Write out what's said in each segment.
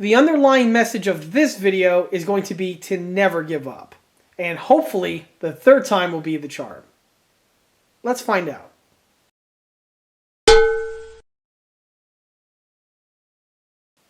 The underlying message of this video is going to be to never give up. And hopefully, the third time will be the charm. Let's find out.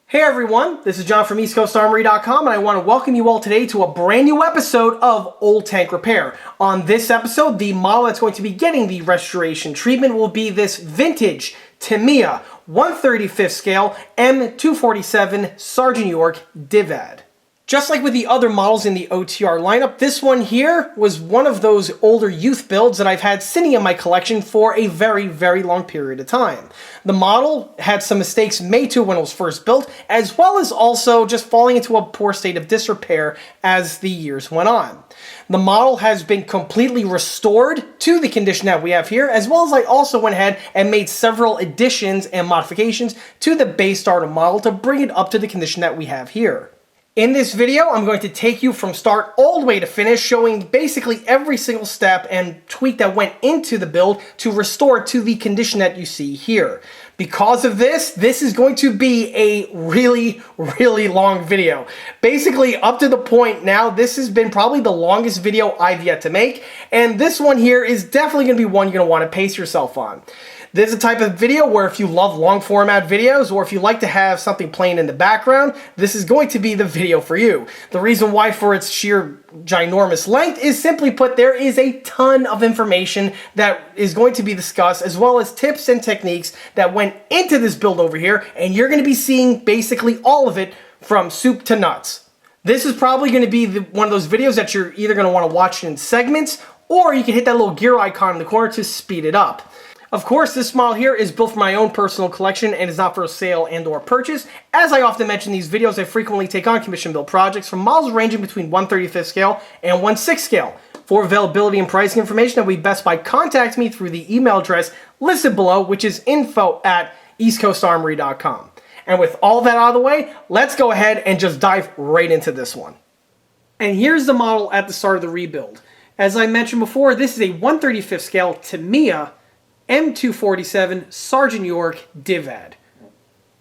Hey everyone, this is John from EastCoastArmory.com, and I want to welcome you all today to a brand new episode of Old Tank Repair. On this episode, the model that's going to be getting the restoration treatment will be this vintage Tamiya 1/35 scale M247 Sergeant York DIVAD. Just like with the other models in the OTR lineup, this one here was one of those older youth builds that I've had sitting in my collection for a very, very long period of time. The model had some mistakes made to it when it was first built, as well as also just falling into a poor state of disrepair as the years went on. The model has been completely restored to the condition that we have here, as well as I also went ahead and made several additions and modifications to the base starter model to bring it up to the condition that we have here. In this video, I'm going to take you from start all the way to finish, showing basically every single step and tweak that went into the build to restore it to the condition that you see here. Because of this is going to be a really, really long video. Basically, up to the point now, this has been probably the longest video I've yet to make, and this one here is definitely going to be one you're going to want to pace yourself on. This is a type of video where if you love long format videos or if you like to have something playing in the background, this is going to be the video for you. The reason why for its sheer ginormous length is simply put, there is a ton of information that is going to be discussed, as well as tips and techniques that went into this build over here, and you're going to be seeing basically all of it from soup to nuts. This is probably going to be one of those videos that you're either going to want to watch in segments, or you can hit that little gear icon in the corner to speed it up. Of course, this model here is built for my own personal collection and is not for sale and or purchase. As I often mention in these videos, I frequently take on commission build projects from models ranging between 1/35 scale and 1/6 scale. For availability and pricing information, that would be best by contact me through the email address listed below, which is info@EastCoastArmory.com. And with all that out of the way, let's go ahead and just dive right into this one. And here's the model at the start of the rebuild. As I mentioned before, this is a 1/35 scale Tamiya M247 Sergeant York DIVAD.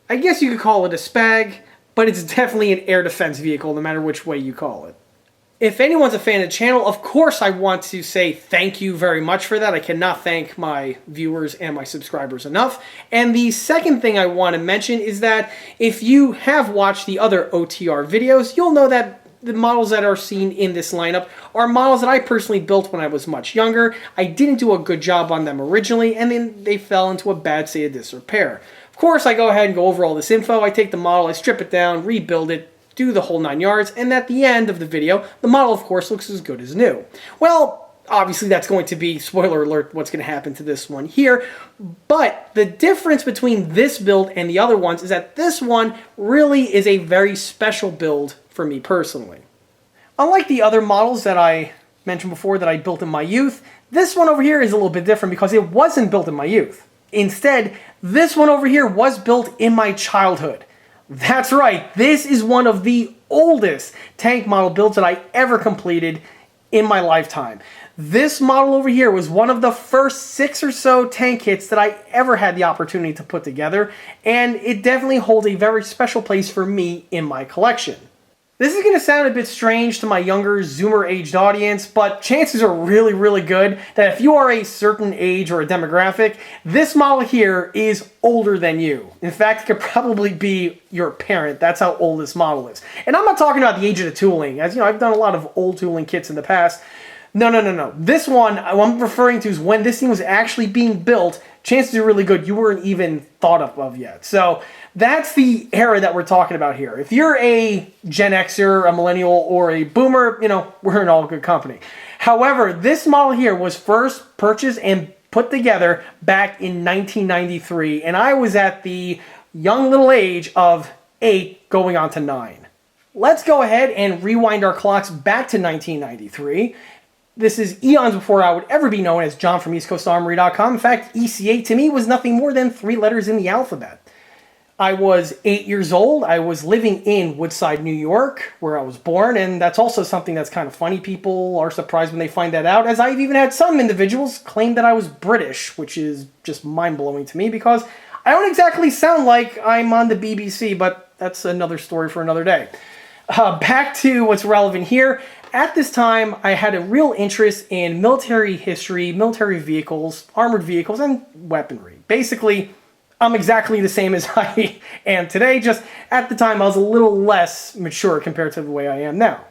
I guess you could call it a SPAAG, but it's definitely an air defense vehicle no matter which way you call it. If anyone's a fan of the channel, of course I want to say thank you very much for that. I cannot thank my viewers and my subscribers enough. And the second thing I want to mention is that if you have watched the other OTR videos, you'll know that the models that are seen in this lineup are models that I personally built when I was much younger. I didn't do a good job on them originally, and then they fell into a bad state of disrepair. Of course, I go ahead and go over all this info. I take the model, I strip it down, rebuild it, do the whole 9 yards, and at the end of the video, the model, of course, looks as good as new. Well, obviously that's going to be, spoiler alert, what's going to happen to this one here. But the difference between this build and the other ones is that this one really is a very special build for me personally. Unlike the other models that I mentioned before that I built in my youth, this one over here is a little bit different because it wasn't built in my youth. Instead, this one over here was built in my childhood. That's right, this is one of the oldest tank model builds that I ever completed in my lifetime. This model over here was one of the first 6 or so tank kits that I ever had the opportunity to put together, and it definitely holds a very special place for me in my collection. This is going to sound a bit strange to my younger Zoomer-aged audience, but chances are really, really good that if you are a certain age or a demographic, this model here is older than you. In fact, it could probably be your parent. That's how old this model is. And I'm not talking about the age of the tooling. As you know, I've done a lot of old tooling kits in the past. No. This one, I'm referring to is when this thing was actually being built, chances are really good you weren't even thought of yet. So that's the era that we're talking about here. If you're a Gen Xer, a millennial, or a boomer, you know, we're in all good company. However, this model here was first purchased and put together back in 1993, and I was at the young little age of 8 going on to 9. Let's go ahead and rewind our clocks back to 1993. This is eons before I would ever be known as John from EastCoastArmory.com. In fact, ECA to me was nothing more than 3 letters in the alphabet. I was 8 years old. I was living in Woodside, New York, where I was born, and that's also something that's kind of funny. People are surprised when they find that out, as I've even had some individuals claim that I was British, which is just mind-blowing to me because I don't exactly sound like I'm on the BBC, but that's another story for another day. Back to what's relevant here. At this time, I had a real interest in military history, military vehicles, armored vehicles, and weaponry. Basically, I'm exactly the same as I am today, just at the time I was a little less mature compared to the way I am now.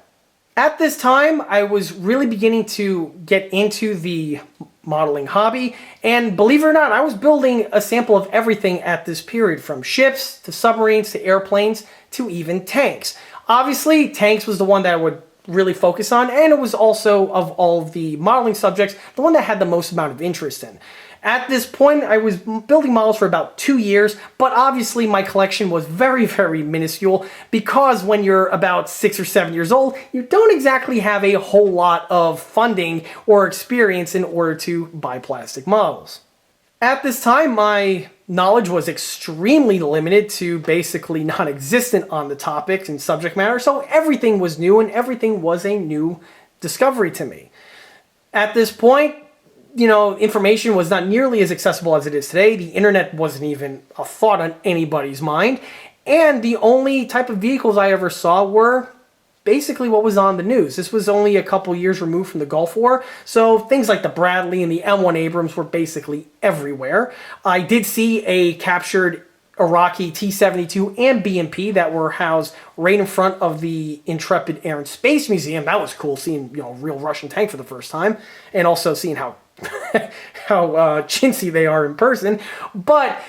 At this time, I was really beginning to get into the modeling hobby, and believe it or not, I was building a sample of everything at this period, from ships to submarines to airplanes to even tanks. Obviously, tanks was the one that I would really focus on, and it was also, of all of the modeling subjects, the one that had the most amount of interest in. At this point, I was building models for about 2 years, but obviously my collection was very, very minuscule, because when you're about 6 or 7 years old, you don't exactly have a whole lot of funding or experience in order to buy plastic models. At this time, my knowledge was extremely limited to basically non-existent on the topics and subject matter, so everything was new and everything was a new discovery to me. At this point, you know, information was not nearly as accessible as it is today. The internet wasn't even a thought on anybody's mind. And the only type of vehicles I ever saw were basically what was on the news. This was only a couple years removed from the Gulf War, so things like the Bradley and the M1 Abrams were basically everywhere. I did see a captured Iraqi T-72 and BMP that were housed right in front of the Intrepid Air and Space Museum. That was cool, seeing, you know, a real Russian tank for the first time, and also seeing how chintzy they are in person. But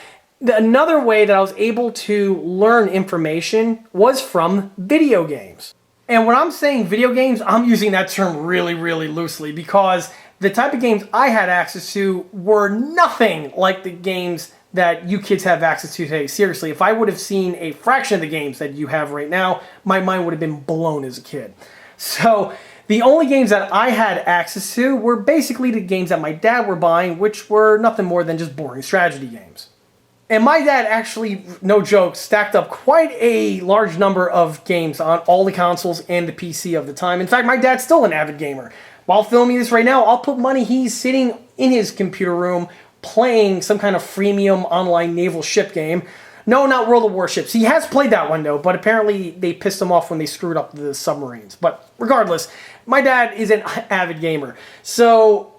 another way that I was able to learn information was from video games. And when I'm saying video games, I'm using that term really, really loosely, because the type of games I had access to were nothing like the games that you kids have access to today. Seriously, if I would have seen a fraction of the games that you have right now, my mind would have been blown as a kid. So the only games that I had access to were basically the games that my dad were buying, which were nothing more than just boring strategy games. And my dad actually, no joke, stacked up quite a large number of games on all the consoles and the PC of the time. In fact, my dad's still an avid gamer. While filming this right now, I'll put money he's sitting in his computer room playing some kind of freemium online naval ship game. No, not World of Warships. He has played that one though, but apparently they pissed him off when they screwed up the submarines. But regardless, my dad is an avid gamer. So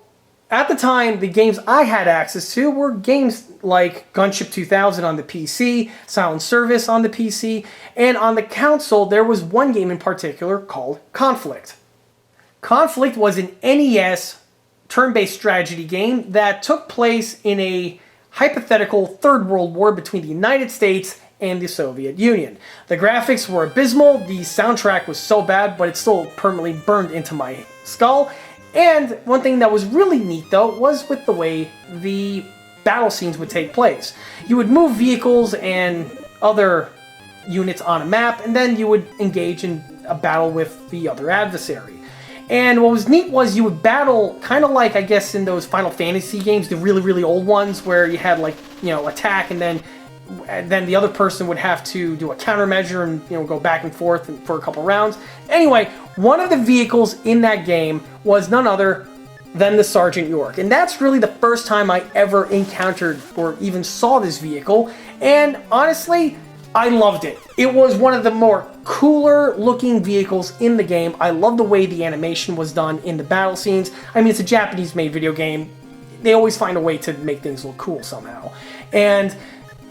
at the time, the games I had access to were games like Gunship 2000 on the PC, Silent Service on the PC, and on the console there was one game in particular called Conflict. Conflict was an NES turn-based strategy game that took place in a hypothetical Third World War between the United States and the Soviet Union. The graphics were abysmal, the soundtrack was so bad, but it still permanently burned into my skull. And one thing that was really neat though was with the way the battle scenes would take place. You would move vehicles and other units on a map, and then you would engage in a battle with the other adversary. And what was neat was you would battle kind of like, I guess, in those Final Fantasy games, the really, really old ones, where you had, like, you know, attack, and then the other person would have to do a countermeasure and, you know, go back and forth for a couple rounds. Anyway, one of the vehicles in that game was none other than the Sergeant York. And that's really the first time I ever encountered or even saw this vehicle. And honestly, I loved it. It was one of the more cooler looking vehicles in the game. I love the way the animation was done in the battle scenes. I mean, it's a Japanese made video game. They always find a way to make things look cool somehow. And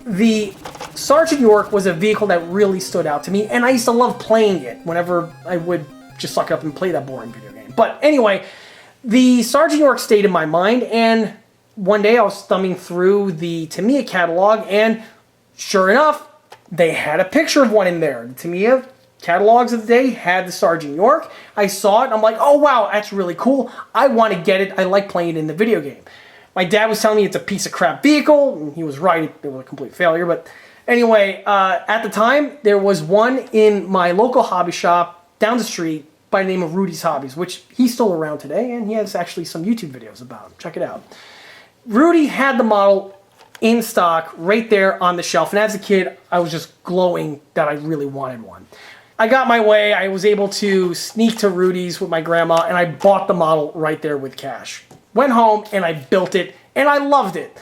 the Sergeant York was a vehicle that really stood out to me, and I used to love playing it whenever I would just suck it up and play that boring video game. But anyway, the Sergeant York stayed in my mind, and one day I was thumbing through the Tamiya catalog, and sure enough, they had a picture of one in there. The Tamiya catalogs of the day had the Sergeant York. I saw it, and I'm like, oh wow, that's really cool. I want to get it. I like playing it in the video game. My dad was telling me it's a piece of crap vehicle, and he was right. It was a complete failure. But anyway, at the time, there was one in my local hobby shop down the street by the name of Rudy's Hobbies, which he's still around today, and he has actually some YouTube videos about him. Check it out. Rudy had the model in stock right there on the shelf, and as a kid, I was just glowing that I really wanted one. I got my way. I was able to sneak to Rudy's with my grandma, and I bought the model right there with cash. Went home, and I built it, and I loved it.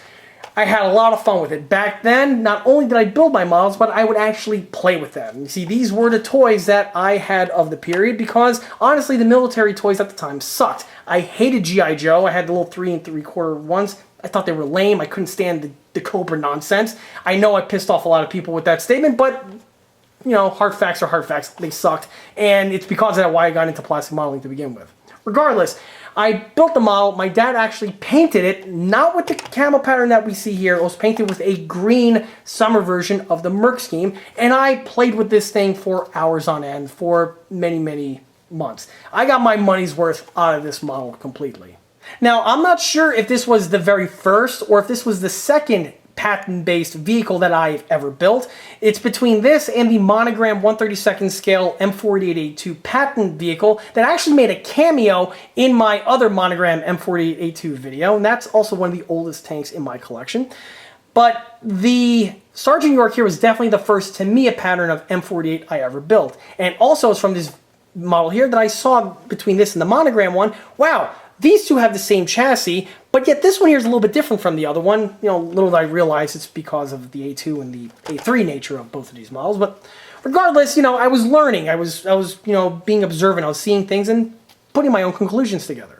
I had a lot of fun with it. Back then, not only did I build my models, but I would actually play with them. You see, these were the toys that I had of the period because, honestly, the military toys at the time sucked. I hated G.I. Joe. I had the little 3 3/4 ones. I thought they were lame. I couldn't stand the Cobra nonsense. I know I pissed off a lot of people with that statement, but, you know, hard facts are hard facts. They sucked. And it's because of that why I got into plastic modeling to begin with. Regardless, I built the model. My dad actually painted it, not with the camo pattern that we see here. It was painted with a green summer version of the Merc scheme. And I played with this thing for hours on end for many, many months. I got my money's worth out of this model completely. Now, I'm not sure if this was the very first or if this was the second patent-based vehicle that I've ever built. It's between this and the Monogram 1/32 scale M48A2 patent vehicle that actually made a cameo in my other Monogram M48A2 video, and that's also one of the oldest tanks in my collection. But the Sergeant York here was definitely the first Tamiya pattern of M48 I ever built. And also it's from this model here that I saw between this and the Monogram one. Wow, these two have the same chassis, but yet this one here is a little bit different from the other one. You know, little did I realize it's because of the A2 and the A3 nature of both of these models. But regardless, you know, I was learning. I was you know, being observant. I was seeing things and putting my own conclusions together.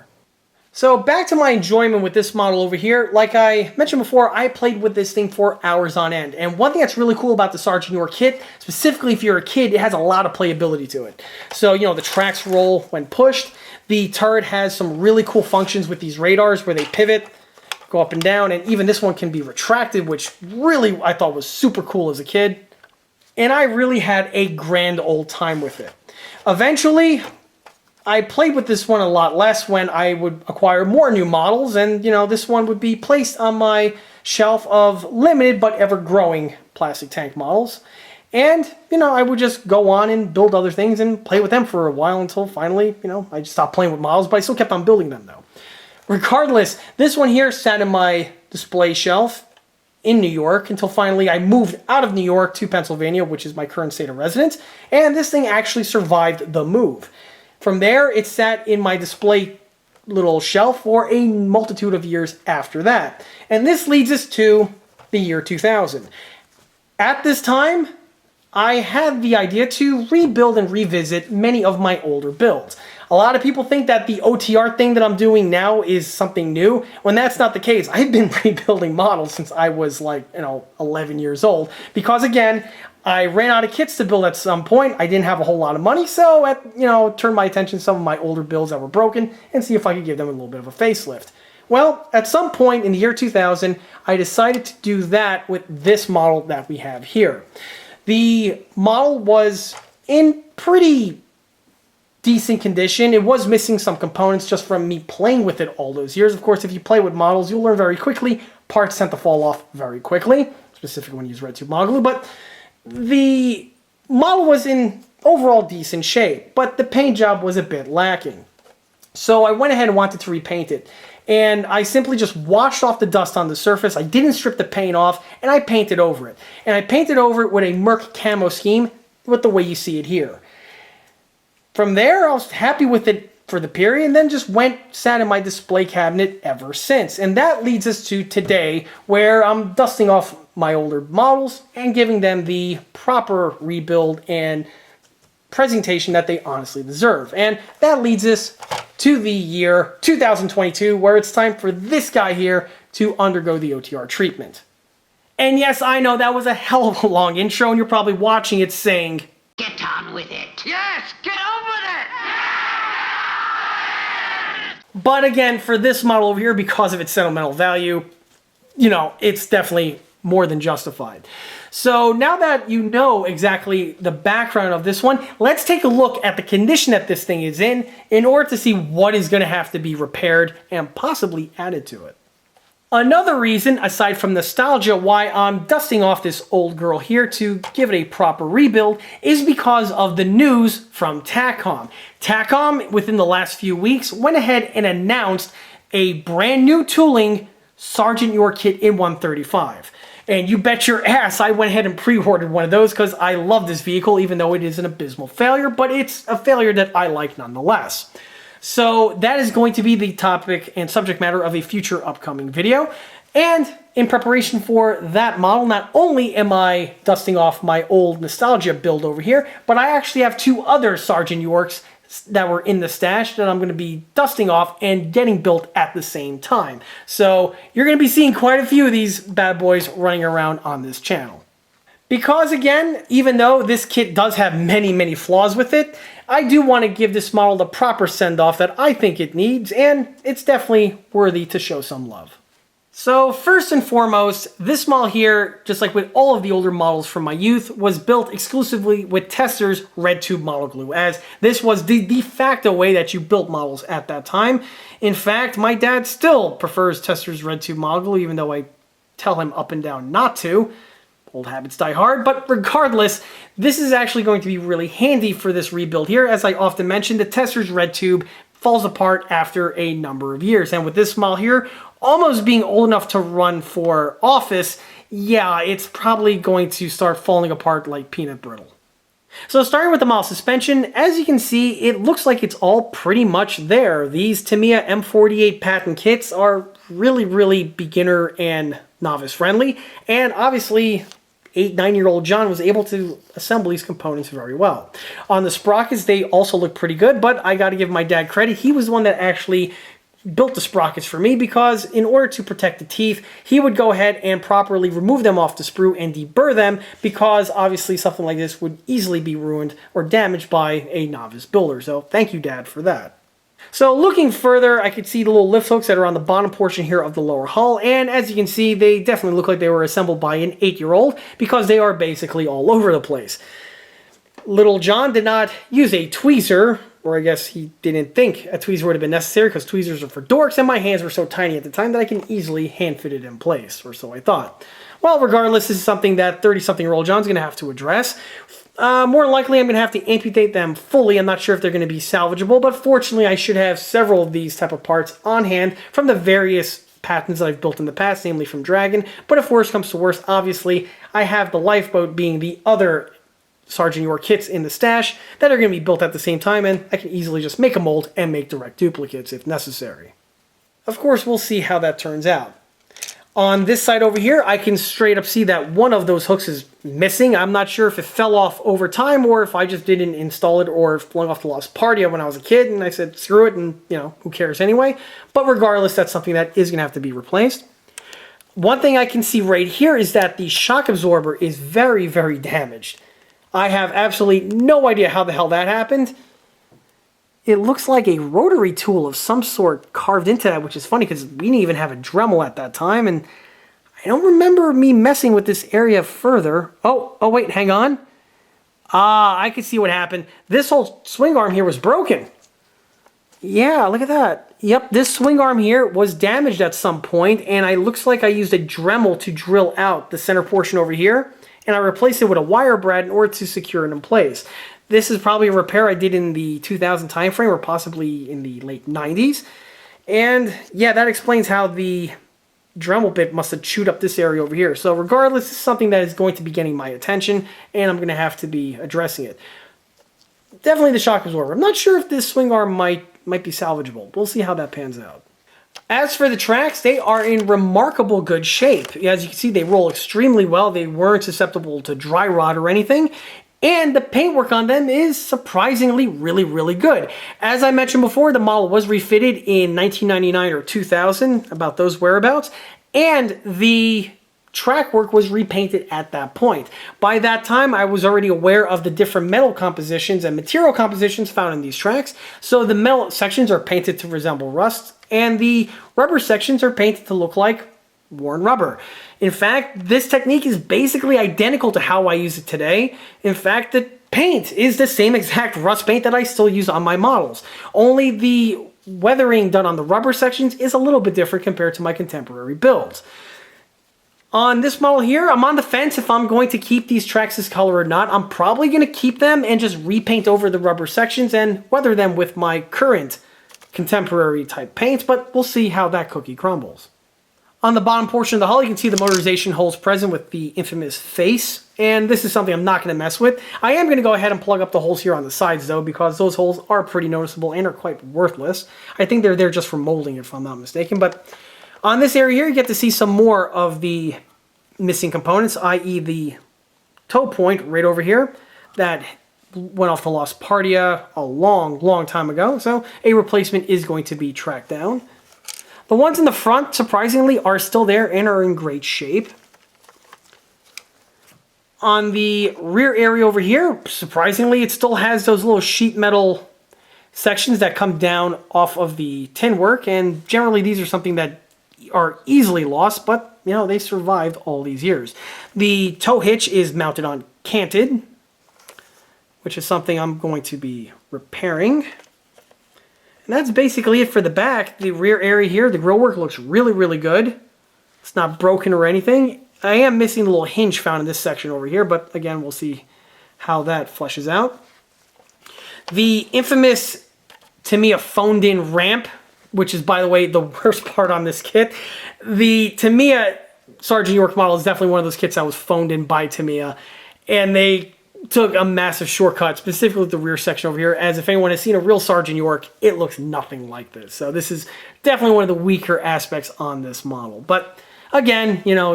So back to my enjoyment with this model over here. Like I mentioned before, I played with this thing for hours on end. And one thing that's really cool about the Sergeant York kit, specifically if you're a kid, it has a lot of playability to it. So, you know, the tracks roll when pushed. The turret has some really cool functions with these radars where they pivot, go up and down. And even this one can be retracted, which really I thought was super cool as a kid. And I really had a grand old time with it. Eventually, I played with this one a lot less when I would acquire more new models, and you know, this one would be placed on my shelf of limited but ever-growing plastic tank models. And, you know, I would just go on and build other things and play with them for a while until finally, you know, I just stopped playing with models, but I still kept on building them though. Regardless, this one here sat in my display shelf in New York until finally I moved out of New York to Pennsylvania, which is my current state of residence, and this thing actually survived the move. From there, it sat in my display little shelf for a multitude of years after that. And this leads us to the year 2000. At this time, I had the idea to rebuild and revisit many of my older builds. A lot of people think that the OTR thing that I'm doing now is something new, when that's not the case. I've been rebuilding models since I was like, you know, 11 years old. Because again, I ran out of kits to build at some point. I didn't have a whole lot of money, so turned my attention to some of my older builds that were broken and see if I could give them a little bit of a facelift. Well, at some point in the year 2000, I decided to do that with this model that we have here. The model was in pretty decent condition. It was missing some components just from me playing with it all those years. Of course, if you play with models, you'll learn very quickly. Parts tend to fall off very quickly, specifically when you use red tube model glue, but the model was in overall decent shape, but the paint job was a bit lacking. So I went ahead and wanted to repaint it. And I simply just washed off the dust on the surface. I didn't strip the paint off, and I painted over it. And I painted over it with a Merc camo scheme with the way you see it here. From there, I was happy with it for the period, and then just sat in my display cabinet ever since. And that leads us to today, where I'm dusting off my older models and giving them the proper rebuild and presentation that they honestly deserve. And that leads us to the year 2022, where it's time for this guy here to undergo the OTR treatment. And yes, I know that was a hell of a long intro, and you're probably watching it saying, "Get on with it." Yes, get on with it! But again, for this model over here, because of its sentimental value, you know, it's definitely more than justified. So now that you know exactly the background of this one, let's take a look at the condition that this thing is in order to see what is going to have to be repaired and possibly added to it. Another reason, aside from nostalgia, why I'm dusting off this old girl here to give it a proper rebuild is because of the news from TACCOM. TACCOM, within the last few weeks, went ahead and announced a brand new tooling Sergeant York kit in 135. And you bet your ass I went ahead and pre-ordered one of those because I love this vehicle, even though it is an abysmal failure, but it's a failure that I like nonetheless. So that is going to be the topic and subject matter of a future upcoming video. And in preparation for that model, not only am I dusting off my old nostalgia build over here, but I actually have two other Sergeant Yorks that were in the stash that I'm going to be dusting off and getting built at the same time. So you're going to be seeing quite a few of these bad boys running around on this channel. Because again, even though this kit does have many flaws with it, I do want to give this model the proper send-off that I think it needs, and it's definitely worthy to show some love. So first and foremost, this model here, just like with all of the older models from my youth, was built exclusively with Testor's red tube model glue, as this was the de facto way that you built models at that time. In fact, my dad still prefers Testor's red tube model glue, even though I tell him up and down not to. Old habits die hard, but regardless, this is actually going to be really handy for this rebuild here. As I often mention, the Testor's red tube falls apart after a number of years, and with this model here, almost being old enough to run for office, yeah, it's probably going to start falling apart like peanut brittle. So starting with the model suspension, as you can see, it looks like it's all pretty much there. These Tamiya M48 patent kits are really beginner and novice friendly, and obviously 8-9-year-old John was able to assemble these components very well. On the sprockets, they also look pretty good, but I gotta give my dad credit. He was the one that actually built the sprockets for me, because in order to protect the teeth, he would go ahead and properly remove them off the sprue and deburr them, because obviously something like this would easily be ruined or damaged by a novice builder. So thank you, Dad, for that. So looking further, I could see the little lift hooks that are on the bottom portion here of the lower hull, and as you can see, they definitely look like they were assembled by an 8-year-old, because they are basically all over the place. Little John did not use a tweezer, or I guess he didn't think a tweezer would have been necessary, because tweezers are for dorks, and my hands were so tiny at the time that I can easily hand fit it in place, or so I thought. Well, regardless, this is something that 30-something-year-old John's going to have to address. More likely, I'm going to have to amputate them fully. I'm not sure if they're going to be salvageable, but fortunately, I should have several of these type of parts on hand from the various patents that I've built in the past, namely from Dragon. But if worse comes to worse, obviously, I have the lifeboat being the other Sergeant York kits in the stash that are going to be built at the same time, and I can easily just make a mold and make direct duplicates if necessary. Of course, we'll see how that turns out. On this side over here, I can straight up see that one of those hooks is missing. I'm not sure if it fell off over time or if I just didn't install it or flung off the lost party when I was a kid and I said screw it and, you know, who cares anyway. But regardless, that's something that is going to have to be replaced. One thing I can see right here is that the shock absorber is very damaged. I have absolutely no idea how the hell that happened. It looks like a rotary tool of some sort carved into that, which is funny because we didn't even have a Dremel at that time, and I don't remember me messing with this area further. Oh wait, hang on. I can see what happened. This whole swing arm here was broken. Yeah, look at that. Yep, this swing arm here was damaged at some point, and it looks like I used a Dremel to drill out the center portion over here, and I replaced it with a wire brad in order to secure it in place. This is probably a repair I did in the 2000 timeframe, or possibly in the late 90s. And yeah, that explains how the Dremel bit must have chewed up this area over here. So regardless, this is something that is going to be getting my attention, and I'm going to have to be addressing it. Definitely the shock absorber. I'm not sure if this swing arm might be salvageable. We'll see how that pans out. As for the tracks, they are in remarkable good shape. As you can see, they roll extremely well. They weren't susceptible to dry rot or anything. And the paintwork on them is surprisingly really good. As I mentioned before, the model was refitted in 1999 or 2000, about those whereabouts, and the track work was repainted at that point. By that time, I was already aware of the different metal compositions and material compositions found in these tracks, so the metal sections are painted to resemble rust, and the rubber sections are painted to look like worn rubber. In fact, this technique is basically identical to how I use it today. In fact, the paint is the same exact rust paint that I still use on my models. Only the weathering done on the rubber sections is a little bit different compared to my contemporary builds. On this model here, I'm on the fence if I'm going to keep these tracks this color or not. I'm probably going to keep them and just repaint over the rubber sections and weather them with my current contemporary type paints, but we'll see how that cookie crumbles. On the bottom portion of the hull, you can see the motorization holes present with the infamous face, and this is something I'm not going to mess with. I am going to go ahead and plug up the holes here on the sides, though, because those holes are pretty noticeable and are quite worthless. I think they're there just for molding, if I'm not mistaken, but On this area here, you get to see some more of the missing components, i.e. the toe point right over here that went off the Lost Partia a long time ago. So a replacement is going to be tracked down. The ones in the front, surprisingly, are still there and are in great shape. On the rear area over here, surprisingly, it still has those little sheet metal sections that come down off of the tin work, and generally these are something that are easily lost, but you know, they survived all these years. The tow hitch is mounted on canted, which is something I'm going to be repairing. And that's basically it for the back. The rear area here, the grill work looks really good. It's not broken or anything. I am missing the little hinge found in this section over here, but again, we'll see how that fleshes out. The infamous Tamiya phoned-in ramp, which is, by the way, the worst part on this kit. The Tamiya Sergeant York model is definitely one of those kits that was phoned in by Tamiya, and they took a massive shortcut, specifically with the rear section over here, as if anyone has seen a real Sergeant York, it looks nothing like this. So this is definitely one of the weaker aspects on this model. But again, you know,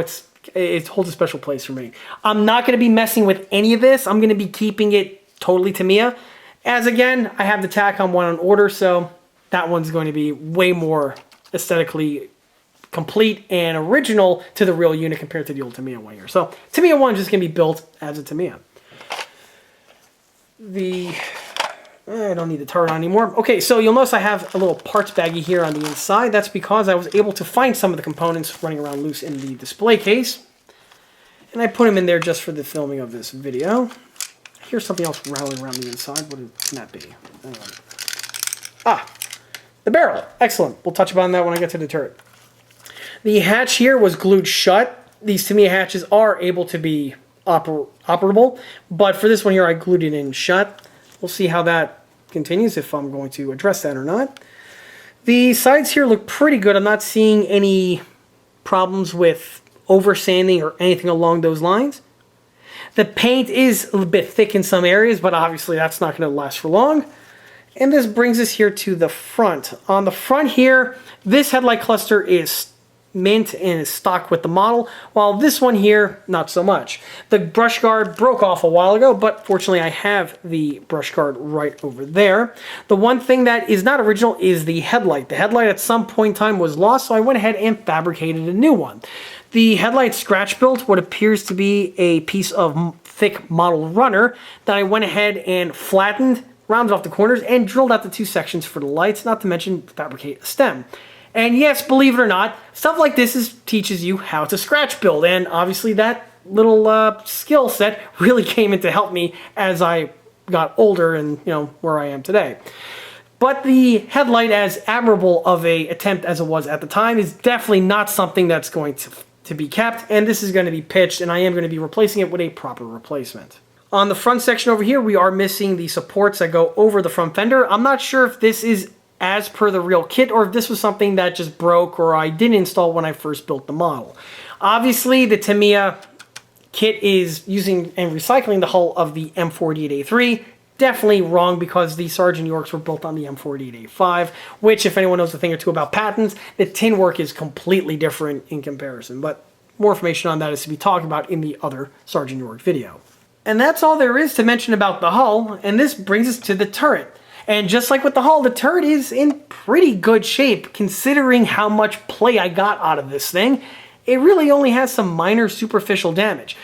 it holds a special place for me. I'm not going to be messing with any of this. I'm going to be keeping it totally Tamiya. As again, I have the TACOM one on order, so that one's going to be way more aesthetically complete and original to the real unit compared to the old Tamiya one here. So Tamiya one is just going to be built as a Tamiya. I don't need the turret on anymore. Okay, so you'll notice I have a little parts baggie here on the inside. That's because I was able to find some of the components running around loose in the display case. And I put them in there just for the filming of this video. Here's something else rattling around the inside. What can that be? The barrel. Excellent. We'll touch upon that when I get to the turret. The hatch here was glued shut. These Tamiya hatches are able to be operable, but for this one here, I glued it in shut. We'll see how that continues, if I'm going to address that or not. The sides here look pretty good. I'm not seeing any problems with over-sanding or anything along those lines. The paint is a little bit thick in some areas, but obviously that's not going to last for long. And this brings us here to the front. On the front here, this headlight cluster is mint and is stock with the model, while this one here, not so much. The brush guard broke off a while ago, but fortunately I have the brush guard right over there. The one thing that is not original is the headlight. The headlight at some point in time was lost, so I went ahead and fabricated a new one. The headlight scratch built what appears to be a piece of thick model runner that I went ahead and flattened, rounded off the corners, and drilled out the two sections for the lights, not to mention fabricate a stem. And yes, believe it or not, stuff like this teaches you how to scratch build, and obviously that little skill set really came in to help me as I got older and, you know, where I am today. But the headlight, as admirable of a attempt as it was at the time, is definitely not something that's going to be kept, and this is going to be pitched, and I am going to be replacing it with a proper replacement. On the front section over here, we are missing the supports that go over the front fender. I'm not sure if this is as per the real kit, or if this was something that just broke or I didn't install when I first built the model. Obviously, the Tamiya kit is using and recycling the hull of the M48A3. Definitely wrong, because the Sergeant Yorks were built on the M48A5, which, if anyone knows a thing or two about patents, the tin work is completely different in comparison. But more information on that is to be talked about in the other Sergeant York video. And that's all there is to mention about the hull, and this brings us to the turret. And just like with the hull, the turret is in pretty good shape considering how much play I got out of this thing. It really only has some minor superficial damage.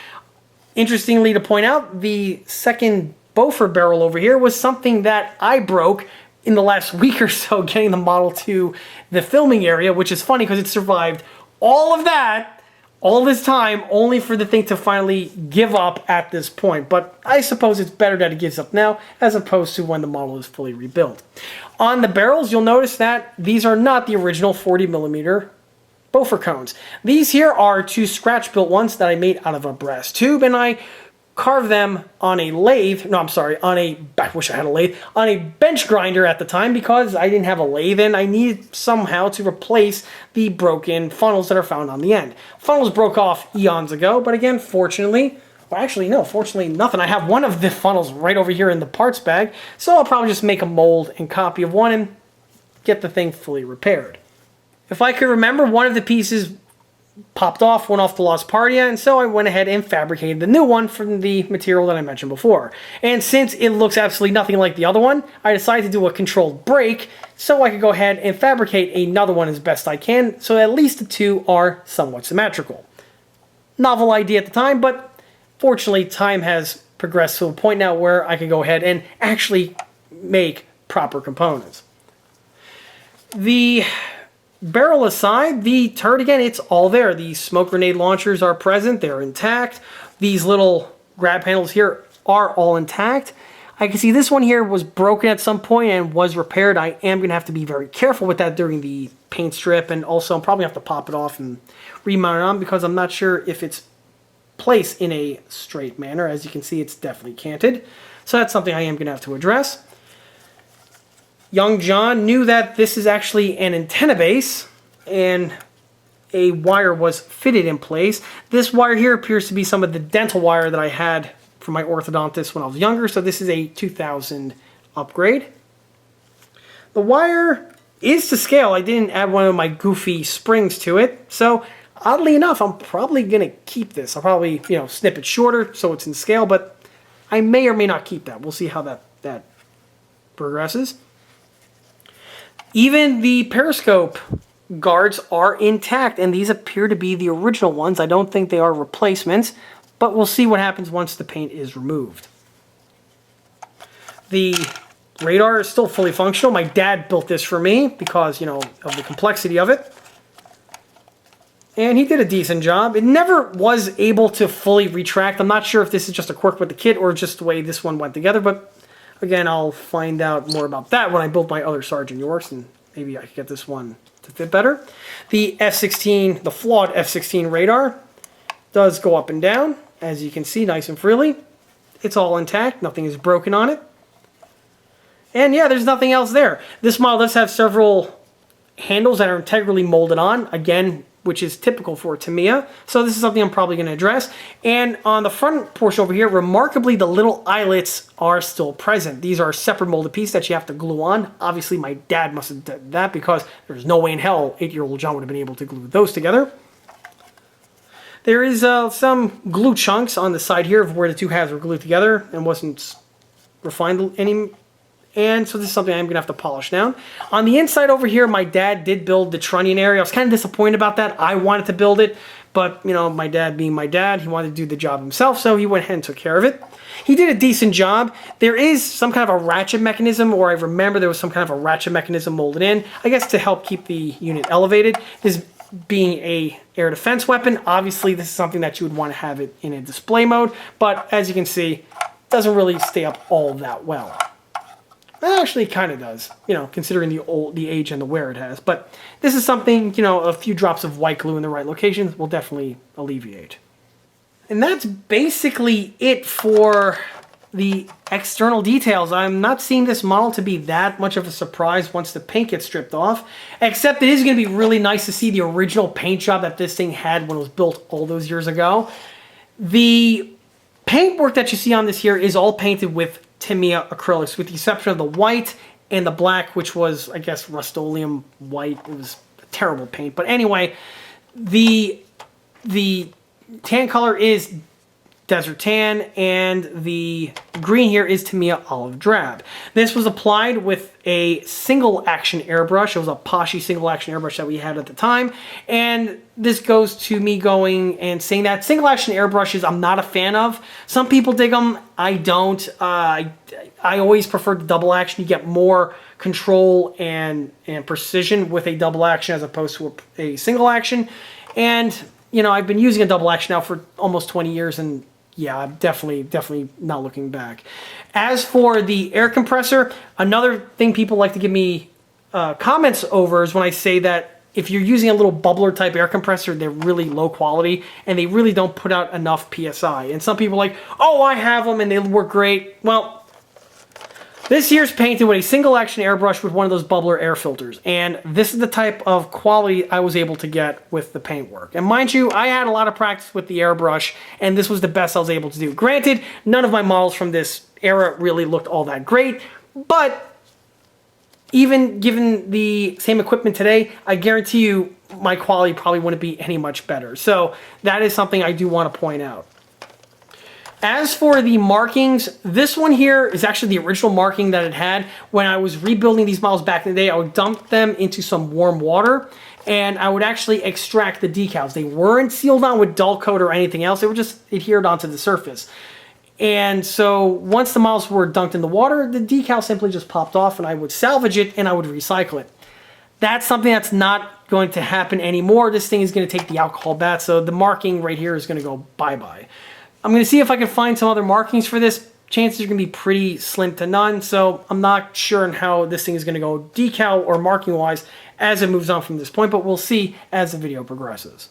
Interestingly to point out, the second Beaufort barrel over here was something that I broke in the last week or so getting the model to the filming area, which is funny because it survived all of that, all this time, only for the thing to finally give up at this point. But I suppose it's better that it gives up now as opposed to when the model is fully rebuilt. On the barrels, you'll notice that these are not the original 40mm Beaufort cones. These here are two scratch-built ones that I made out of a brass tube, and I carved them on a lathe. No, I'm sorry, I wish I had a lathe. On a bench grinder at the time, because I didn't have a lathe and I needed somehow to replace the broken funnels that are found on the end. Funnels broke off eons ago, but again, fortunately, well, actually, no, fortunately nothing. I have one of the funnels right over here in the parts bag, so I'll probably just make a mold and copy of one and get the thing fully repaired. If I could remember, one of the pieces popped off, went off the Lost Partia, and so I went ahead and fabricated the new one from the material that I mentioned before. And since it looks absolutely nothing like the other one, I decided to do a controlled break so I could go ahead and fabricate another one as best I can, so at least the two are somewhat symmetrical. Novel idea at the time, but fortunately time has progressed to a point now where I can go ahead and actually make proper components. The barrel aside, the turret, again, it's all there. The smoke grenade launchers are present. They're intact. These little grab handles here are all intact. I can see this one here was broken at some point and was repaired. I am going to have to be very careful with that during the paint strip, and also I'm probably going to have to pop it off and remount it on because I'm not sure if it's placed in a straight manner. As you can see, it's definitely canted. So that's something I am going to have to address. Young John knew that this is actually an antenna base, and a wire was fitted in place. This wire here appears to be some of the dental wire that I had from my orthodontist when I was younger, so this is a 2000 upgrade. The wire is to scale. I didn't add one of my goofy springs to it, so oddly enough, I'm probably going to keep this. I'll probably, snip it shorter so it's in scale, but I may or may not keep that. We'll see how that progresses. Even the periscope guards are intact, and these appear to be the original ones. I don't think they are replacements, but we'll see what happens once the paint is removed. The radar is still fully functional. My dad built this for me because, of the complexity of it. And he did a decent job. It never was able to fully retract. I'm not sure if this is just a quirk with the kit or just the way this one went together, but again, I'll find out more about that when I build my other Sergeant Yorks, and maybe I can get this one to fit better. The F-16, the flawed F-16 radar does go up and down, as you can see, nice and freely. It's all intact, nothing is broken on it. And yeah, there's nothing else there. This model does have several handles that are integrally molded on, again, which is typical for Tamiya. So this is something I'm probably going to address. And on the front portion over here, remarkably, the little eyelets are still present. These are a separate molded piece that you have to glue on. Obviously, my dad must have done that because there's no way in hell 8-year-old John would have been able to glue those together. There is some glue chunks on the side here of where the two halves were glued together and wasn't refined any. And so this is something I'm going to have to polish down. On the inside over here, my dad did build the trunnion area. I was kind of disappointed about that. I wanted to build it, but, my dad being my dad, he wanted to do the job himself, so he went ahead and took care of it. He did a decent job. There is some kind of a ratchet mechanism, or I remember there was some kind of a ratchet mechanism molded in, I guess to help keep the unit elevated. This being a air defense weapon, obviously this is something that you would want to have it in a display mode, but as you can see, it doesn't really stay up all that well. It actually kind of does, considering the age and the wear it has. But this is something, a few drops of white glue in the right locations will definitely alleviate. And that's basically it for the external details. I'm not seeing this model to be that much of a surprise once the paint gets stripped off, except it is going to be really nice to see the original paint job that this thing had when it was built all those years ago. The paintwork that you see on this here is all painted with Tamiya acrylics, with the exception of the white and the black, which was, I guess, Rust-Oleum white. It was a terrible paint. But anyway, the tan color is Desert Tan, and the green here is Tamiya Olive Drab. This was applied with a single action airbrush. It was a Poshy single action airbrush that we had at the time, and this goes to me going and saying that single action airbrushes I'm not a fan of. Some people dig them, I don't. I always prefer the double action. You get more control and precision with a double action as opposed to a single action. And I've been using a double action now for almost 20 years, and yeah, I'm definitely not looking back. As for the air compressor, another thing people like to give me comments over is when I say that if you're using a little bubbler type air compressor, they're really low quality and they really don't put out enough PSI. And some people are like, oh, I have them and they work great. Well, this here's painted with a single action airbrush with one of those bubbler air filters, and this is the type of quality I was able to get with the paintwork. And mind you, I had a lot of practice with the airbrush, and this was the best I was able to do. Granted, none of my models from this era really looked all that great, but even given the same equipment today, I guarantee you my quality probably wouldn't be any much better. So that is something I do want to point out. As for the markings, this one here is actually the original marking that it had. When I was rebuilding these models back in the day, I would dump them into some warm water and I would actually extract the decals. They weren't sealed on with dull coat or anything else. They were just adhered onto the surface. And so once the models were dunked in the water, the decal simply just popped off and I would salvage it and I would recycle it. That's something that's not going to happen anymore. This thing is going to take the alcohol bath, so the marking right here is going to go bye-bye. I'm going to see if I can find some other markings for this. Chances are going to be pretty slim to none, so I'm not sure on how this thing is going to go decal or marking wise as it moves on from this point, but we'll see as the video progresses.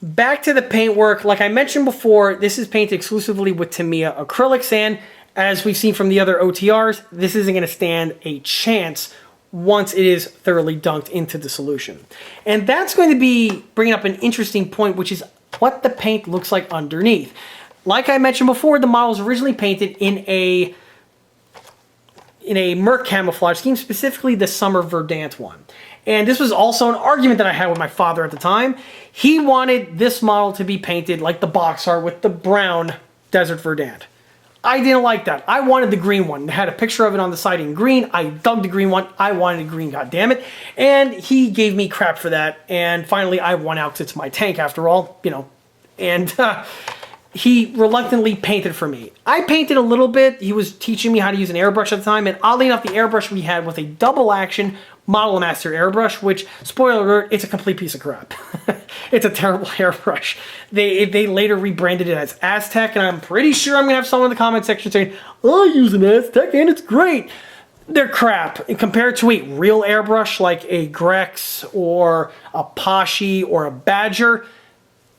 Back to the paintwork. Like I mentioned before, this is painted exclusively with Tamiya acrylics, and as we've seen from the other OTRs, this isn't going to stand a chance once it is thoroughly dunked into the solution. And that's going to be bringing up an interesting point, which is what the paint looks like underneath. Like I mentioned before, the model was originally painted in a Merc camouflage scheme, specifically the Summer Verdant one. And this was also an argument that I had with my father at the time. He wanted this model to be painted like the box art with the brown Desert Verdant. I didn't like that. I wanted the green one. It had a picture of it on the side in green. I dug the green one. I wanted a green, goddammit. And he gave me crap for that. And finally, I won out because it's my tank after all, you know. And he reluctantly painted for me. I painted a little bit. He was teaching me how to use an airbrush at the time. And oddly enough, the airbrush we had was a double action Model Master airbrush, which, spoiler alert, it's a complete piece of crap. It's a terrible airbrush. They later rebranded it as Aztec, and I'm pretty sure I'm going to have someone in the comment section saying, oh, I use an Aztec and it's great. They're crap. And compared to a real airbrush like a Grex or a Paschi or a Badger,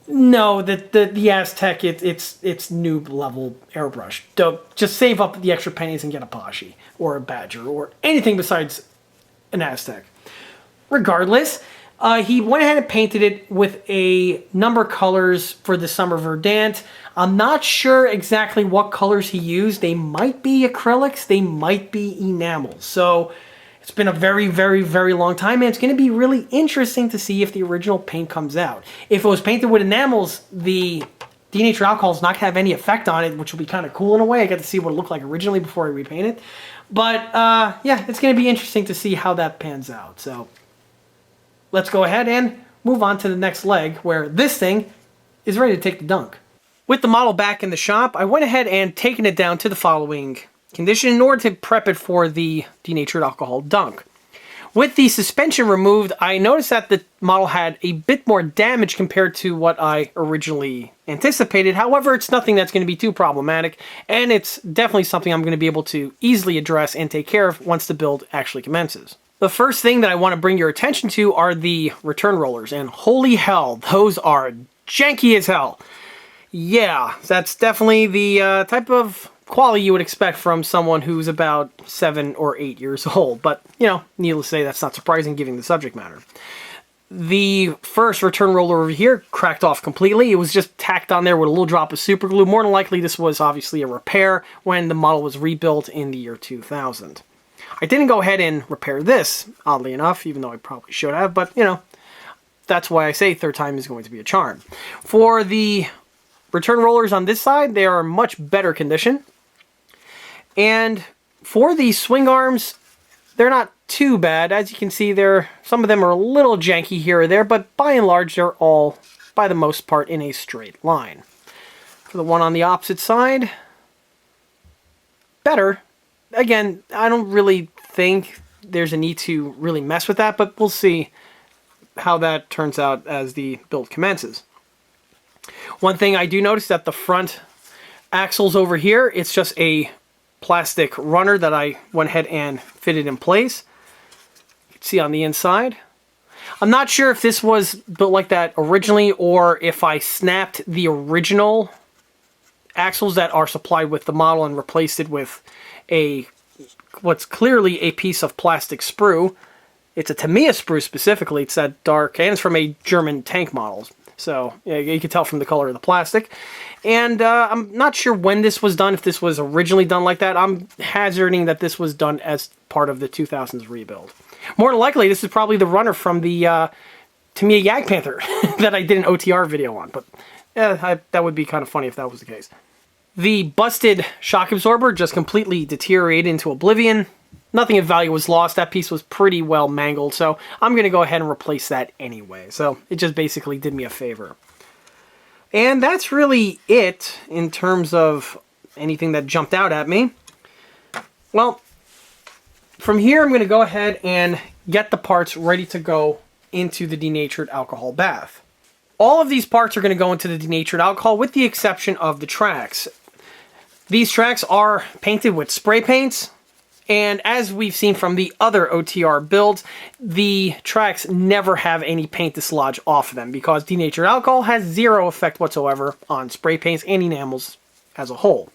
no, the Aztec, it's noob level airbrush. Don't, just save up the extra pennies and get a Paschi or a Badger or anything besides an Aztec. Regardless, he went ahead and painted it with a number of colors for the Summer Verdant. I'm not sure exactly what colors he used. They might be acrylics, they might be enamels. So it's been a very, very, very long time, and it's going to be really interesting to see if the original paint comes out. If it was painted with enamels, the denatured alcohol is not going to have any effect on it, which will be kind of cool in a way. I get to see what it looked like originally before I repaint it. But yeah, it's going to be interesting to see how that pans out. So let's go ahead and move on to the next leg, where this thing is ready to take the dunk. With the model back in the shop, I went ahead and taken it down to the following condition in order to prep it for the denatured alcohol dunk. With the suspension removed, I noticed that the model had a bit more damage compared to what I originally anticipated. However, it's nothing that's going to be too problematic, and it's definitely something I'm going to be able to easily address and take care of once the build actually commences. The first thing that I want to bring your attention to are the return rollers, and holy hell, those are janky as hell. Yeah, that's definitely the type of quality you would expect from someone who's about 7 or 8 years old. But, you know, needless to say, that's not surprising given the subject matter. The first return roller over here cracked off completely. It was just tacked on there with a little drop of super glue. More than likely, this was obviously a repair when the model was rebuilt in the year 2000. I didn't go ahead and repair this, oddly enough, even though I probably should have. But, you know, that's why I say third time is going to be a charm. For the return rollers on this side, they are in much better condition. And for the swing arms, they're not too bad. As you can see, some of them are a little janky here or there, but by and large, they're all, by the most part, in a straight line. For the one on the opposite side, better. Again, I don't really think there's a need to really mess with that, but we'll see how that turns out as the build commences. One thing I do notice that the front axles over here, it's just a plastic runner that I went ahead and fitted in place. You can see on the inside. I'm not sure if this was built like that originally or if I snapped the original axles that are supplied with the model and replaced it with what's clearly a piece of plastic sprue. It's a Tamiya sprue specifically. It's that dark, and it's from a German tank model. So yeah, you can tell from the color of the plastic. And I'm not sure when this was done, if this was originally done like that. I'm hazarding that this was done as part of the 2000s rebuild. More than likely, this is probably the runner from the Tamiya Yag Panther that I did an OTR video on. But that would be kind of funny if that was the case. The busted shock absorber just completely deteriorated into oblivion. Nothing of value was lost. That piece was pretty well mangled, so I'm going to go ahead and replace that anyway. So it just basically did me a favor. And that's really it in terms of anything that jumped out at me. Well, from here I'm going to go ahead and get the parts ready to go into the denatured alcohol bath. All of these parts are going to go into the denatured alcohol with the exception of the tracks. These tracks are painted with spray paints. And as we've seen from the other OTR builds, the tracks never have any paint dislodge off of them because denatured alcohol has zero effect whatsoever on spray paints and enamels as a whole.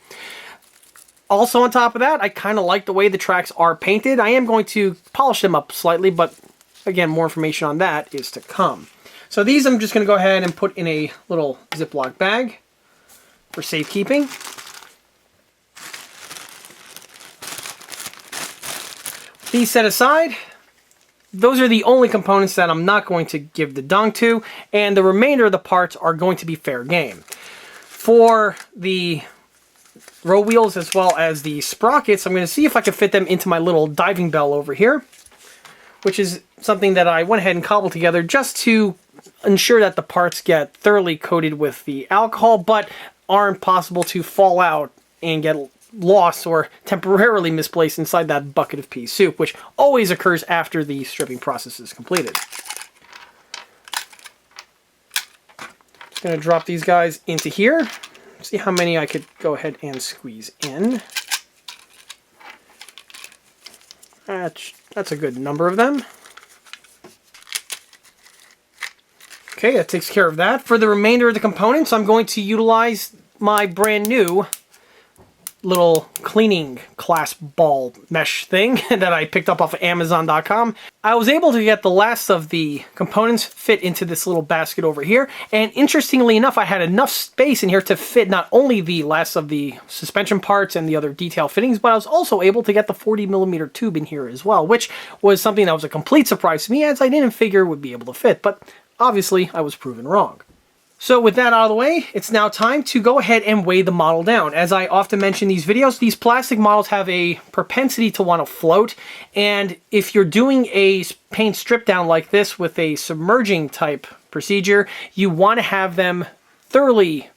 Also on top of that, I kind of like the way the tracks are painted. I am going to polish them up slightly, but again, more information on that is to come. So these I'm just going to go ahead and put in a little Ziploc bag for safekeeping. These set aside, those are the only components that I'm not going to give the dunk to, and the remainder of the parts are going to be fair game. For the row wheels as well as the sprockets, I'm going to see if I can fit them into my little diving bell over here, which is something that I went ahead and cobbled together just to ensure that the parts get thoroughly coated with the alcohol, but aren't possible to fall out and get lost or temporarily misplaced inside that bucket of pea soup, which always occurs after the stripping process is completed. Just going to drop these guys into here. See how many I could go ahead and squeeze in. That's a good number of them. Okay, that takes care of that. For the remainder of the components, I'm going to utilize my brand new little cleaning class ball mesh thing that I picked up off of Amazon.com. I was able to get the last of the components fit into this little basket over here, and interestingly enough, I had enough space in here to fit not only the last of the suspension parts and the other detail fittings, but I was also able to get the 40mm tube in here as well, which was something that was a complete surprise to me, as I didn't figure it would be able to fit, but obviously I was proven wrong. So with that out of the way, it's now time to go ahead and weigh the model down. As I often mention in these videos, these plastic models have a propensity to want to float, and if you're doing a paint strip down like this with a submerging type procedure, you want to have them thoroughly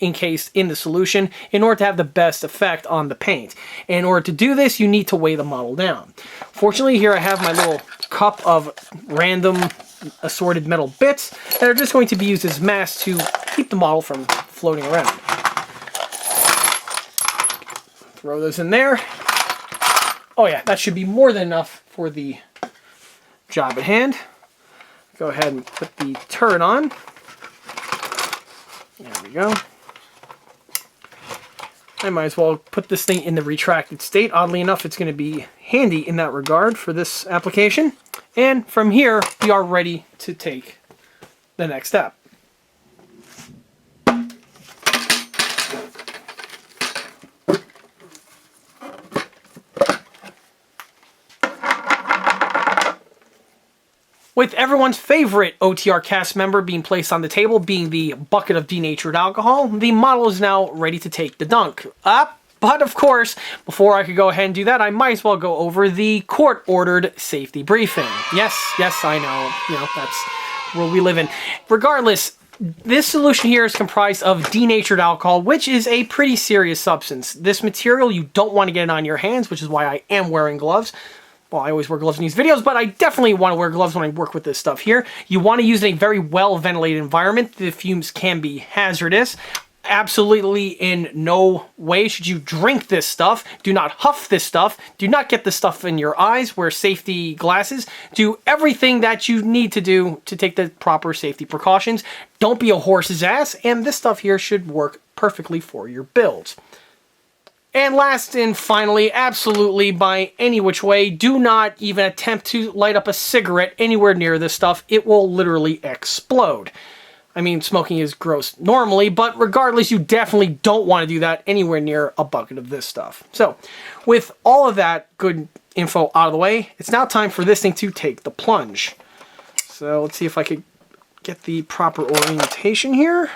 encased in the solution in order to have the best effect on the paint. In order to do this, you need to weigh the model down. Fortunately, here I have my little cup of random assorted metal bits that are just going to be used as mass to keep the model from floating around. Throw those in there. Oh yeah, that should be more than enough for the job at hand. Go ahead and put the turret on. There we go. I might as well put this thing in the retracted state. Oddly enough, it's going to be handy in that regard for this application. And from here, we are ready to take the next step. With everyone's favorite OTR cast member being placed on the table, being the bucket of denatured alcohol, the model is now ready to take the dunk. But of course, before I could go ahead and do that, I might as well go over the court-ordered safety briefing. Yes, I know, that's where we live in. Regardless, this solution here is comprised of denatured alcohol, which is a pretty serious substance. This material, you don't want to get it on your hands, which is why I am wearing gloves. Well, I always wear gloves in these videos, but I definitely want to wear gloves when I work with this stuff here. You want to use it in a very well-ventilated environment. The fumes can be hazardous. Absolutely in no way should you drink this stuff. Do not huff this stuff. Do not get this stuff in your eyes. Wear safety glasses. Do everything that you need to do to take the proper safety precautions. Don't be a horse's ass, and this stuff here should work perfectly for your builds. And last and finally, absolutely by any which way, do not even attempt to light up a cigarette anywhere near this stuff. It will literally explode. I mean, smoking is gross normally, but regardless, you definitely don't want to do that anywhere near a bucket of this stuff. So, with all of that good info out of the way, it's now time for this thing to take the plunge. So, let's see if I could get the proper orientation here.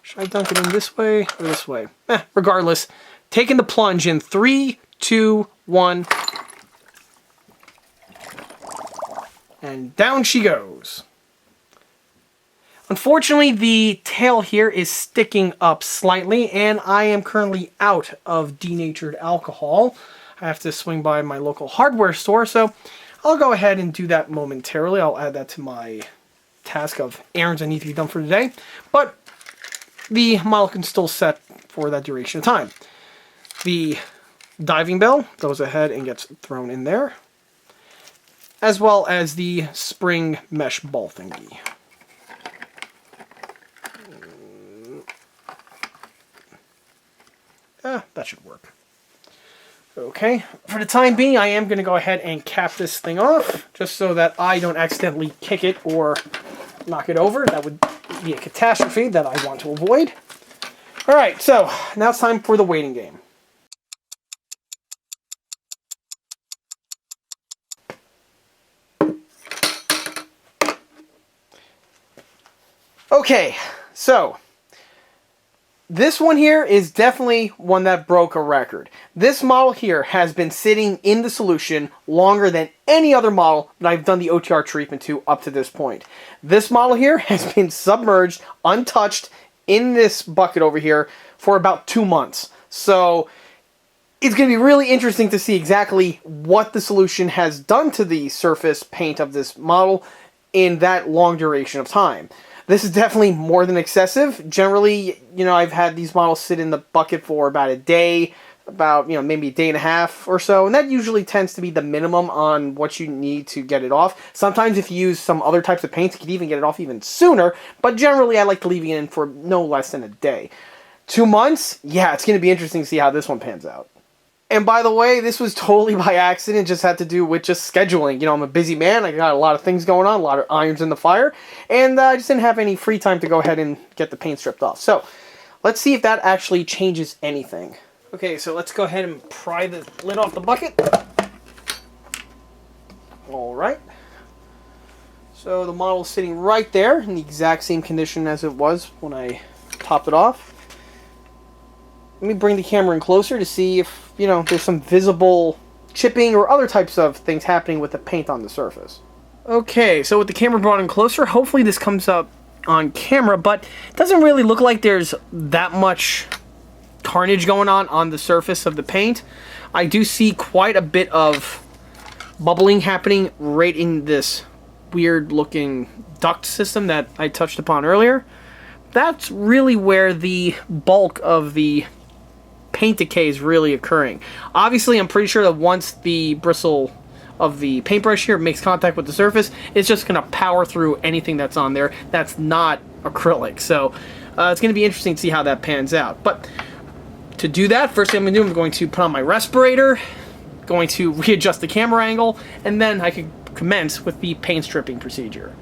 Should I dunk it in this way or this way? Regardless, taking the plunge in 3, 2, 1. And down she goes. Unfortunately, the tail here is sticking up slightly, and I am currently out of denatured alcohol. I have to swing by my local hardware store, so I'll go ahead and do that momentarily. I'll add that to my task of errands that need to be done for today, but the model can still set for that duration of time. The diving bell goes ahead and gets thrown in there, as well as the spring mesh ball thingy. That should work. Okay, for the time being, I am going to go ahead and cap this thing off, just so that I don't accidentally kick it or knock it over. That would be a catastrophe that I want to avoid. Alright, so now it's time for the waiting game. Okay, so this one here is definitely one that broke a record. This model here has been sitting in the solution longer than any other model that I've done the OTR treatment to up to this point. This model here has been submerged, untouched, in this bucket over here for about 2 months. So it's going to be really interesting to see exactly what the solution has done to the surface paint of this model in that long duration of time. This is definitely more than excessive. Generally, you know, I've had these models sit in the bucket for about a day, about, you know, maybe a day and a half or so, and that usually tends to be the minimum on what you need to get it off. Sometimes if you use some other types of paints, you can even get it off even sooner, but generally I like to leave it in for no less than a day. 2 months? Yeah, it's going to be interesting to see how this one pans out. And by the way, this was totally by accident, just had to do with just scheduling. You know, I'm a busy man, I got a lot of things going on, a lot of irons in the fire, and I just didn't have any free time to go ahead and get the paint stripped off. So, let's see if that actually changes anything. Okay, so let's go ahead and pry the lid off the bucket. Alright. So the model is sitting right there in the exact same condition as it was when I topped it off. Let me bring the camera in closer to see if, you know, there's some visible chipping or other types of things happening with the paint on the surface. Okay, so with the camera brought in closer, hopefully this comes up on camera, but it doesn't really look like there's that much carnage going on the surface of the paint. I do see quite a bit of bubbling happening right in this weird looking duct system that I touched upon earlier. That's really where the bulk of the paint decay is really occurring. Obviously, I'm pretty sure that once the bristle of the paintbrush here makes contact with the surface, it's just going to power through anything that's on there that's not acrylic. So it's going to be interesting to see how that pans out. But to do that, first thing I'm going to do, I'm going to put on my respirator, going to readjust the camera angle, and then I can commence with the paint stripping procedure.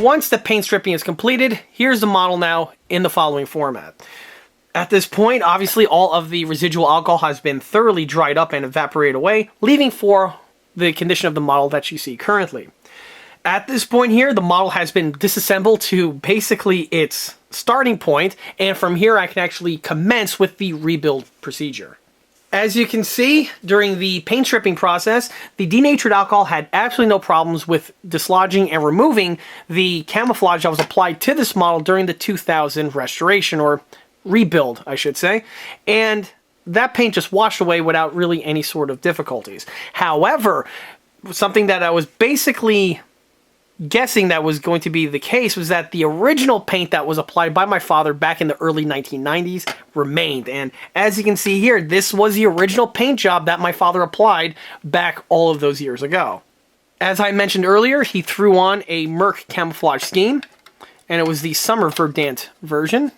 once the paint stripping is completed, here's the model now in the following format. At this point, obviously, all of the residual alcohol has been thoroughly dried up and evaporated away, leaving for the condition of the model that you see currently. At this point here, the model has been disassembled to basically its starting point, and from here I can actually commence with the rebuild procedure. As you can see, during the paint stripping process, the denatured alcohol had absolutely no problems with dislodging and removing the camouflage that was applied to this model during the 2000 restoration, or rebuild, I should say, and that paint just washed away without really any sort of difficulties. However, something that I was basically guessing that was going to be the case was that the original paint that was applied by my father back in the early 1990s remained. And as you can see here, this was the original paint job that my father applied back all of those years ago. As I mentioned earlier, he threw on a Merc camouflage scheme, and it was the Summer Verdant version.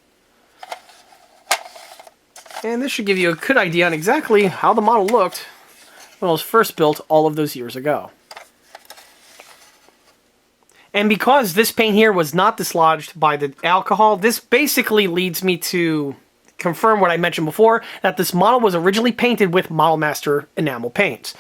And this should give you a good idea on exactly how the model looked when it was first built all of those years ago. And because this paint here was not dislodged by the alcohol, this basically leads me to confirm what I mentioned before, that this model was originally painted with Model Master enamel paints.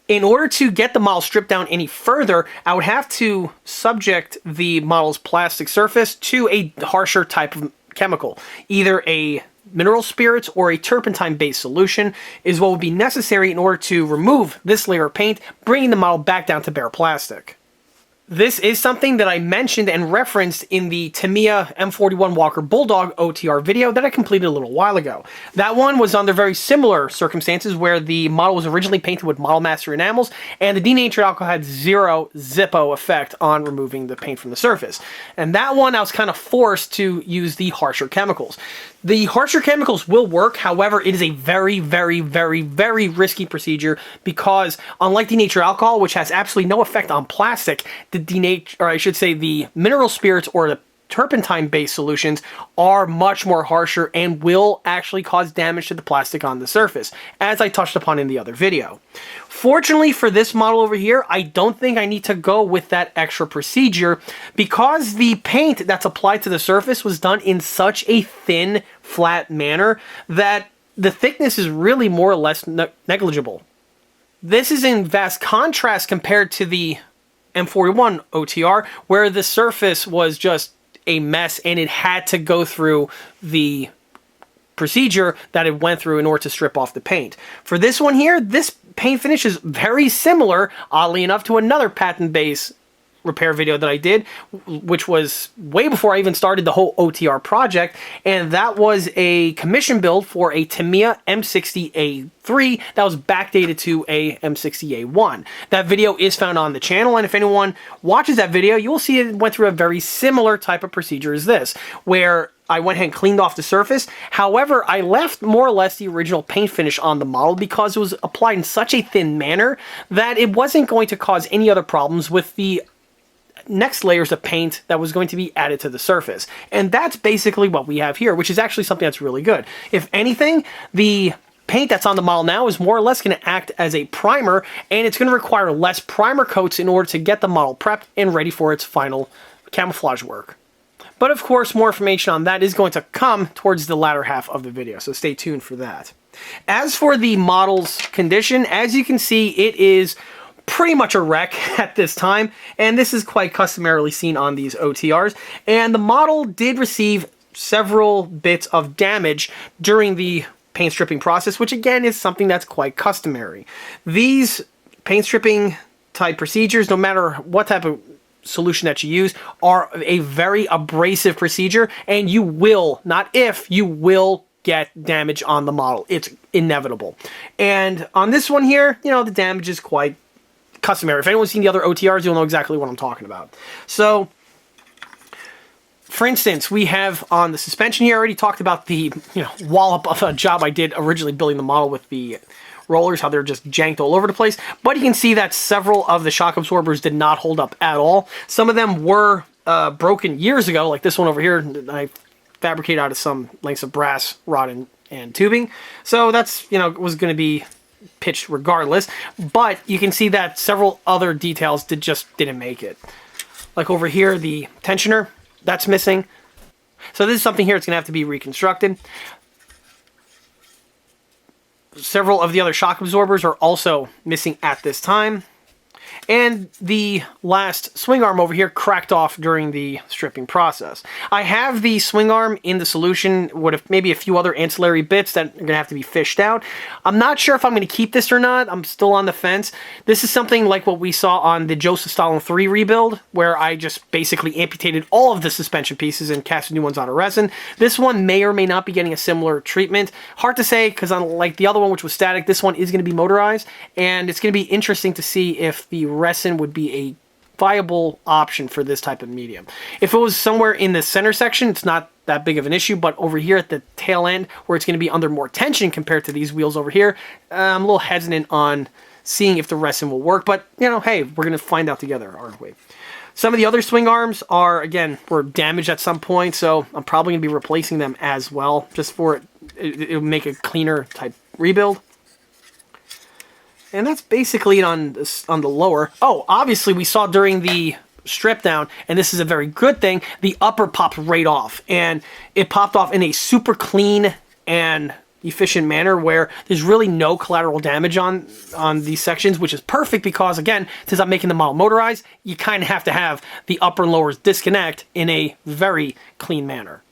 In order to get the model stripped down any further, I would have to subject the model's plastic surface to a harsher type of chemical. Either a mineral spirits or a turpentine-based solution is what would be necessary in order to remove this layer of paint, bringing the model back down to bare plastic. This is something that I mentioned and referenced in the Tamiya M41 Walker Bulldog OTR video that I completed a little while ago. That one was under very similar circumstances where the model was originally painted with Model Master enamels and the denatured alcohol had zero Zippo effect on removing the paint from the surface. And that one I was kind of forced to use the harsher chemicals. The harsher chemicals will work, however, it is a very, very, very, very risky procedure because unlike denatured alcohol, which has absolutely no effect on plastic, the mineral spirits or the turpentine-based solutions are much more harsher and will actually cause damage to the plastic on the surface, as I touched upon in the other video. Fortunately for this model over here, I don't think I need to go with that extra procedure because the paint that's applied to the surface was done in such a thin, flat manner that the thickness is really more or less negligible. This is in vast contrast compared to the M41 OTR, where the surface was just a mess and it had to go through the procedure that it went through in order to strip off the paint. For this one here, this paint finish is very similar, oddly enough, to another patent-based repair video that I did, which was way before I even started the whole OTR project, and that was a commission build for a Tamiya M60A3 that was backdated to a M60A1. That video is found on the channel, and if anyone watches that video, you will see it went through a very similar type of procedure as this, where I went ahead and cleaned off the surface. However, I left more or less the original paint finish on the model because it was applied in such a thin manner that it wasn't going to cause any other problems with the next layers of paint that was going to be added to the surface. And that's basically what we have here, which is actually something that's really good. If anything, the paint that's on the model now is more or less going to act as a primer, and it's going to require less primer coats in order to get the model prepped and ready for its final camouflage work. But of course, more information on that is going to come towards the latter half of the video, so stay tuned for that. As for the model's condition, as you can see, it is pretty much a wreck at this time, and this is quite customarily seen on these OTRs, and the model did receive several bits of damage during the paint stripping process, which again is something that's quite customary. These paint stripping type procedures, no matter what type of solution that you use, are a very abrasive procedure, and you will, not if, you will get damage on the model. It's inevitable. And on this one here, you know, the damage is quite customary. If anyone's seen the other OTRs, you'll know exactly what I'm talking about. So, for instance, we have on the suspension here, I already talked about the wallop of a job I did originally building the model with the rollers, how they're just janked all over the place. But you can see that several of the shock absorbers did not hold up at all. Some of them were broken years ago, like this one over here. I fabricated out of some lengths of brass rod and tubing. So that's, was going to be pitched regardless, but you can see that several other details just didn't make it. Like over here, the tensioner, that's missing. So this is something here that's going to have to be reconstructed. Several of the other shock absorbers are also missing at this time. And the last swing arm over here cracked off during the stripping process. I have the swing arm in the solution with maybe a few other ancillary bits that are going to have to be fished out. I'm not sure if I'm going to keep this or not. I'm still on the fence. This is something like what we saw on the Joseph Stalin 3 rebuild, where I just basically amputated all of the suspension pieces and cast new ones out of resin. This one may or may not be getting a similar treatment. Hard to say, because unlike the other one, which was static, this one is going to be motorized, and it's going to be interesting to see if the resin would be a viable option for this type of medium. If it was somewhere in the center section, it's not that big of an issue, but over here at the tail end, where it's going to be under more tension compared to these wheels over here, I'm a little hesitant on seeing if the resin will work, but, you know, hey, we're going to find out together, aren't we? Some of the other swing arms are, again, were damaged at some point, so I'm probably going to be replacing them as well, just for it'll make a cleaner type rebuild. And that's basically it on the lower. Oh, obviously we saw during the strip down, and this is a very good thing, the upper popped right off. And it popped off in a super clean and efficient manner where there's really no collateral damage on these sections, which is perfect because, again, since I'm making the model motorized, you kind of have to have the upper and lowers disconnect in a very clean manner.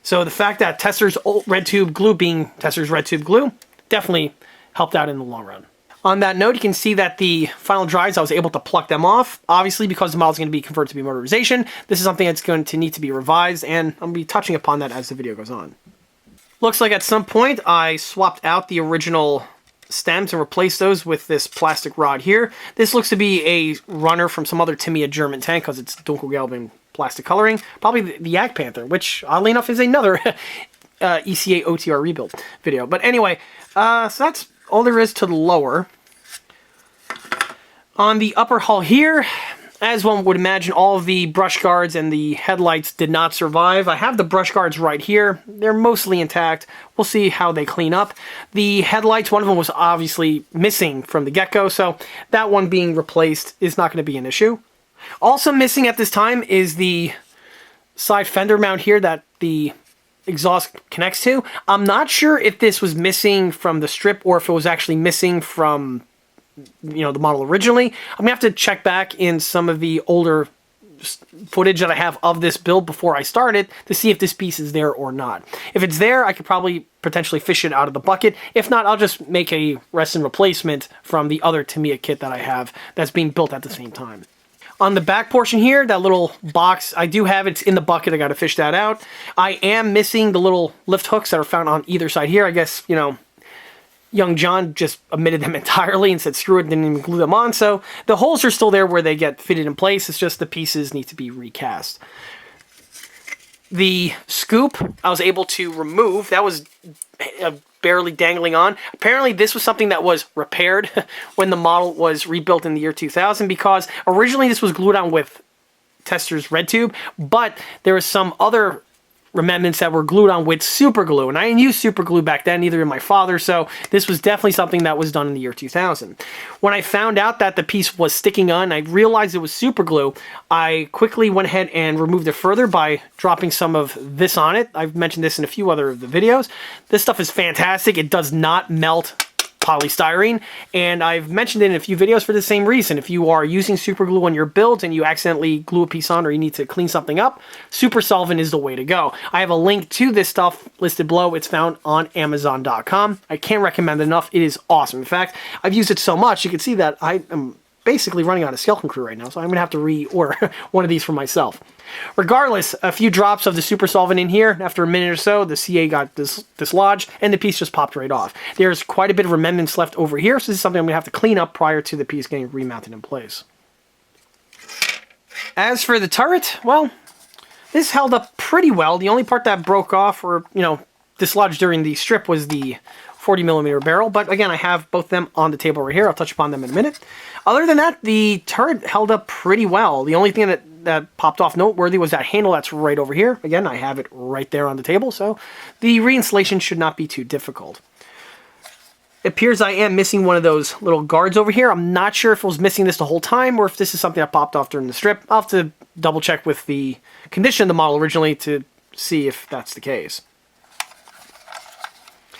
So the fact that Tesser's red tube glue being Tesser's red tube glue definitely helped out in the long run. On that note, you can see that the final drives, I was able to pluck them off. Obviously, because the model is going to be converted to be motorization, this is something that's going to need to be revised, and I'm going to be touching upon that as the video goes on. Looks like at some point I swapped out the original stems and replaced those with this plastic rod here. This looks to be a runner from some other Tamiya German tank because it's Dunkelgelb plastic coloring. Probably the Yak Panther, which oddly enough is another ECA OTR rebuild video. But anyway, so that's all there is to the lower. On the upper hull here, as one would imagine, all of the brush guards and the headlights did not survive. I have the brush guards right here. They're mostly intact. We'll see how they clean up. The headlights, one of them was obviously missing from the get-go, so that one being replaced is not going to be an issue. Also missing at this time is the side fender mount here that the exhaust connects to. I'm not sure if this was missing from the strip or if it was actually missing from, you know, the model originally. I'm gonna have to check back in some of the older footage that I have of this build before I started to see if this piece is there or not. If it's there, I could probably potentially fish it out of the bucket. If not, I'll just make a resin replacement from the other Tamiya kit that I have that's being built at the same time. On the back portion here, that little box, I do have it's in the bucket. I got to fish that out. I am missing the little lift hooks that are found on either side here. I guess, you know, young John just omitted them entirely and said screw it, didn't even glue them on. So the holes are still there where they get fitted in place. It's just the pieces need to be recast. The scoop I was able to remove. That was barely dangling on. Apparently this was something that was repaired when the model was rebuilt in the year 2000, because originally this was glued on with Tesser's red tube, but there was some other remnants that were glued on with super glue, and I didn't use super glue back then, neither did my father, so this was definitely something that was done in the year 2000. When I found out that the piece was sticking on, I realized it was super glue, I quickly went ahead and removed it further by dropping some of this on it. I've mentioned this in a few other of the videos. This stuff is fantastic. It does not melt polystyrene, and I've mentioned it in a few videos for the same reason. If you are using super glue on your builds and you accidentally glue a piece on or you need to clean something up, super solvent is the way to go. I have a link to this stuff listed below. It's found on Amazon.com. I can't recommend it enough. It is awesome. In fact, I've used it so much you can see that I am basically running out of skeleton crew right now, so I'm gonna have to reorder one of these for myself. Regardless, a few drops of the super solvent in here. After a minute or so, the CA got dislodged and the piece just popped right off. There's quite a bit of remnants left over here, so this is something I'm gonna have to clean up prior to the piece getting remounted in place. As for the turret, well, this held up pretty well. The only part that broke off or, you know, dislodged during the strip was the 40mm barrel, but again, I have both of them on the table right here. I'll touch upon them in a minute. Other than that, the turret held up pretty well. The only thing that popped off noteworthy was that handle that's right over here. Again, I have it right there on the table, so the reinstallation should not be too difficult. It appears I am missing one of those little guards over here. I'm not sure if I was missing this the whole time or if this is something that popped off during the strip. I'll have to double check with the condition of the model originally to see if that's the case.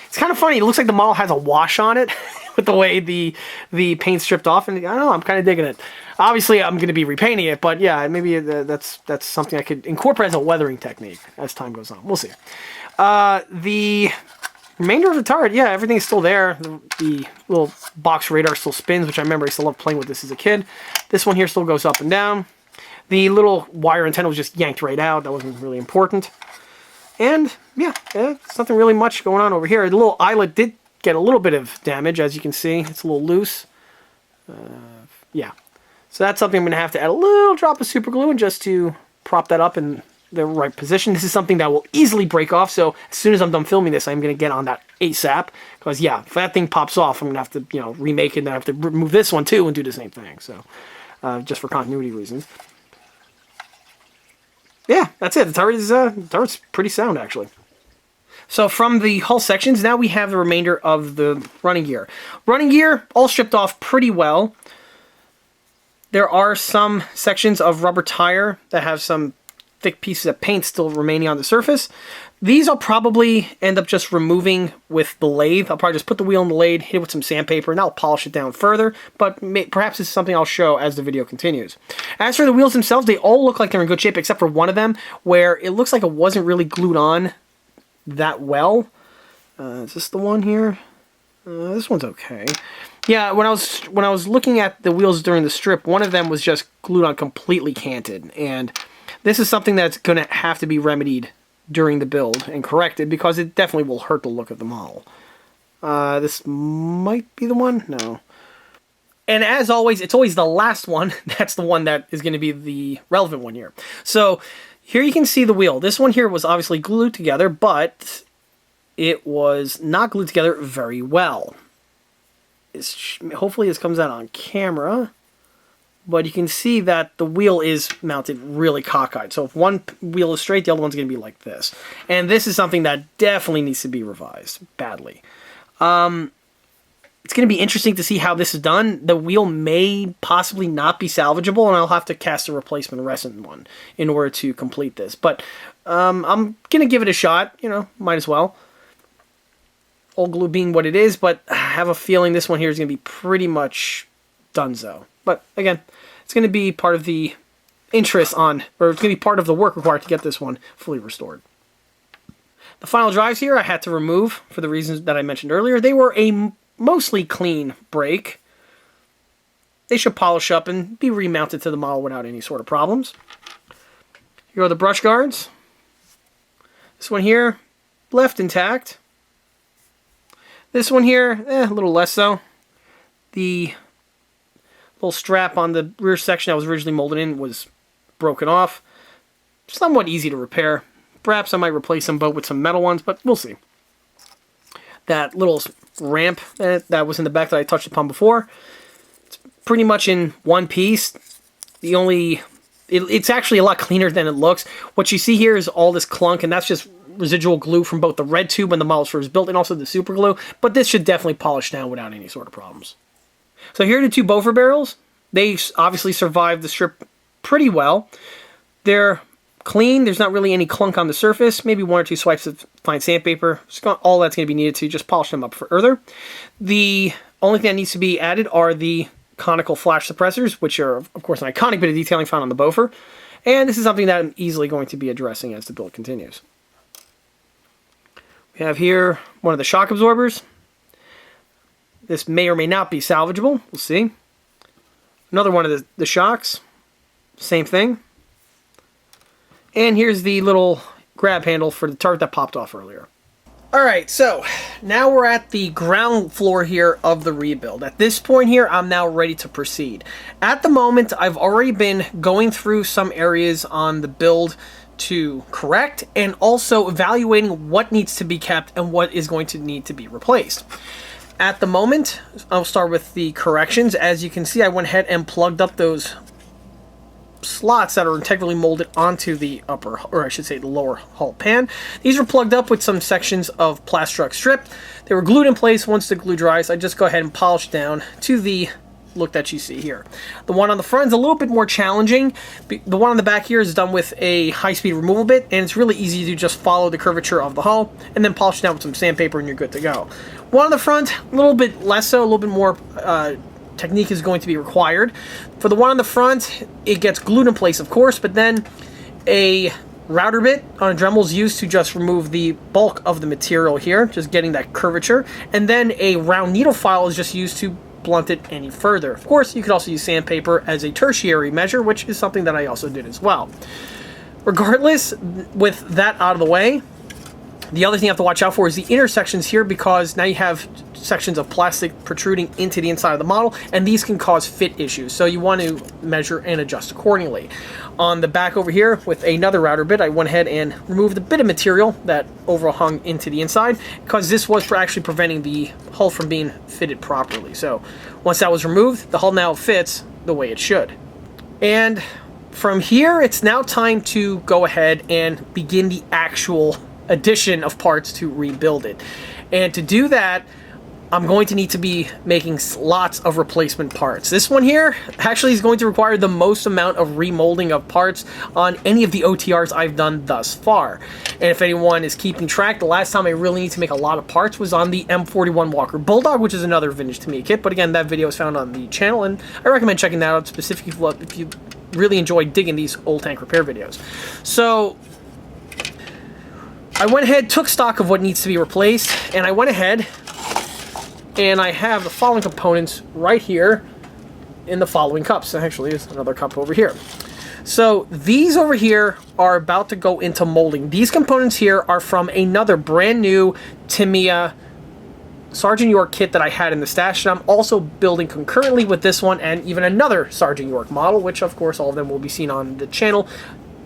It's kind of funny. It looks like the model has a wash on it with the way the paint stripped off, and I don't know, I'm kind of digging it. Obviously, I'm going to be repainting it, but yeah, maybe that's something I could incorporate as a weathering technique as time goes on. We'll see. The remainder of the turret, yeah, everything's still there. The little box radar still spins, which I remember I used to love playing with this as a kid. This one here still goes up and down. The little wire antenna was just yanked right out. That wasn't really important. And yeah, it's nothing really much going on over here. The little eyelet did get a little bit of damage, as you can see. It's a little loose. Yeah. So that's something I'm going to have to add a little drop of super glue and just to prop that up in the right position. This is something that will easily break off, so as soon as I'm done filming this, I'm going to get on that ASAP. Because yeah, if that thing pops off, I'm going to have to, you know, remake it, and I have to remove this one too and do the same thing. So just for continuity reasons. Yeah, that's it. The turret's pretty sound, actually. So from the hull sections, now we have the remainder of the running gear. Running gear, all stripped off pretty well. There are some sections of rubber tire that have some thick pieces of paint still remaining on the surface. These I'll probably end up just removing with the lathe. I'll probably just put the wheel in the lathe, hit it with some sandpaper, and I'll polish it down further. But perhaps this is something I'll show as the video continues. As for the wheels themselves, they all look like they're in good shape, except for one of them, where it looks like it wasn't really glued on that well. Is this the one here? This one's okay. Yeah, when I was looking at the wheels during the strip, one of them was just glued on completely canted, and this is something that's going to have to be remedied during the build and corrected because it definitely will hurt the look of the model. This might be the one? No. And as always, it's always the last one. That's the one that is going to be the relevant one here. So here you can see the wheel. This one here was obviously glued together, but it was not glued together very well. Hopefully this comes out on camera. But you can see that the wheel is mounted really cockeyed. So if one wheel is straight, the other one's going to be like this. And this is something that definitely needs to be revised badly. It's going to be interesting to see how this is done. The wheel may possibly not be salvageable, and I'll have to cast a replacement resin one in order to complete this. But I'm going to give it a shot. You know, might as well. Old glue being what it is, but I have a feeling this one here is going to be pretty much donezo. But again, it's going to be part of the interest on, or it's going to be part of the work required to get this one fully restored. The final drives here I had to remove for the reasons that I mentioned earlier. They were a mostly clean break. They should polish up and be remounted to the model without any sort of problems. Here are the brush guards. This one here, left intact. This one here, a little less so. The little strap on the rear section that was originally molded in was broken off. Somewhat easy to repair. Perhaps I might replace them both with some metal ones, but we'll see. That little ramp that was in the back that I touched upon before, it's pretty much in one piece. It's actually a lot cleaner than it looks. What you see here is all this clunk, and that's just residual glue from both the red tube when the model was first built and also the super glue, but this should definitely polish down without any sort of problems. So here are the two Boffer barrels. They obviously survived the strip pretty well. They're clean. There's not really any clunk on the surface. Maybe one or two swipes of fine sandpaper. All that's going to be needed to just polish them up further. The only thing that needs to be added are the conical flash suppressors, which are, of course, an iconic bit of detailing found on the Boffer. And this is something that I'm easily going to be addressing as the build continues. We have here one of the shock absorbers. This may or may not be salvageable. We'll see. Another one of the shocks. Same thing. And here's the little grab handle for the turret that popped off earlier. Alright, so now we're at the ground floor here of the rebuild. At this point here, I'm now ready to proceed. At the moment, I've already been going through some areas on the build to correct and also evaluating what needs to be kept and what is going to need to be replaced. At the moment, I'll start with the corrections. As you can see, I went ahead and plugged up those slots that are integrally molded onto the upper, or I should say the lower hull pan. These were plugged up with some sections of Plastruct strip. They were glued in place. Once the glue dries, I just go ahead and polish down to the look that you see here. The one on the front is a little bit more challenging. The one on the back here is done with a high-speed removal bit, and it's really easy to just follow the curvature of the hull and then polish it down with some sandpaper and you're good to go. One on the front, a little bit less so, a little bit more technique is going to be required. For the one on the front, it gets glued in place, of course, but then a router bit on a Dremel is used to just remove the bulk of the material here, just getting that curvature, and then a round needle file is just used to blunt it any further. Of course, you could also use sandpaper as a tertiary measure, which is something that I also did as well. Regardless, with that out of the way, the other thing you have to watch out for is the intersections here, because now you have sections of plastic protruding into the inside of the model, and these can cause fit issues, so you want to measure and adjust accordingly. On the back over here, with another router bit, I went ahead and removed a bit of material that overhung into the inside, because this was for actually preventing the hull from being fitted properly. So once that was removed, the hull now fits the way it should. And from here, it's now time to go ahead and begin the actual addition of parts to rebuild it. And to do that, I'm going to need to be making lots of replacement parts. This one here actually is going to require the most amount of remolding of parts on any of the OTRs I've done thus far. And if anyone is keeping track, the last time I really need to make a lot of parts was on the M41 Walker Bulldog, which is another vintage Tamiya kit. But again, that video is found on the channel, and I recommend checking that out specifically if you really enjoy digging these old tank repair videos. So I went ahead, took stock of what needs to be replaced, and I went ahead and I have the following components right here in the following cups. Actually, there's another cup over here. So these over here are about to go into molding. These components here are from another brand new Tamiya Sergeant York kit that I had in the stash, and I'm also building concurrently with this one and even another Sergeant York model, which of course all of them will be seen on the channel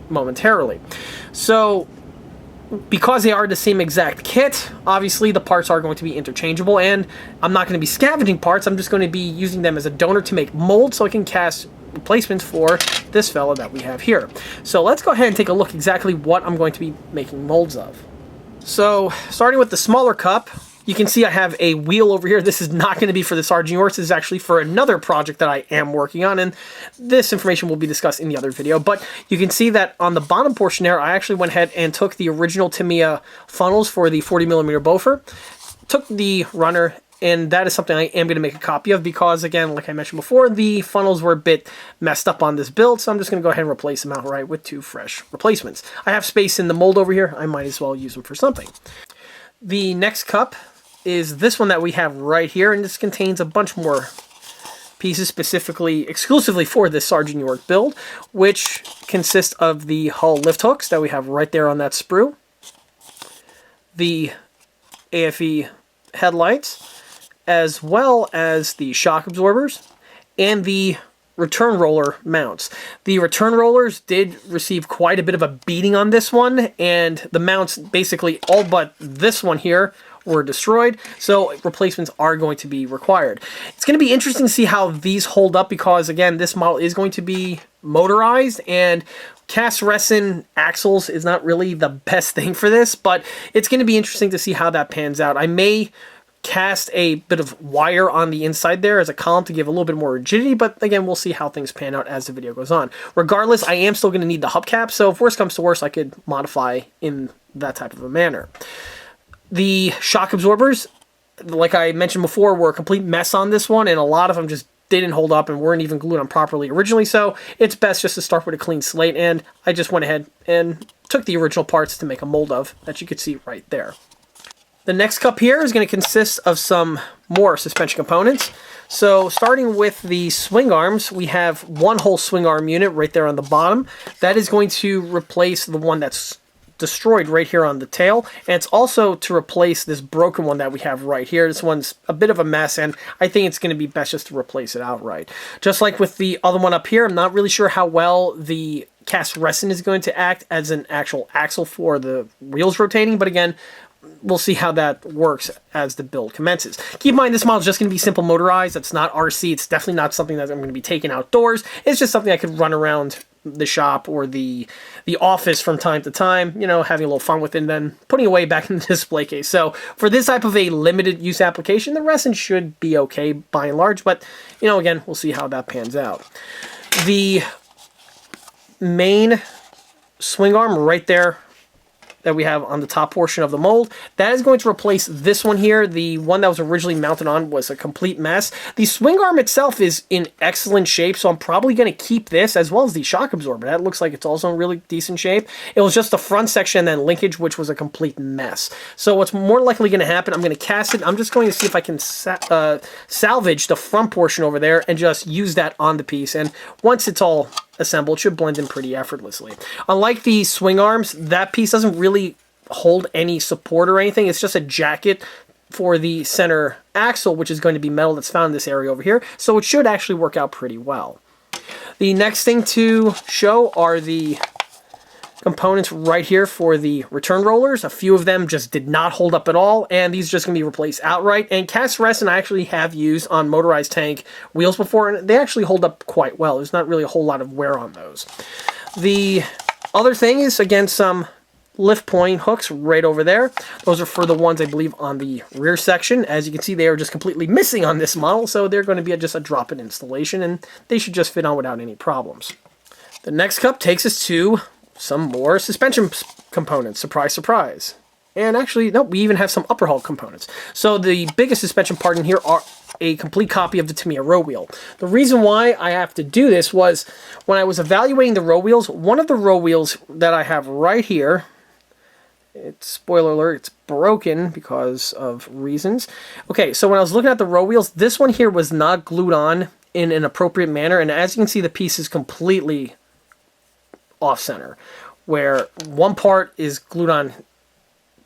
momentarily. So because they are the same exact kit, obviously the parts are going to be interchangeable, and I'm not going to be scavenging parts. I'm just going to be using them as a donor to make molds so I can cast replacements for this fella that we have here. So let's go ahead and take a look exactly what I'm going to be making molds of. So starting with the smaller cup, you can see I have a wheel over here. This is not going to be for the Sergeant York. This is actually for another project that I am working on, and this information will be discussed in the other video. But you can see that on the bottom portion there, I actually went ahead and took the original Tamiya funnels for the 40mm Boffer, took the runner, and that is something I am going to make a copy of because, again, like I mentioned before, the funnels were a bit messed up on this build, so I'm just going to go ahead and replace them outright with 2 fresh replacements. I have space in the mold over here. I might as well use them for something. The next cup is this one that we have right here, and this contains a bunch more pieces specifically, exclusively for this Sergeant York build, which consists of the hull lift hooks that we have right there on that sprue, the AFE headlights, as well as the shock absorbers, and the return roller mounts. The return rollers did receive quite a bit of a beating on this one, and the mounts, basically all but this one here, were destroyed, so replacements are going to be required. It's going to be interesting to see how these hold up because, again, this model is going to be motorized, and cast resin axles is not really the best thing for this, but it's going to be interesting to see how that pans out. I may cast a bit of wire on the inside there as a column to give a little bit more rigidity, but again, we'll see how things pan out as the video goes on. Regardless, I am still going to need the hubcap, so if worse comes to worse, I could modify in that type of a manner. The shock absorbers, like I mentioned before, were a complete mess on this one, and a lot of them just didn't hold up and weren't even glued on properly originally, so it's best just to start with a clean slate, and I just went ahead and took the original parts to make a mold of, that you could see right there. The next cup here is going to consist of some more suspension components. So starting with the swing arms, we have one whole swing arm unit right there on the bottom. That is going to replace the one that's destroyed right here on the tail, and it's also to replace this broken one that we have right here. This one's a bit of a mess, and I think it's going to be best just to replace it outright. Just like with the other one up here, I'm not really sure how well the cast resin is going to act as an actual axle for the wheels rotating, but again, we'll see how that works as the build commences. Keep in mind, this model is just going to be simple motorized. It's not RC. It's definitely not something that I'm going to be taking outdoors. It's just something I could run around the shop or the office from time to time, you know, having a little fun with it and then putting away back in the display case. So for this type of a limited use application, the resin should be okay by and large, but, you know, again, we'll see how that pans out. The main swing arm right there that we have on the top portion of the mold, that is going to replace this one here. The one that was originally mounted on was a complete mess. The swing arm itself is in excellent shape, so I'm probably going to keep this as well as the shock absorber. That looks like it's also in really decent shape. It was just the front section and then linkage, which was a complete mess. So what's more likely going to happen, I'm going to cast it. I'm just going to see if I can salvage the front portion over there and just use that on the piece. And once it's all assembled, should blend in pretty effortlessly. Unlike the swing arms, that piece doesn't really hold any support or anything. It's just a jacket for the center axle, which is going to be metal that's found in this area over here. So it should actually work out pretty well. The next thing to show are the components right here for the return rollers. A few of them just did not hold up at all, and these are just going to be replaced outright. And cast resin I actually have used on motorized tank wheels before, and they actually hold up quite well. There's not really a whole lot of wear on those. The other thing is, again, some lift point hooks right over there. Those are for the ones, I believe, on the rear section. As you can see, they are just completely missing on this model, so they're going to be just a drop-in installation, and they should just fit on without any problems. The next cup takes us to some more suspension components. Surprise, surprise. And actually, no, we even have some upper hull components. So the biggest suspension part in here are a complete copy of the Tamiya row wheel. The reason why I have to do this was when I was evaluating the row wheels, one of the row wheels that I have right here, it's, spoiler alert, it's broken because of reasons. Okay, so when I was looking at the row wheels, this one here was not glued on in an appropriate manner, and as you can see, the piece is completely off-center, where one part is glued on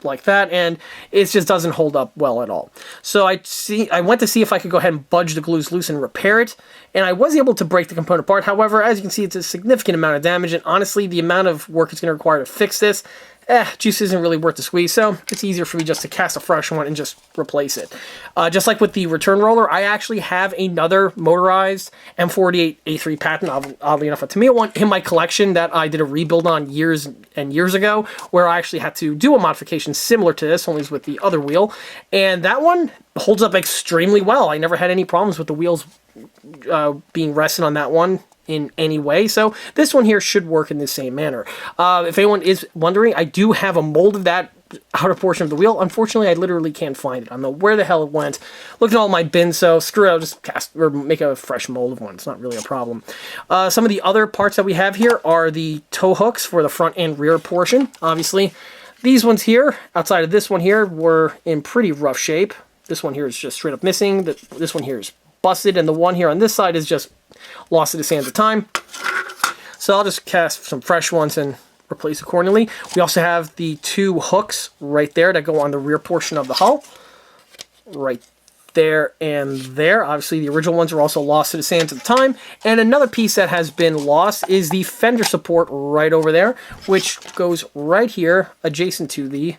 like that, and it just doesn't hold up well at all. So I went to see if I could go ahead and budge the glues loose and repair it, and I was able to break the component apart. However, as you can see, it's a significant amount of damage, and honestly, the amount of work it's going to require to fix this, juice isn't really worth the squeeze, so it's easier for me just to cast a fresh one and just replace it. Just like with the return roller, I actually have another motorized M48 A3 patent, oddly enough a Tamiya one, in my collection that I did a rebuild on years and years ago, where I actually had to do a modification similar to this, only with the other wheel, and that one holds up extremely well. I never had any problems with the wheels being rested on that one in any way, so this one here should work in the same manner. If anyone is wondering, I do have a mold of that outer portion of the wheel. Unfortunately, I literally can't find it. I don't know where the hell it went. Looked at all my bins, so screw it, I'll just cast or make a fresh mold of one. It's not really a problem. Some of the other parts that we have here are the tow hooks for the front and rear portion. Obviously, these ones here, outside of this one here, were in pretty rough shape. This one here is just straight up missing. This one here is busted, and the one here on this side is just lost to the sands of time. So I'll just cast some fresh ones and replace accordingly. We also have the two hooks right there that go on the rear portion of the hull. Right there and there. Obviously, the original ones are also lost to the sands of time. And another piece that has been lost is the fender support right over there, which goes right here adjacent to the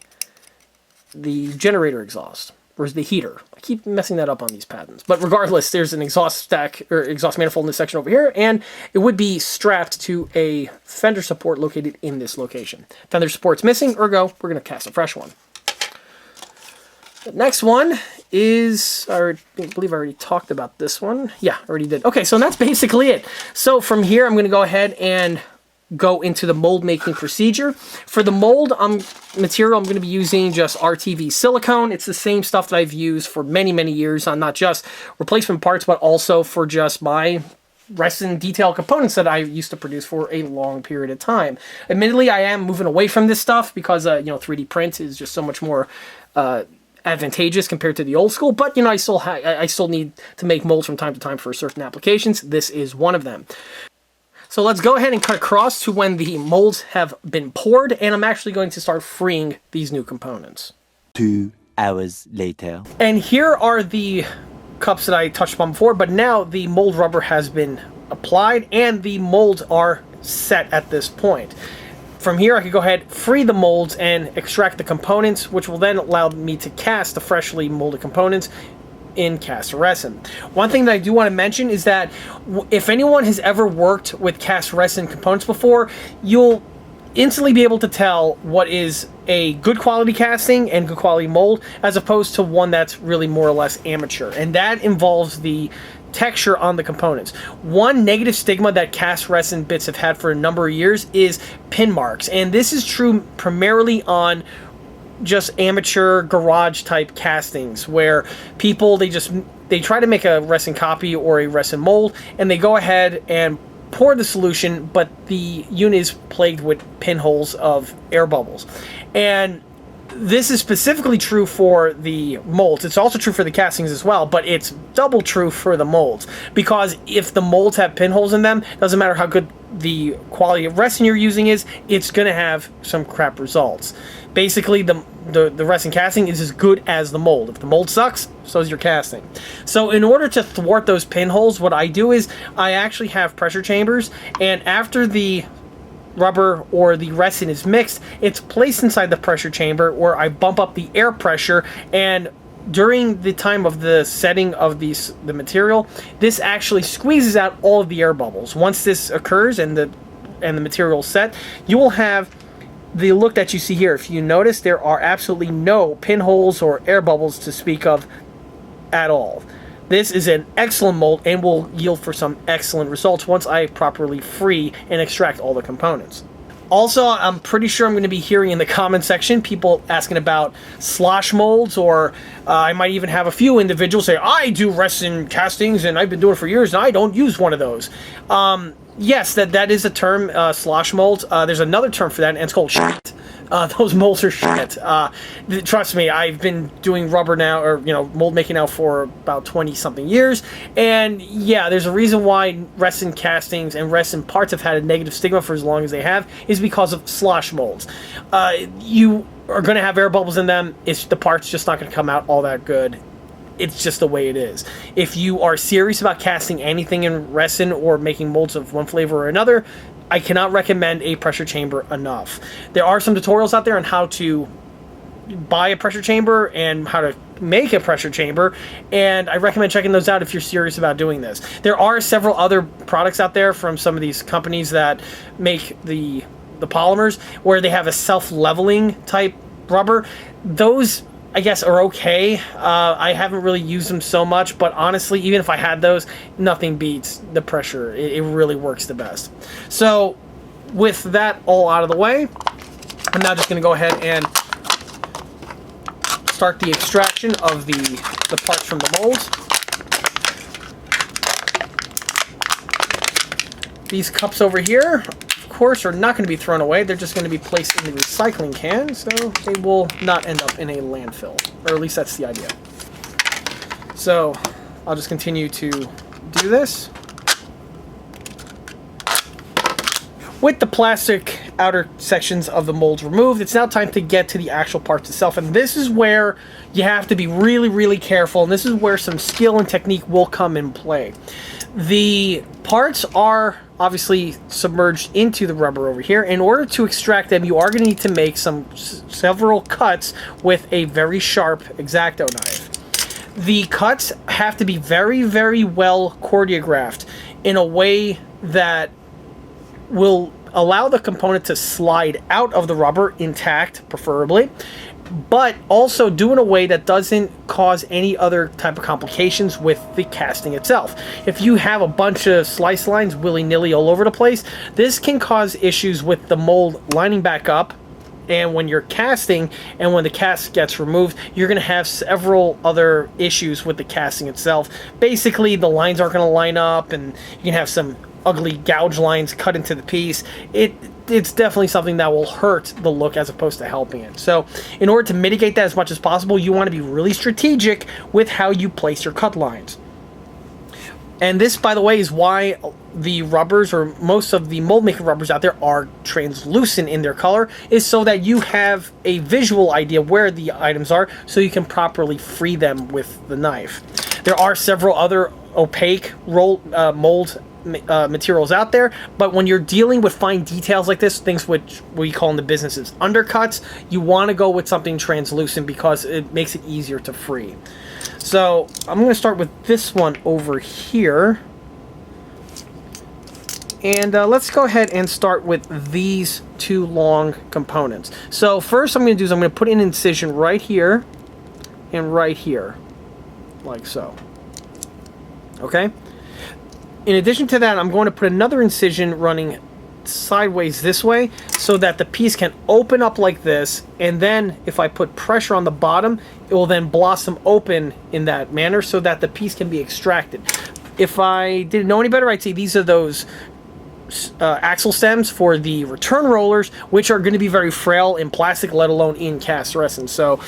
generator exhaust. Where's the heater? I keep messing that up on these patents. But regardless, there's an exhaust stack or exhaust manifold in this section over here, and it would be strapped to a fender support located in this location. Fender support's missing, ergo, we're going to cast a fresh one. The next one is, I believe I already talked about this one. Yeah, I already did. Okay, so that's basically it. So from here, I'm going to go ahead and go into the mold making procedure. For the mold material, I'm going to be using just RTV silicone. It's the same stuff that I've used for many, many years on not just replacement parts, but also for just my resin detail components that I used to produce for a long period of time. Admittedly, I am moving away from this stuff because 3D print is just so much more advantageous compared to the old school, but I still need to make molds from time to time for certain applications. This is one of them. So let's go ahead and cut across to when the molds have been poured, and I'm actually going to start freeing these new components. 2 hours later. And here are the cups that I touched upon before, but now the mold rubber has been applied and the molds are set at this point. From here, I can go ahead, free the molds, and extract the components, which will then allow me to cast the freshly molded components in cast resin. One thing that I do want to mention is that if anyone has ever worked with cast resin components before, you'll instantly be able to tell what is a good quality casting and good quality mold as opposed to one that's really more or less amateur, and that involves the texture on the components. One negative stigma that cast resin bits have had for a number of years is pin marks, and this is true primarily on just amateur garage type castings where people they try to make a resin copy or a resin mold and they go ahead and pour the solution, but the unit is plagued with pinholes of air bubbles. And this is specifically true for the molds. It's also true for the castings as well, but it's double true for the molds, because if the molds have pinholes in them, doesn't matter how good the quality of resin you're using is, it's going to have some crap results. Basically, the resin casting is as good as the mold. If the mold sucks, so is your casting. So in order to thwart those pinholes, what I do is I actually have pressure chambers, and after the rubber or the resin is mixed, it's placed inside the pressure chamber where I bump up the air pressure, and during the time of the setting of the material, this actually squeezes out all of the air bubbles. Once this occurs and the material is set, you will have the look that you see here. If you notice, there are absolutely no pinholes or air bubbles to speak of at all. This is an excellent mold and will yield for some excellent results once I properly free and extract all the components. Also, I'm pretty sure I'm going to be hearing in the comment section people asking about slosh molds, or I might even have a few individuals say, I do resin castings and I've been doing it for years and I don't use one of those. Yes, that is a term, slosh molds. There's another term for that, and it's called shit. Those molds are shit. Trust me, I've been doing rubber now, or mold making now for about 20-something years, and yeah, there's a reason why resin castings and resin parts have had a negative stigma for as long as they have, is because of slosh molds. You are going to have air bubbles in them. The part's just not going to come out all that good. It's just the way it is. If you are serious about casting anything in resin or making molds of one flavor or another, I cannot recommend a pressure chamber enough. There are some tutorials out there on how to buy a pressure chamber and how to make a pressure chamber, and I recommend checking those out if you're serious about doing this. There are several other products out there from some of these companies that make the polymers where they have a self-leveling type rubber. Those, I guess, are okay. I haven't really used them so much, but honestly, even if I had those, nothing beats the pressure. It really works the best. So with that all out of the way, I'm now just going to go ahead and start the extraction of the parts from the molds. These cups over here, of course, are not going to be thrown away. They're just going to be placed in the recycling can, so they will not end up in a landfill, or at least that's the idea. So I'll just continue to do this. With the plastic outer sections of the molds removed, it's now time to get to the actual parts itself, and this is where you have to be really, really careful, and this is where some skill and technique will come in play. The parts are obviously submerged into the rubber over here. In order to extract them, you are going to need to make several cuts with a very sharp X-Acto knife. The cuts have to be very, very well choreographed in a way that will allow the component to slide out of the rubber intact, preferably, but also do in a way that doesn't cause any other type of complications with the casting itself. If you have a bunch of slice lines willy-nilly all over the place, this can cause issues with the mold lining back up, and when you're casting and when the cast gets removed, you're going to have several other issues with the casting itself. Basically, the lines aren't going to line up, and you can have some ugly gouge lines cut into the piece. It's definitely something that will hurt the look as opposed to helping it. So in order to mitigate that as much as possible, you want to be really strategic with how you place your cut lines. And this, by the way, is why the rubbers, or most of the mold maker rubbers out there, are translucent in their color, is so that you have a visual idea where the items are, so you can properly free them with the knife. There are several other opaque mold materials out there, but when you're dealing with fine details like this, things which we call in the business as undercuts, you want to go with something translucent because it makes it easier to free. So I'm going to start with this one over here. And let's go ahead and start with these two long components. So first I'm going to do is I'm going to put an incision right here and right here, like so. Okay? In addition to that, I'm going to put another incision running sideways this way so that the piece can open up like this, and then if I put pressure on the bottom, it will then blossom open in that manner so that the piece can be extracted. If I didn't know any better, I'd say these are those axle stems for the return rollers, which are going to be very frail in plastic, let alone in cast resin. So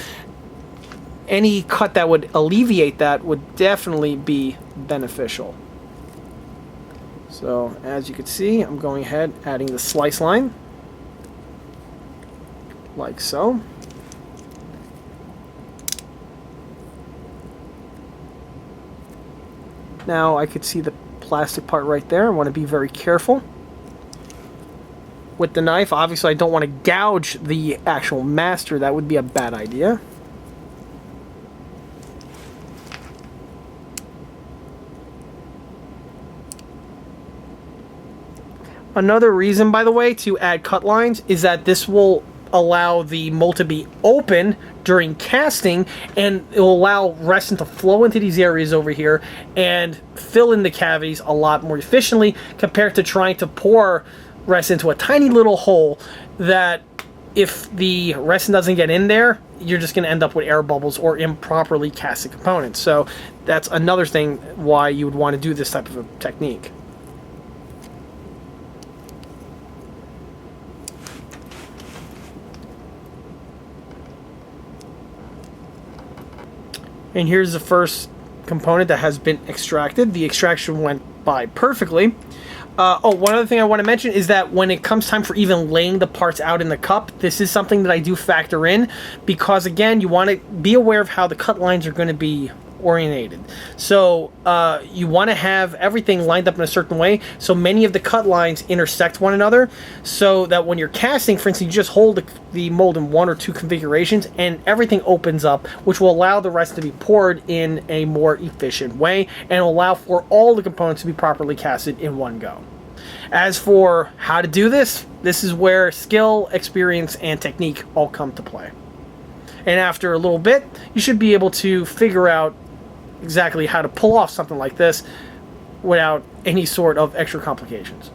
any cut that would alleviate that would definitely be beneficial. So as you can see, I'm going ahead adding the slice line like so. Now I could see the plastic part right there. I want to be very careful with the knife. Obviously I don't want to gouge the actual master. That would be a bad idea. Another reason, by the way, to add cut lines is that this will allow the mold to be open during casting, and it will allow resin to flow into these areas over here and fill in the cavities a lot more efficiently compared to trying to pour resin into a tiny little hole that, if the resin doesn't get in there, you're just going to end up with air bubbles or improperly casted components. So that's another thing why you would want to do this type of a technique. And here's the first component that has been extracted. The extraction went by perfectly. One other thing I want to mention is that when it comes time for even laying the parts out in the cup, this is something that I do factor in because, again, you want to be aware of how the cut lines are going to be orientated. So you want to have everything lined up in a certain way so many of the cut lines intersect one another, so that when you're casting, for instance, you just hold the mold in one or two configurations and everything opens up, which will allow the rest to be poured in a more efficient way and will allow for all the components to be properly casted in one go. As for how to do this, this is where skill, experience, and technique all come to play. And after a little bit, you should be able to figure out exactly how to pull off something like this without any sort of extra complications.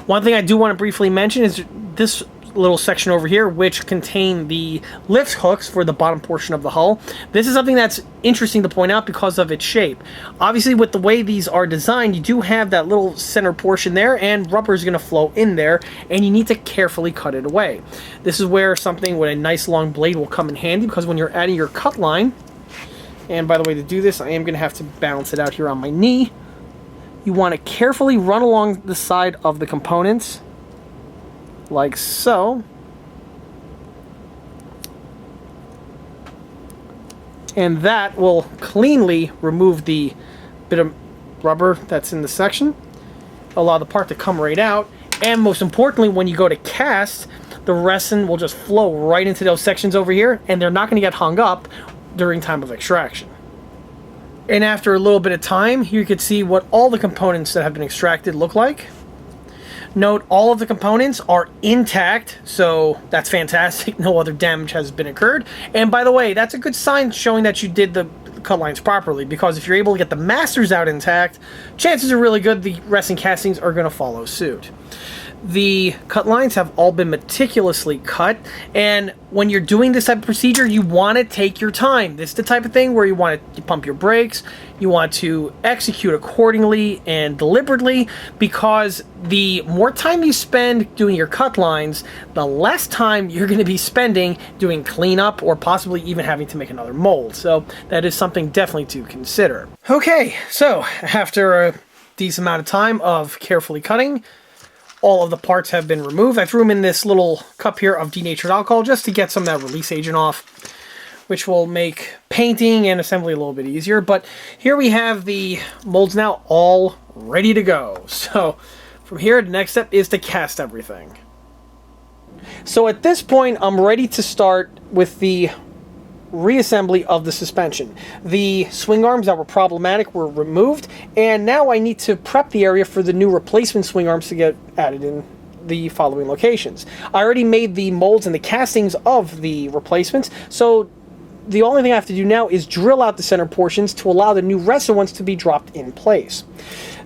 One thing I do want to briefly mention is this little section over here, which contain the lift hooks for the bottom portion of the hull. This is something that's interesting to point out because of its shape. Obviously, with the way these are designed, you do have that little center portion there, and rubber is going to flow in there, and you need to carefully cut it away. This is where something with a nice long blade will come in handy, because when you're adding your cut line, and by the way, to do this, I am going to have to balance it out here on my knee. You want to carefully run along the side of the components, like so. And that will cleanly remove the bit of rubber that's in the section, allow the part to come right out, and most importantly, when you go to cast, the resin will just flow right into those sections over here, and they're not going to get hung up during time of extraction. And after a little bit of time, you can see what all the components that have been extracted look like. Note, all of the components are intact, so that's fantastic. No other damage has been occurred. And by the way, that's a good sign showing that you did the cut lines properly, because if you're able to get the masters out intact, chances are really good the resin castings are going to follow suit. The cut lines have all been meticulously cut, and when you're doing this type of procedure, you want to take your time. This is the type of thing where you want to pump your brakes, you want to execute accordingly and deliberately, because the more time you spend doing your cut lines, the less time you're going to be spending doing cleanup or possibly even having to make another mold. So that is something definitely to consider. Okay, so after a decent amount of time of carefully cutting, all of the parts have been removed. I threw them in this little cup here of denatured alcohol just to get some of that release agent off, which will make painting and assembly a little bit easier. But here we have the molds now all ready to go. So from here, the next step is to cast everything. So at this point, I'm ready to start with the reassembly of the suspension. The swing arms that were problematic were removed, and now I need to prep the area for the new replacement swing arms to get added in the following locations. I already made the molds and the castings of the replacements, so the only thing I have to do now is drill out the center portions to allow the new resin ones to be dropped in place.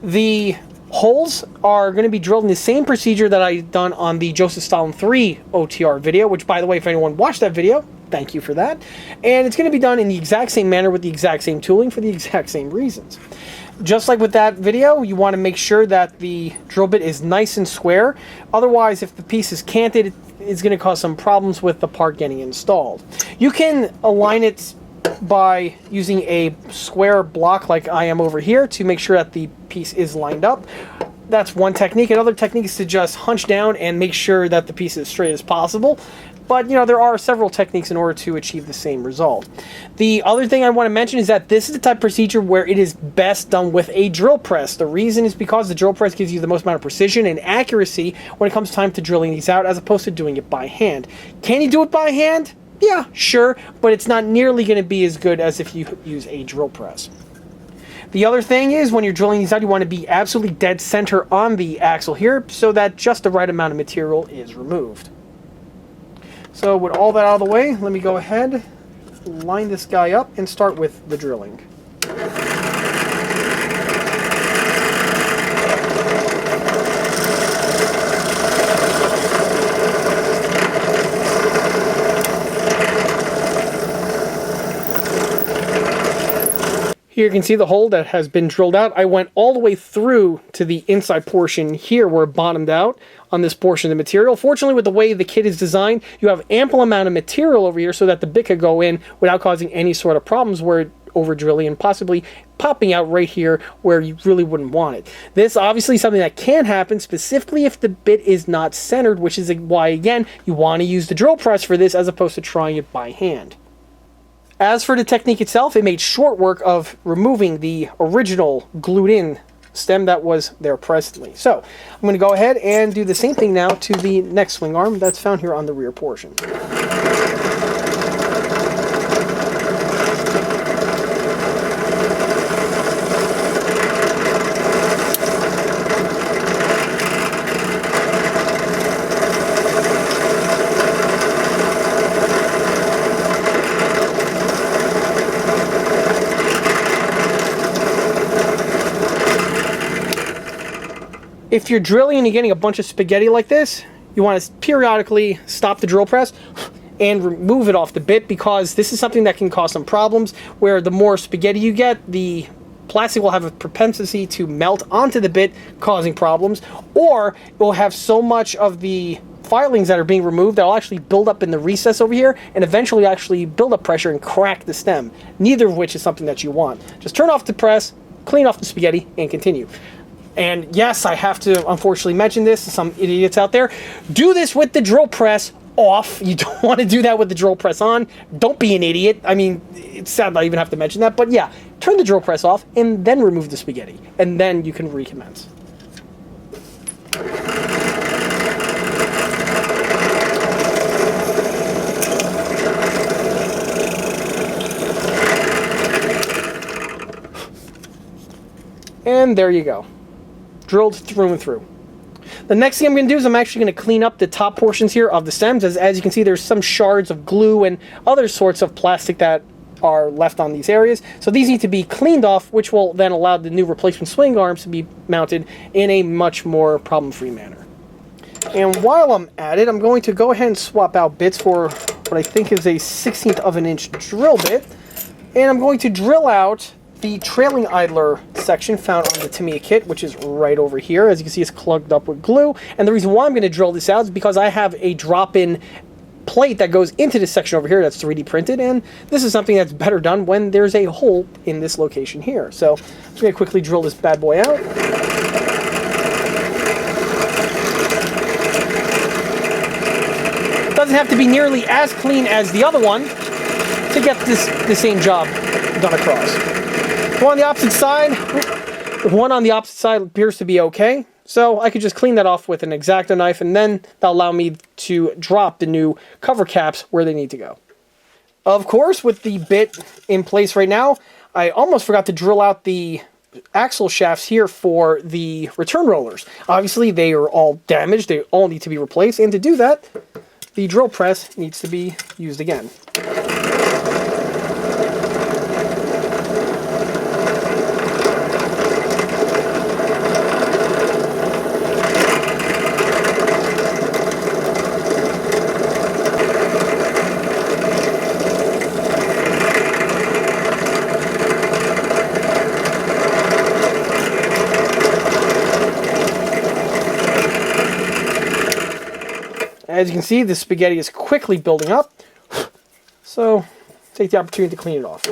The holes are going to be drilled in the same procedure that I've done on the Joseph Stalin 3 OTR video, which, by the way, if anyone watched that video, thank you for that. And it's going to be done in the exact same manner with the exact same tooling for the exact same reasons. Just like with that video, you want to make sure that the drill bit is nice and square. Otherwise, if the piece is canted, it's going to cause some problems with the part getting installed. You can align it by using a square block like I am over here to make sure that the piece is lined up. That's one technique. Another technique is to just hunch down and make sure that the piece is as straight as possible. But, you know, there are several techniques in order to achieve the same result. The other thing I want to mention is that this is the type of procedure where it is best done with a drill press. The reason is because the drill press gives you the most amount of precision and accuracy when it comes time to drilling these out, as opposed to doing it by hand. Can you do it by hand? Yeah, sure, but it's not nearly going to be as good as if you use a drill press. The other thing is, when you're drilling these out, you want to be absolutely dead center on the axle here so that just the right amount of material is removed. So with all that out of the way, let me go ahead, line this guy up, and start with the drilling. Here you can see the hole that has been drilled out. I went all the way through to the inside portion here where it bottomed out on this portion of the material. Fortunately, with the way the kit is designed, you have ample amount of material over here so that the bit could go in without causing any sort of problems where it over drilling and possibly popping out right here where you really wouldn't want it. This obviously is something that can happen, specifically if the bit is not centered, which is why, again, you want to use the drill press for this as opposed to trying it by hand. As for the technique itself, it made short work of removing the original glued-in stem that was there presently. So, I'm going to go ahead and do the same thing now to the next swing arm that's found here on the rear portion. If you're drilling and you're getting a bunch of spaghetti like this, you want to periodically stop the drill press and remove it off the bit, because this is something that can cause some problems where the more spaghetti you get, the plastic will have a propensity to melt onto the bit, causing problems, or it will have so much of the filings that are being removed that will actually build up in the recess over here and eventually actually build up pressure and crack the stem, neither of which is something that you want. Just turn off the press, clean off the spaghetti, and continue. And yes, I have to unfortunately mention this to some idiots out there. Do this with the drill press off. You don't want to do that with the drill press on. Don't be an idiot. I mean, it's sad that I even have to mention that, but yeah, turn the drill press off and then remove the spaghetti, and then you can recommence. And there you go. Drilled through and through. The next thing I'm going to do is I'm actually going to clean up the top portions here of the stems. As you can see, there's some shards of glue and other sorts of plastic that are left on these areas. So these need to be cleaned off, which will then allow the new replacement swing arms to be mounted in a much more problem-free manner. And while I'm at it, I'm going to go ahead and swap out bits for what I think is a 1/16 of an inch drill bit. And I'm going to drill out the trailing idler section found on the Tamiya kit, which is right over here. As you can see, it's plugged up with glue. And the reason why I'm going to drill this out is because I have a drop-in plate that goes into this section over here that's 3D printed, and this is something that's better done when there's a hole in this location here. So I'm just going to quickly drill this bad boy out. Doesn't have to be nearly as clean as the other one to get the same job done across. Go on the opposite side, one on the opposite side appears to be okay. So I could just clean that off with an X-Acto knife, and then that'll allow me to drop the new cover caps where they need to go. Of course, with the bit in place right now, I almost forgot to drill out the axle shafts here for the return rollers. Obviously, they are all damaged. They all need to be replaced, and to do that, the drill press needs to be used again. As you can see, the spaghetti is quickly building up, so take the opportunity to clean it off.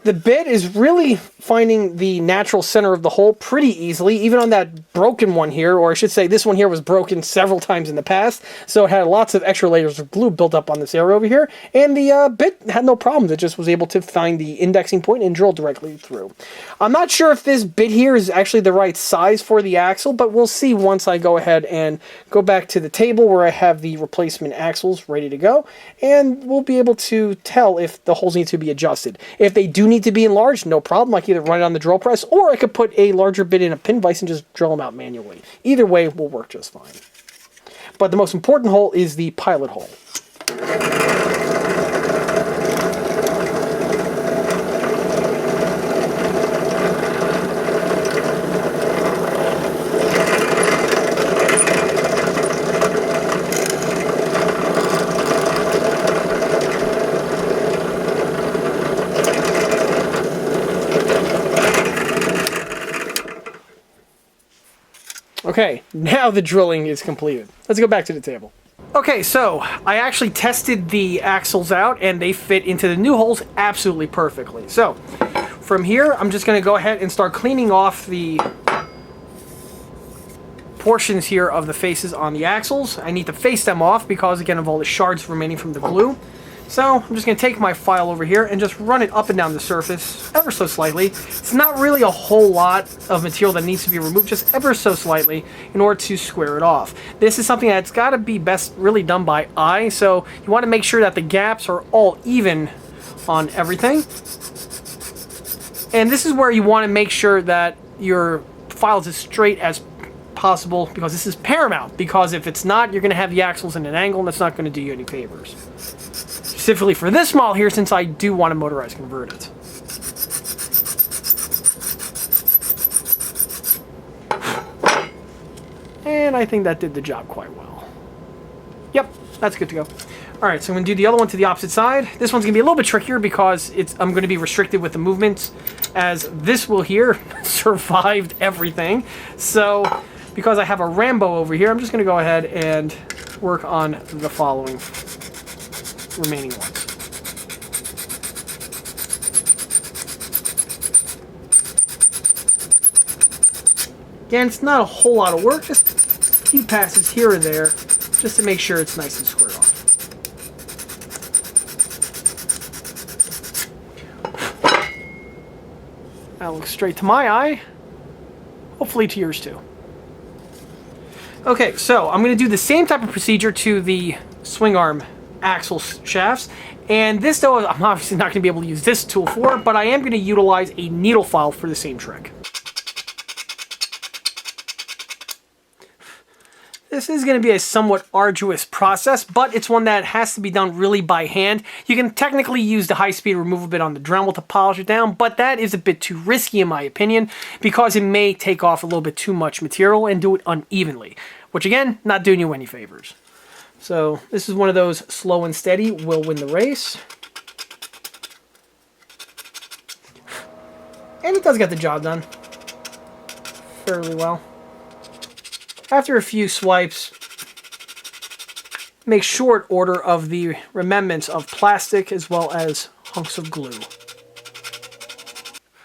The bit is really finding the natural center of the hole pretty easily, even on that broken one here, or I should say this one here was broken several times in the past, so it had lots of extra layers of glue built up on this area over here, and the bit had no problems. It just was able to find the indexing point and drill directly through. I'm not sure if this bit here is actually the right size for the axle, but we'll see once I go ahead and go back to the table where I have the replacement axles ready to go, and we'll be able to tell if the holes need to be adjusted. If they do need to be enlarged, no problem. I can either run it on the drill press, or I could put a larger bit in a pin vise and just drill them out manually. Either way will work just fine. But the most important hole is the pilot hole. Okay, now the drilling is completed. Let's go back to the table. Okay, so I actually tested the axles out and they fit into the new holes absolutely perfectly. So from here, I'm just going to go ahead and start cleaning off the portions here of the faces on the axles. I need to face them off because, again, of all the shards remaining from the glue. So I'm just going to take my file over here and just run it up and down the surface ever so slightly. It's not really a whole lot of material that needs to be removed, just ever so slightly in order to square it off. This is something that's got to be best really done by eye, so you want to make sure that the gaps are all even on everything. And this is where you want to make sure that your file is as straight as possible, because this is paramount, because if it's not, you're going to have the axles in an angle and that's not going to do you any favors. Specifically for this model here, since I do want to motorize convert it. And I think that did the job quite well. Yep, that's good to go. Alright, so I'm going to do the other one to the opposite side. This one's going to be a little bit trickier because I'm going to be restricted with the movements, as this wheel here survived everything. So, because I have a Rambo over here, I'm just going to go ahead and work on the following remaining ones. Again, it's not a whole lot of work, just a few passes here or there, just to make sure it's nice and squared off. That looks straight to my eye, hopefully to yours too. Okay, so I'm going to do the same type of procedure to the swing arm axle shafts, and this though I'm obviously not going to be able to use this tool for, but I am going to utilize a needle file for the same trick. This is going to be a somewhat arduous process, but it's one that has to be done really by hand. You can technically use the high-speed removal bit on the Dremel to polish it down, but that is a bit too risky in my opinion, because it may take off a little bit too much material and do it unevenly, which again, not doing you any favors. So this is one of those slow and steady will win the race. And it does get the job done fairly well. After a few swipes, make short order of the remnants of plastic as well as hunks of glue.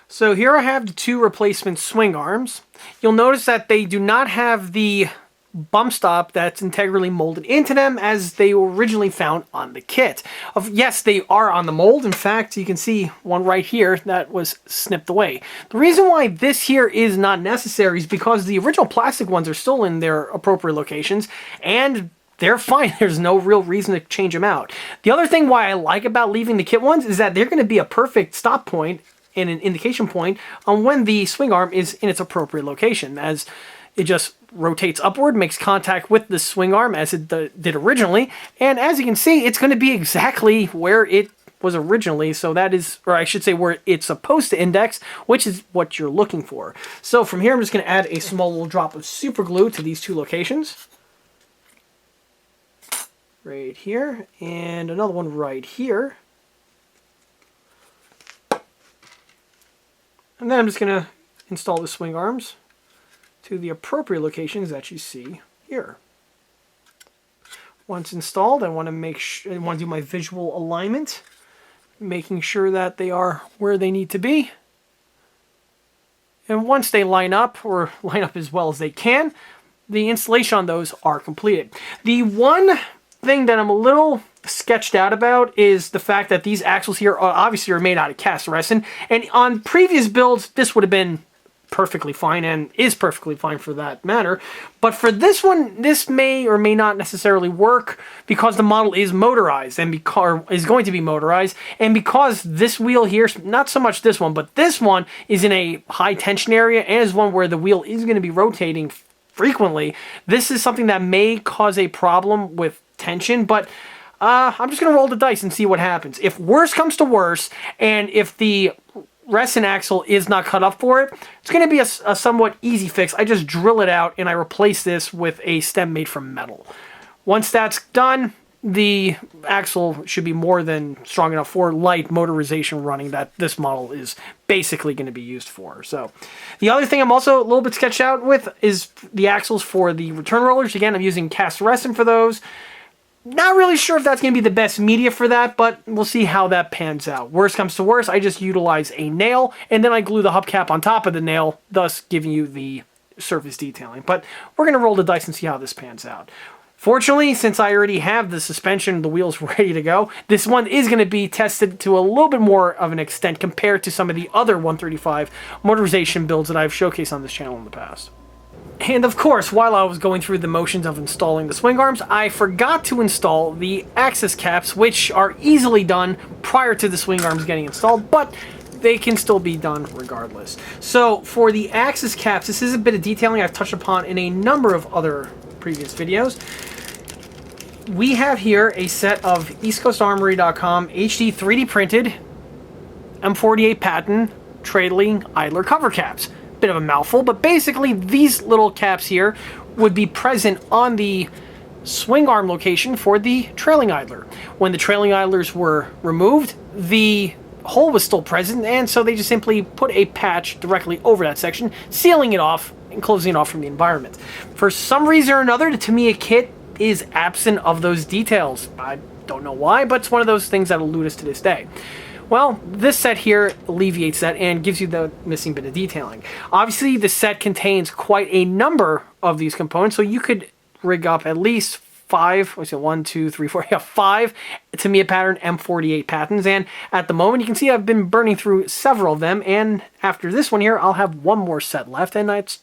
So here I have the two replacement swing arms. You'll notice that they do not have the bump stop that's integrally molded into them as they were originally found on the kit. Yes, they are on the mold. In fact, you can see one right here that was snipped away. The reason why this here is not necessary is because the original plastic ones are still in their appropriate locations, and they're fine. There's no real reason to change them out. The other thing why I like about leaving the kit ones is that they're going to be a perfect stop point and an indication point on when the swing arm is in its appropriate location, as it just rotates upward, makes contact with the swing arm as it did originally, and as you can see, it's going to be exactly where it was originally, so that is, or I should say where it's supposed to index, which is what you're looking for. So from here, I'm just going to add a small little drop of super glue to these two locations. Right here, and another one right here. And then I'm just going to install the swing arms to the appropriate locations that you see here. Once installed, I want to do my visual alignment, making sure that they are where they need to be. And once they line up, or line up as well as they can, the installation on those are completed. The one thing that I'm a little sketched out about is the fact that these axles here are made out of cast resin, and on previous builds this would have been perfectly fine, and is perfectly fine for that matter. But for this one, this may or may not necessarily work because the model is motorized and is going to be motorized, and because this wheel here, not so much this one, but this one is in a high tension area and is one where the wheel is going to be rotating frequently. This is something that may cause a problem with tension, but I'm just going to roll the dice and see what happens. If worse comes to worse, and if the resin axle is not cut up for it, it's going to be a somewhat easy fix. I just drill it out and I replace this with a stem made from metal. Once that's done, the axle should be more than strong enough for light motorization running that this model is basically going to be used for. So the other thing I'm also a little bit sketched out with is the axles for the return rollers. Again, I'm using cast resin for those. Not really sure if that's going to be the best media for that, but we'll see how that pans out. Worst comes to worst, I just utilize a nail, and then I glue the hubcap on top of the nail, thus giving you the surface detailing. But we're going to roll the dice and see how this pans out. Fortunately, since I already have the suspension, the wheels ready to go, this one is going to be tested to a little bit more of an extent compared to some of the other 135 motorization builds that I've showcased on this channel in the past. And of course, while I was going through the motions of installing the swing arms, I forgot to install the axis caps, which are easily done prior to the swing arms getting installed, but they can still be done regardless. So for the axis caps, this is a bit of detailing I've touched upon in a number of other previous videos. We have here a set of EastCoastArmory.com HD 3D printed M48 patent trailing idler cover caps. Bit of a mouthful, but basically these little caps here would be present on the swing arm location for the trailing idler. When the trailing idlers were removed, the hole was still present, and so they just simply put a patch directly over that section, sealing it off and closing it off from the environment. For some reason or another, the Tamiya kit is absent of those details. I don't know why, but it's one of those things that elude us to this day. Well, this set here alleviates that and gives you the missing bit of detailing. Obviously, the set contains quite a number of these components, so you could rig up at least five Tamiya pattern M48 patents, and at the moment you can see I've been burning through several of them, and after this one here I'll have one more set left, and that's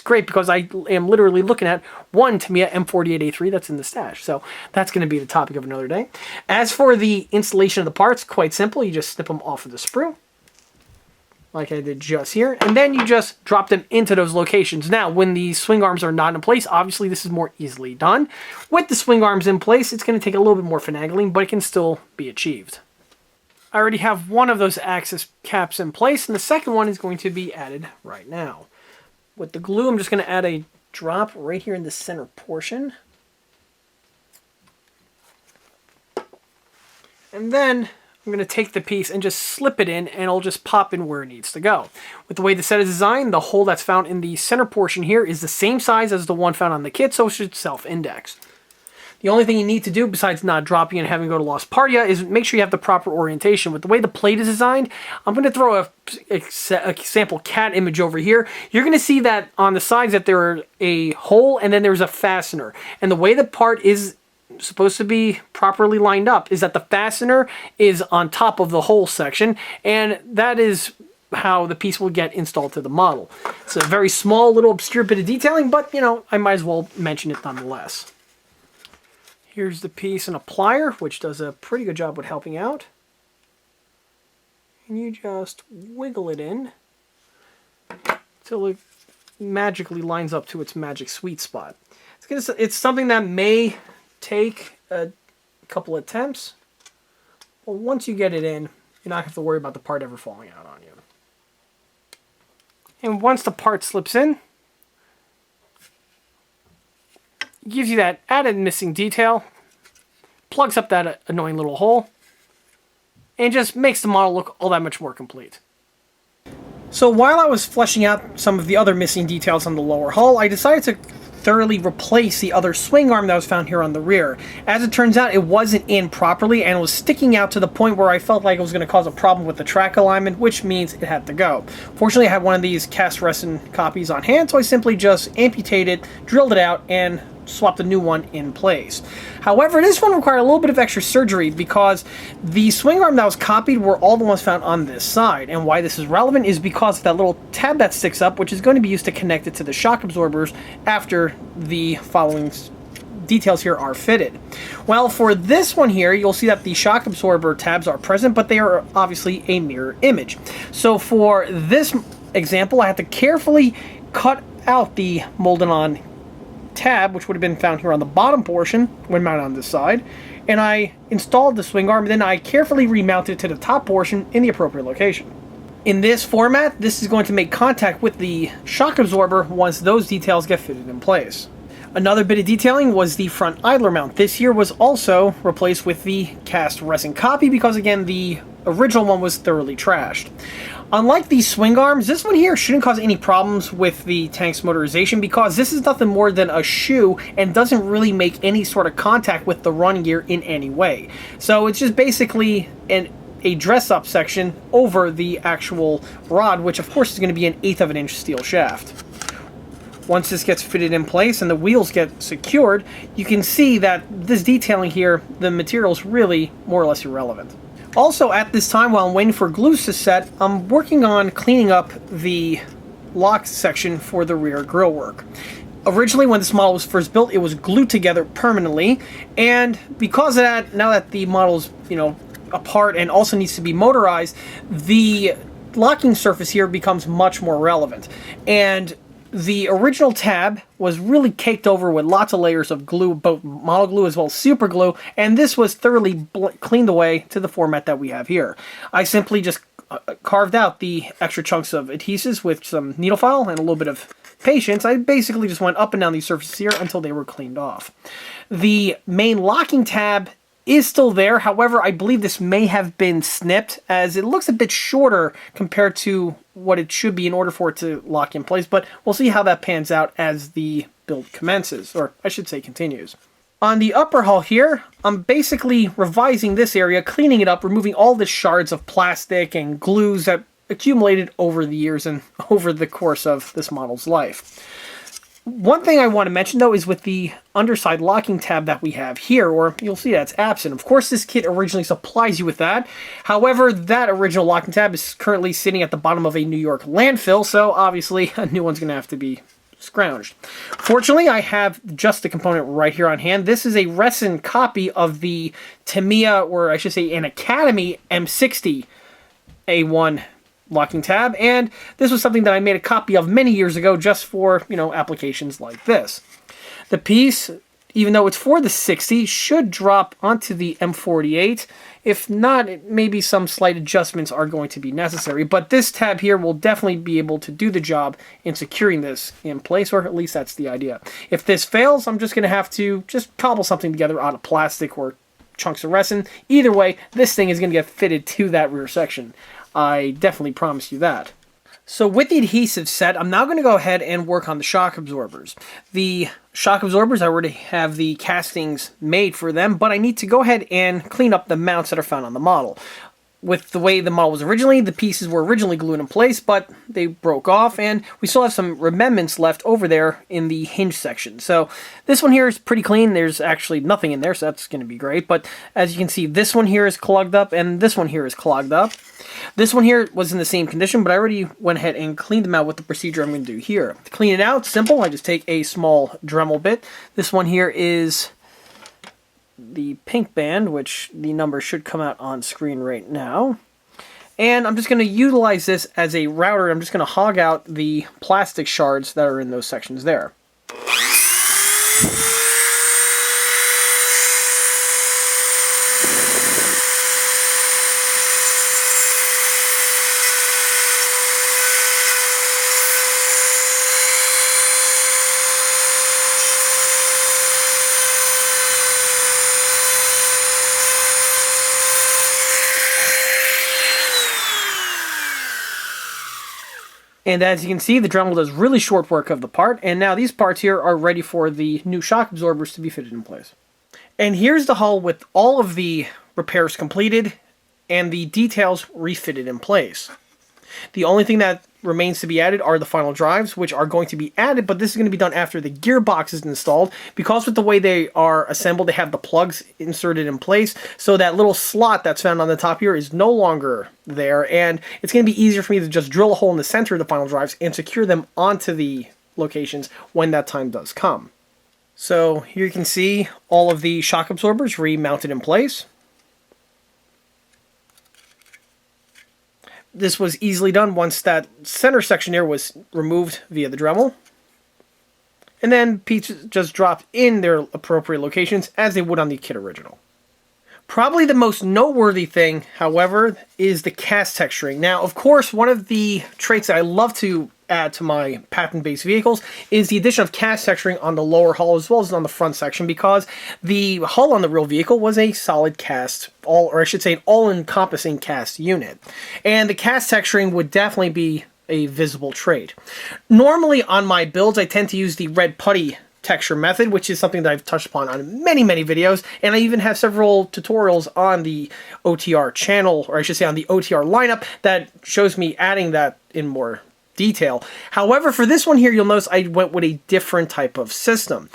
great because I am literally looking at one Tamiya M48A3 that's in the stash. So that's going to be the topic of another day. As for the installation of the parts, quite simple. You just snip them off of the sprue, like I did just here, and then you just drop them into those locations. Now, when the swing arms are not in place, obviously this is more easily done. With the swing arms in place, it's going to take a little bit more finagling, but it can still be achieved. I already have one of those axis caps in place, and the second one is going to be added right now. With the glue, I'm just going to add a drop right here in the center portion. And then I'm going to take the piece and just slip it in, and it'll just pop in where it needs to go. With the way the set is designed, the hole that's found in the center portion here is the same size as the one found on the kit, so it should self-index. The only thing you need to do, besides not dropping and having to go to Lost Partia, is make sure you have the proper orientation. With the way the plate is designed, I'm going to throw a sample cat image over here. You're going to see that on the sides that there's a hole and then there's a fastener. And the way the part is supposed to be properly lined up is that the fastener is on top of the hole section, and that is how the piece will get installed to the model. It's a very small, little obscure bit of detailing, but, you know, I might as well mention it nonetheless. Here's the piece in a plier, which does a pretty good job with helping out. And you just wiggle it in until it magically lines up to its magic sweet spot. It's something that may take a couple attempts, but once you get it in, you're not going to have to worry about the part ever falling out on you. And once the part slips in, gives you that added missing detail, plugs up that annoying little hole, and just makes the model look all that much more complete. So while I was fleshing out some of the other missing details on the lower hull, I decided to thoroughly replace the other swing arm that was found here on the rear. As it turns out, it wasn't in properly and was sticking out to the point where I felt like it was going to cause a problem with the track alignment, which means it had to go. Fortunately, I had one of these cast resin copies on hand, so I simply just amputated, drilled it out, and swapped a new one in place. However, this one required a little bit of extra surgery because the swing arm that was copied were all the ones found on this side. And why this is relevant is because of that little tab that sticks up, which is going to be used to connect it to the shock absorbers after the following details here are fitted. Well, for this one here, you'll see that the shock absorber tabs are present, but they are obviously a mirror image. So for this example, I had to carefully cut out the molded on tab, which would have been found here on the bottom portion when mounted on this side, and I installed the swing arm, and then I carefully remounted it to the top portion in the appropriate location. In this format, this is going to make contact with the shock absorber once those details get fitted in place. Another bit of detailing was the front idler mount. This here was also replaced with the cast resin copy because, again, the original one was thoroughly trashed. Unlike these swing arms, this one here shouldn't cause any problems with the tank's motorization because this is nothing more than a shoe and doesn't really make any sort of contact with the run gear in any way. So it's just basically a dress-up section over the actual rod, which of course is going to be an 1/8 of an inch steel shaft. Once this gets fitted in place and the wheels get secured, you can see that this detailing here, the material is really more or less irrelevant. Also, at this time, while I'm waiting for glues to set, I'm working on cleaning up the lock section for the rear grille work. Originally, when this model was first built, it was glued together permanently, and because of that, now that the model's, apart and also needs to be motorized, the locking surface here becomes much more relevant. And the original tab was really caked over with lots of layers of glue, both model glue as well as super glue, and this was thoroughly cleaned away to the format that we have here. I simply just carved out the extra chunks of adhesives with some needle file and a little bit of patience. I basically just went up and down these surfaces here until they were cleaned off. The main locking tab is still there. However, I believe this may have been snipped as it looks a bit shorter compared to what it should be in order for it to lock in place, but we'll see how that pans out as the build commences, or I should say continues. On the upper hull here, I'm basically revising this area, cleaning it up, removing all the shards of plastic and glues that accumulated over the years and over the course of this model's life. One thing I want to mention, though, is with the underside locking tab that we have here, or you'll see that's absent. Of course, this kit originally supplies you with that. However, that original locking tab is currently sitting at the bottom of a New York landfill, so obviously a new one's going to have to be scrounged. Fortunately, I have just the component right here on hand. This is a resin copy of the Tamiya, or I should say an Academy M60 A1 locking tab, and this was something that I made a copy of many years ago just for, applications like this. The piece, even though it's for the 60, should drop onto the M48. If not, maybe some slight adjustments are going to be necessary, but this tab here will definitely be able to do the job in securing this in place, or at least that's the idea. If this fails, I'm just going to have to just cobble something together out of plastic or chunks of resin. Either way, this thing is going to get fitted to that rear section. I definitely promise you that. So with the adhesive set, I'm now going to go ahead and work on the shock absorbers. The shock absorbers, I already have the castings made for them, but I need to go ahead and clean up the mounts that are found on the model. With the way the model was originally, the pieces were originally glued in place, but they broke off, and we still have some remnants left over there in the hinge section. So this one here is pretty clean. There's actually nothing in there, so that's going to be great. But as you can see, this one here is clogged up, and this one here is clogged up. This one here was in the same condition, but I already went ahead and cleaned them out with the procedure I'm going to do here. To clean it out, simple. I just take a small Dremel bit. This one here is the pink band, which the number should come out on screen right now. And I'm just going to utilize this as a router. I'm just going to hog out the plastic shards that are in those sections there. And as you can see, the Dremel does really short work of the part, and now these parts here are ready for the new shock absorbers to be fitted in place. And here's the hull with all of the repairs completed and the details refitted in place. The only thing that remains to be added are the final drives, which are going to be added, but this is going to be done after the gearbox is installed, because with the way they are assembled, they have the plugs inserted in place, so that little slot that's found on the top here is no longer there, and it's going to be easier for me to just drill a hole in the center of the final drives and secure them onto the locations when that time does come. So here you can see all of the shock absorbers remounted in place. This was easily done once that center section here was removed via the Dremel. And then pieces just dropped in their appropriate locations as they would on the kit original. Probably the most noteworthy thing, however, is the cast texturing. Now, of course, one of the traits that I love to add to my patent-based vehicles is the addition of cast texturing on the lower hull as well as on the front section, because the hull on the real vehicle was a solid cast, or I should say an all-encompassing cast unit. And the cast texturing would definitely be a visible trait. Normally on my builds, I tend to use the red putty texture method, which is something that I've touched upon on many videos, and I even have several tutorials on the OTR channel, or I should say on the OTR lineup, that shows me adding that in more detail. However, for this one here, you'll notice I went with a different type of system.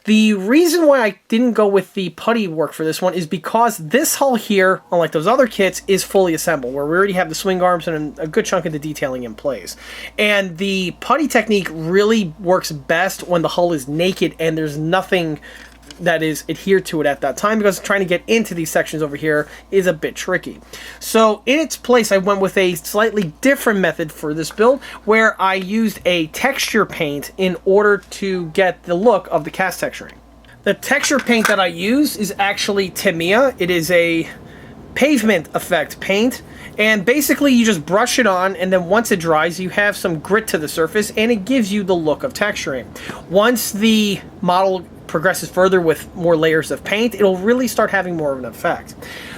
The reason why I didn't go with the putty work for this one is because this hull here, unlike those other kits, is fully assembled, where we already have the swing arms and a good chunk of the detailing in place. And the putty technique really works best when the hull is naked and there's nothing that is adhered to it at that time, because trying to get into these sections over here is a bit tricky. So in its place, I went with a slightly different method for this build, where I used a texture paint in order to get the look of the cast texturing. The texture paint that I use is actually Tamiya. It is a pavement effect paint, and basically you just brush it on, and then once it dries, you have some grit to the surface, and it gives you the look of texturing. Once the model progresses further with more layers of paint, it'll really start having more of an effect.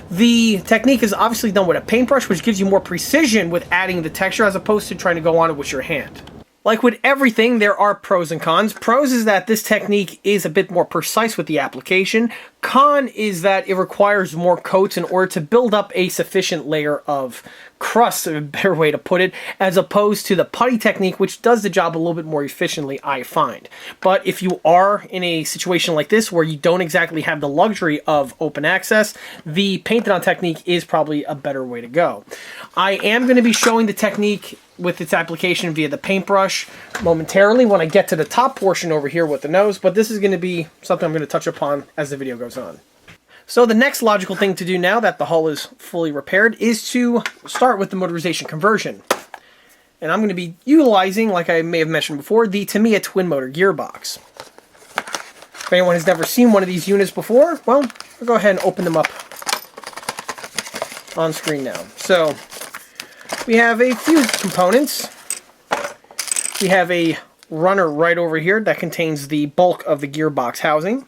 The technique is obviously done with a paintbrush, which gives you more precision with adding the texture as opposed to trying to go on it with your hand. Like with everything, there are pros and cons. Pros is that this technique is a bit more precise with the application. Con is that it requires more coats in order to build up a sufficient layer of crust, a better way to put it, as opposed to the putty technique, which does the job a little bit more efficiently, I find. But if you are in a situation like this where you don't exactly have the luxury of open access, the painted on technique is probably a better way to go. I am going to be showing the technique with its application via the paintbrush momentarily when I get to the top portion over here with the nose, but this is going to be something I'm going to touch upon as the video goes on. So the next logical thing to do now that the hull is fully repaired is to start with the motorization conversion. And I'm going to be utilizing, like I may have mentioned before, the Tamiya twin motor gearbox. If anyone has never seen one of these units before, well, I'll go ahead and open them up on screen now. So we have a few components. We have a runner right over here that contains the bulk of the gearbox housing.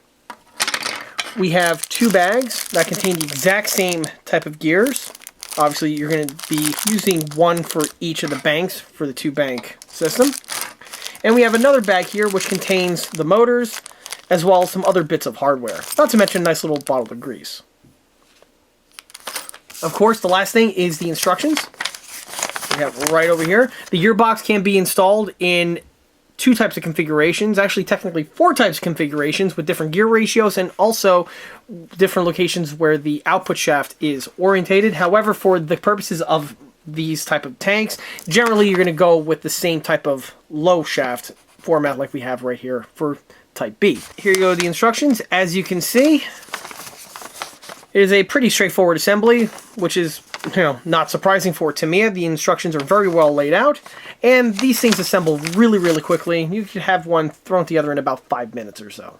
We have two bags that contain the exact same type of gears. Obviously, you're going to be using one for each of the banks for the 2-bank system. And we have another bag here which contains the motors as well as some other bits of hardware. Not to mention a nice little bottle of grease. Of course, the last thing is the instructions. We have right over here. The gearbox can be installed in 2 types of configurations, actually technically 4 types of configurations with different gear ratios and also different locations where the output shaft is orientated. However, for the purposes of these type of tanks, generally you're going to go with the same type of low shaft format like we have right here for type B. Here you go, the instructions. As you can see, it is a pretty straightforward assembly, which is, not surprising for Tamiya. The instructions are very well laid out, and these things assemble really, really quickly. You could have one thrown together in about 5 minutes or so.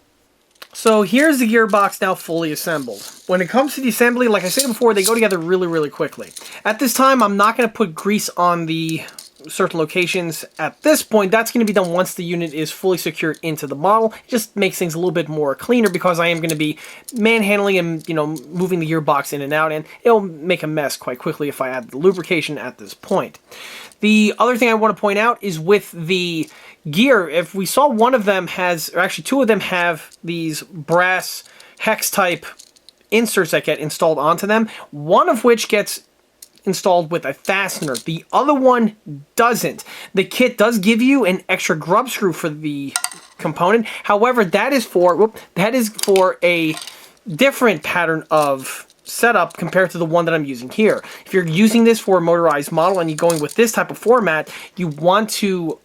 So here's the gearbox now fully assembled. When it comes to the assembly, like I said before, they go together really, really quickly. At this time, I'm not going to put grease on the certain locations at this point. That's going to be done once the unit is fully secured into the model. It just makes things a little bit more cleaner because I am going to be manhandling and moving the gearbox in and out, and it'll make a mess quite quickly if I add the lubrication at this point. The other thing I want to point out is with the gear, if we saw one of them has, or actually 2 of them have these brass hex type inserts that get installed onto them, one of which gets installed with a fastener. The other one doesn't. The kit does give you an extra grub screw for the component. However, that is for a different pattern of setup compared to the one that I'm using here. If you're using this for a motorized model and you're going with this type of format, you want to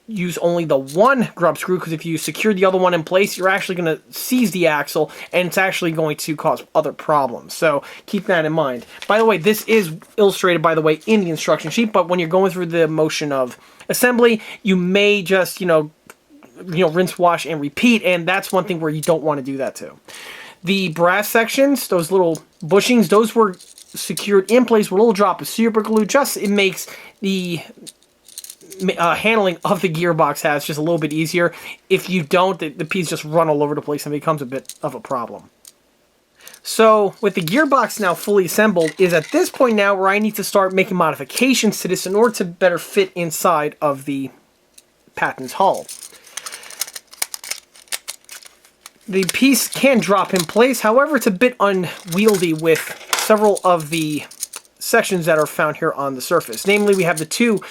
use only the one grub screw, because if you secure the other one in place, you're actually going to seize the axle, and it's actually going to cause other problems. So keep that in mind. By the way, this is illustrated, by the way, in the instruction sheet, but when you're going through the motion of assembly, you may just, rinse, wash, and repeat, and that's one thing where you don't want to do that too. The brass sections, those little bushings, those were secured in place with a little drop of super glue. It makes the handling of the gearbox just a little bit easier. If you don't, the pieces just run all over the place and becomes a bit of a problem. So with the gearbox now fully assembled, is at this point now where I need to start making modifications to this in order to better fit inside of the Patton's hull. The piece can drop in place, however it's a bit unwieldy with several of the sections that are found here on the surface. Namely, we have the 2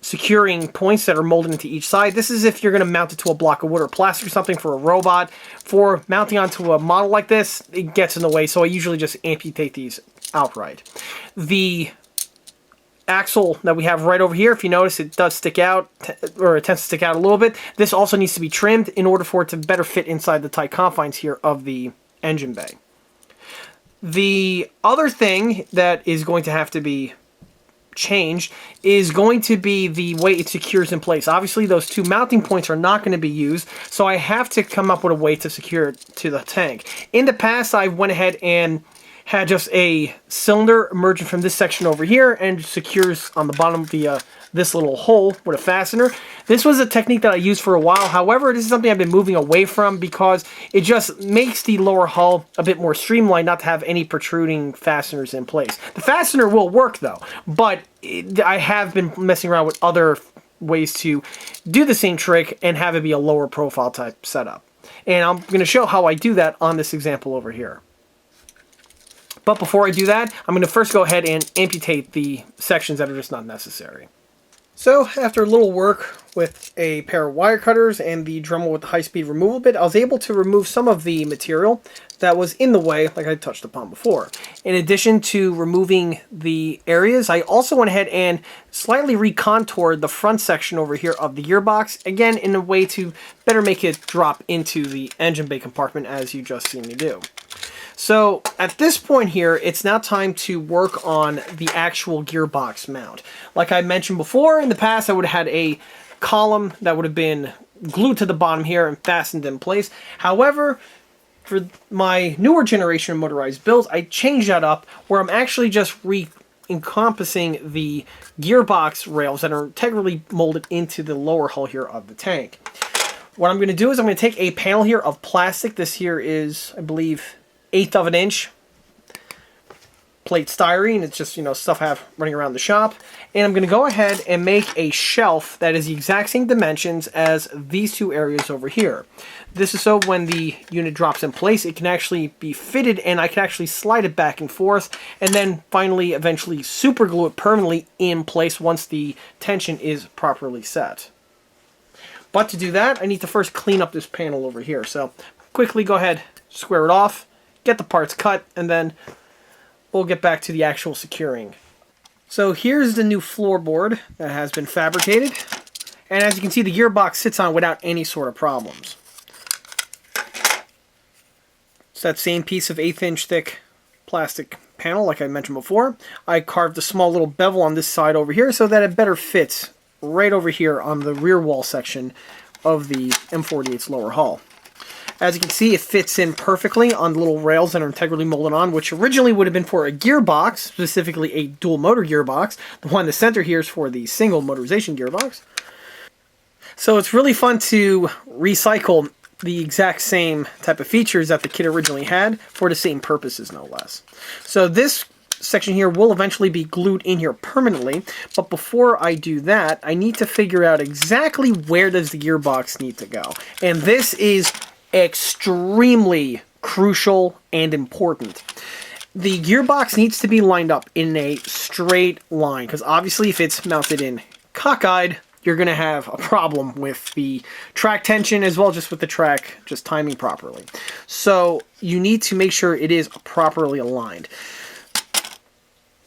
securing points that are molded into each side. This is if you're going to mount it to a block of wood or plastic or something for a robot. For mounting onto a model like this, it gets in the way, so I usually just amputate these outright. The axle that we have right over here, if you notice, it does stick out, or it tends to stick out a little bit. This also needs to be trimmed in order for it to better fit inside the tight confines here of the engine bay. The other thing that is going to have to be changed is going to be the way it secures in place. Obviously, those 2 mounting points are not going to be used, so I have to come up with a way to secure it to the tank. In the past, I went ahead and had just a cylinder emerging from this section over here and secures on the bottom via this little hole with a fastener. This was a technique that I used for a while. However, this is something I've been moving away from because it just makes the lower hull a bit more streamlined not to have any protruding fasteners in place. The fastener will work though, but I have been messing around with other ways to do the same trick and have it be a lower profile type setup. And I'm going to show how I do that on this example over here. But before I do that, I'm going to first go ahead and amputate the sections that are just not necessary. So after a little work with a pair of wire cutters and the Dremel with the high-speed removal bit, I was able to remove some of the material that was in the way, like I touched upon before. In addition to removing the areas, I also went ahead and slightly recontoured the front section over here of the gearbox, again in a way to better make it drop into the engine bay compartment as you just seen me do. So at this point here, it's now time to work on the actual gearbox mount. Like I mentioned before, in the past I would have had a column that would have been glued to the bottom here and fastened in place. However, for my newer generation of motorized builds, I changed that up where I'm actually just encompassing the gearbox rails that are integrally molded into the lower hull here of the tank. What I'm going to do is I'm going to take a panel here of plastic. This here is, I believe, 1/8 of an inch plate styrene. It's just, stuff I have running around the shop. And I'm going to go ahead and make a shelf that is the exact same dimensions as these two areas over here. This is so when the unit drops in place, it can actually be fitted and I can actually slide it back and forth and then finally eventually super glue it permanently in place once the tension is properly set. But to do that, I need to first clean up this panel over here. So quickly go ahead, square it off, get the parts cut, and then we'll get back to the actual securing. So here's the new floorboard that has been fabricated. And as you can see, the gearbox sits on without any sort of problems. It's that same piece of 1/8 inch thick plastic panel like I mentioned before. I carved a small little bevel on this side over here so that it better fits right over here on the rear wall section of the M48's lower hull. As you can see, it fits in perfectly on the little rails that are integrally molded on, which originally would have been for a gearbox, specifically a dual motor gearbox. The one in the center here is for the single motorization gearbox. So it's really fun to recycle the exact same type of features that the kit originally had for the same purposes, no less. So this section here will eventually be glued in here permanently, but before I do that, I need to figure out exactly where does the gearbox need to go. And this is extremely crucial and important. The gearbox needs to be lined up in a straight line, because obviously if it's mounted in cockeyed, you're going to have a problem with the track tension as well just with the track just timing properly. So you need to make sure it is properly aligned.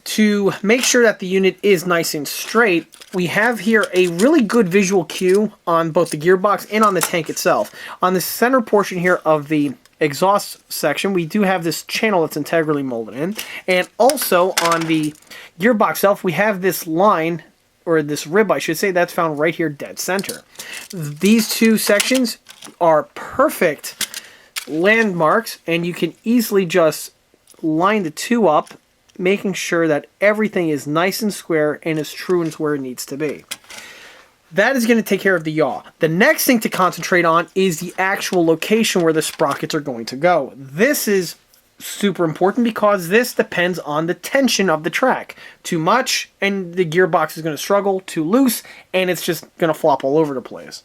To make sure that the unit is nice and straight, we have here a really good visual cue on both the gearbox and on the tank itself. On the center portion here of the exhaust section, we do have this channel that's integrally molded in. And also on the gearbox itself, we have this line, or this rib I should say, that's found right here dead center. These two sections are perfect landmarks, and you can easily just line the two up, making sure that everything is nice and square and is true and where it needs to be. That is going to take care of the yaw. The next thing to concentrate on is the actual location where the sprockets are going to go. This is super important because this depends on the tension of the track. Too much and the gearbox is going to struggle, too loose and it's just going to flop all over the place.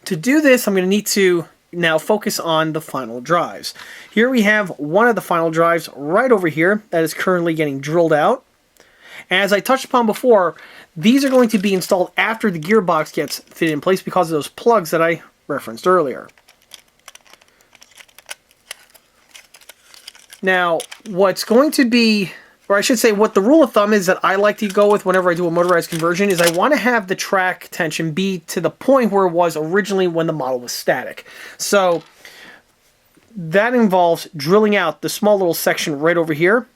To do this, I'm going to need to now focus on the final drives. Here we have one of the final drives right over here that is currently getting drilled out. As I touched upon before, these are going to be installed after the gearbox gets fitted in place because of those plugs that I referenced earlier. Now, what's going to be, or I should say what the rule of thumb is that I like to go with whenever I do a motorized conversion is I want to have the track tension be to the point where it was originally when the model was static. So that involves drilling out the small little section right over here.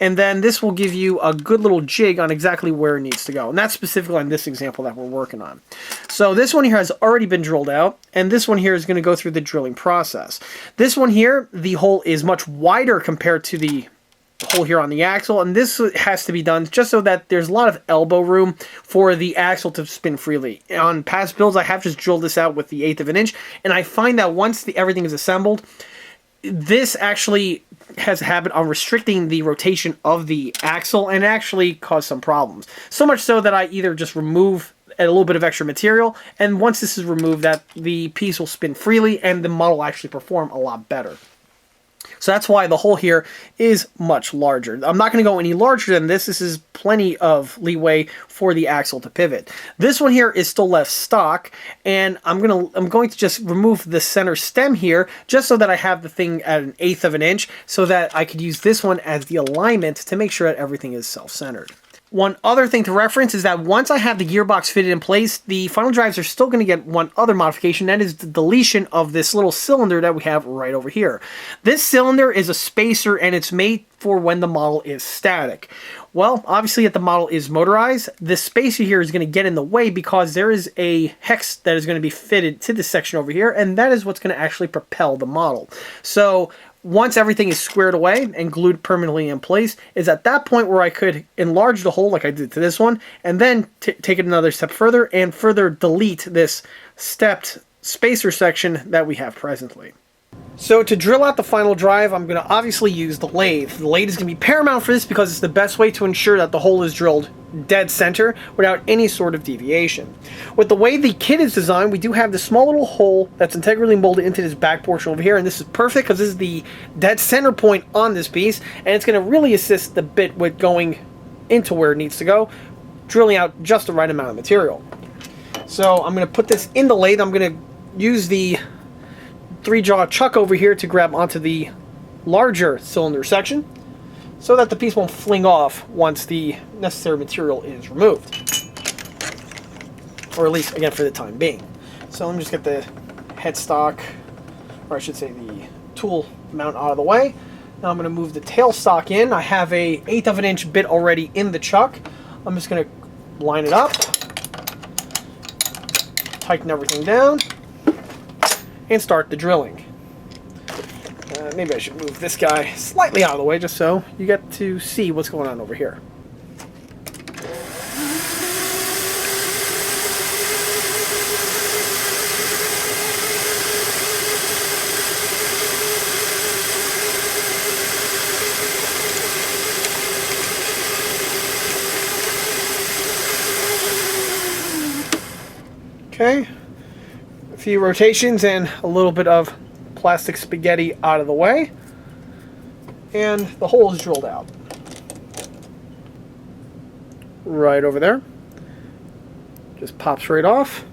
And then this will give you a good little jig on exactly where it needs to go. And that's specifically on this example that we're working on. So this one here has already been drilled out, and this one here is going to go through the drilling process. This one here, the hole is much wider compared to the hole here on the axle, and this has to be done just so that there's a lot of elbow room for the axle to spin freely. On past builds, I have just drilled this out with the 1/8 of an inch, and I find that once everything is assembled, this actually has a habit of restricting the rotation of the axle and actually cause some problems. So much so that I either just remove a little bit of extra material, and once this is removed, that the piece will spin freely and the model will actually perform a lot better. So that's why the hole here is much larger. I'm not going to go any larger than this. This is plenty of leeway for the axle to pivot. This one here is still left stock, and I'm going to just remove the center stem here just so that I have the thing at 1/8 of an inch so that I could use this one as the alignment to make sure that everything is self-centered. One other thing to reference is that once I have the gearbox fitted in place, the final drives are still going to get one other modification, that is the deletion of this little cylinder that we have right over here. This cylinder is a spacer and it's made for when the model is static. Well, obviously if the model is motorized, this spacer here is going to get in the way because there is a hex that is going to be fitted to this section over here, and that is what's going to actually propel the model. So once everything is squared away and glued permanently in place, is at that point where I could enlarge the hole like I did to this one, and then take it another step further and further delete this stepped spacer section that we have presently. So to drill out the final drive, I'm going to obviously use the lathe. The lathe is going to be paramount for this because it's the best way to ensure that the hole is drilled dead center without any sort of deviation. With the way the kit is designed, we do have this small little hole that's integrally molded into this back portion over here, and this is perfect because this is the dead center point on this piece, and it's going to really assist the bit with going into where it needs to go, drilling out just the right amount of material. So I'm going to put this in the lathe. I'm going to use the 3-jaw chuck over here to grab onto the larger cylinder section so that the piece won't fling off once the necessary material is removed. Or at least, again, for the time being. So let me just get the headstock, or I should say the tool mount out of the way. Now I'm going to move the tailstock in. I have a 1/8 of an inch bit already in the chuck. I'm just going to line it up, tighten everything down, and start the drilling. Maybe I should move this guy slightly out of the way just so you get to see what's going on over here. Okay, a few rotations and a little bit of plastic spaghetti out of the way, and the hole is drilled out. Right over there. Just pops right off.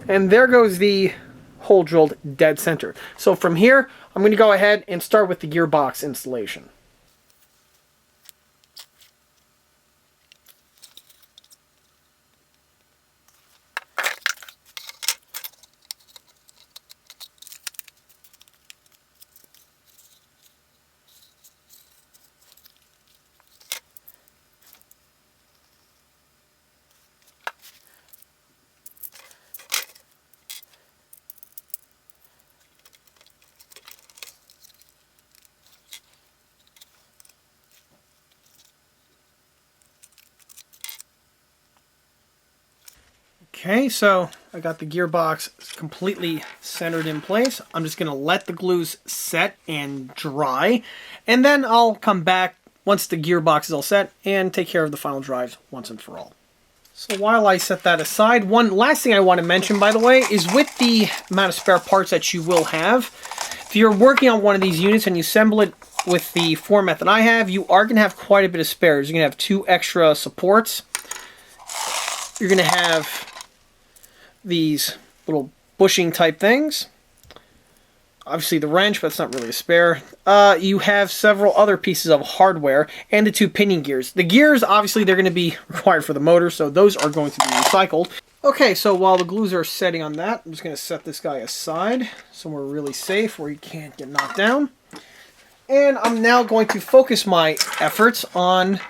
And there goes the hole drilled dead center. So from here, I'm going to go ahead and start with the gearbox installation. Okay, so I got the gearbox completely centered in place. I'm just going to let the glues set and dry, and then I'll come back once the gearbox is all set and take care of the final drives once and for all. So while I set that aside, one last thing I want to mention, by the way, is with the amount of spare parts that you will have, if you're working on one of these units and you assemble it with the format that I have, you are going to have quite a bit of spares. You're going to have 2 extra supports. You're going to have these little bushing type things. Obviously the wrench, but it's not really a spare. You have several other pieces of hardware and the 2 pinion gears. The gears, obviously, they're going to be required for the motor, so those are going to be recycled. Okay, so while the glues are setting on that, I'm just going to set this guy aside somewhere really safe where he can't get knocked down. And I'm now going to focus my efforts on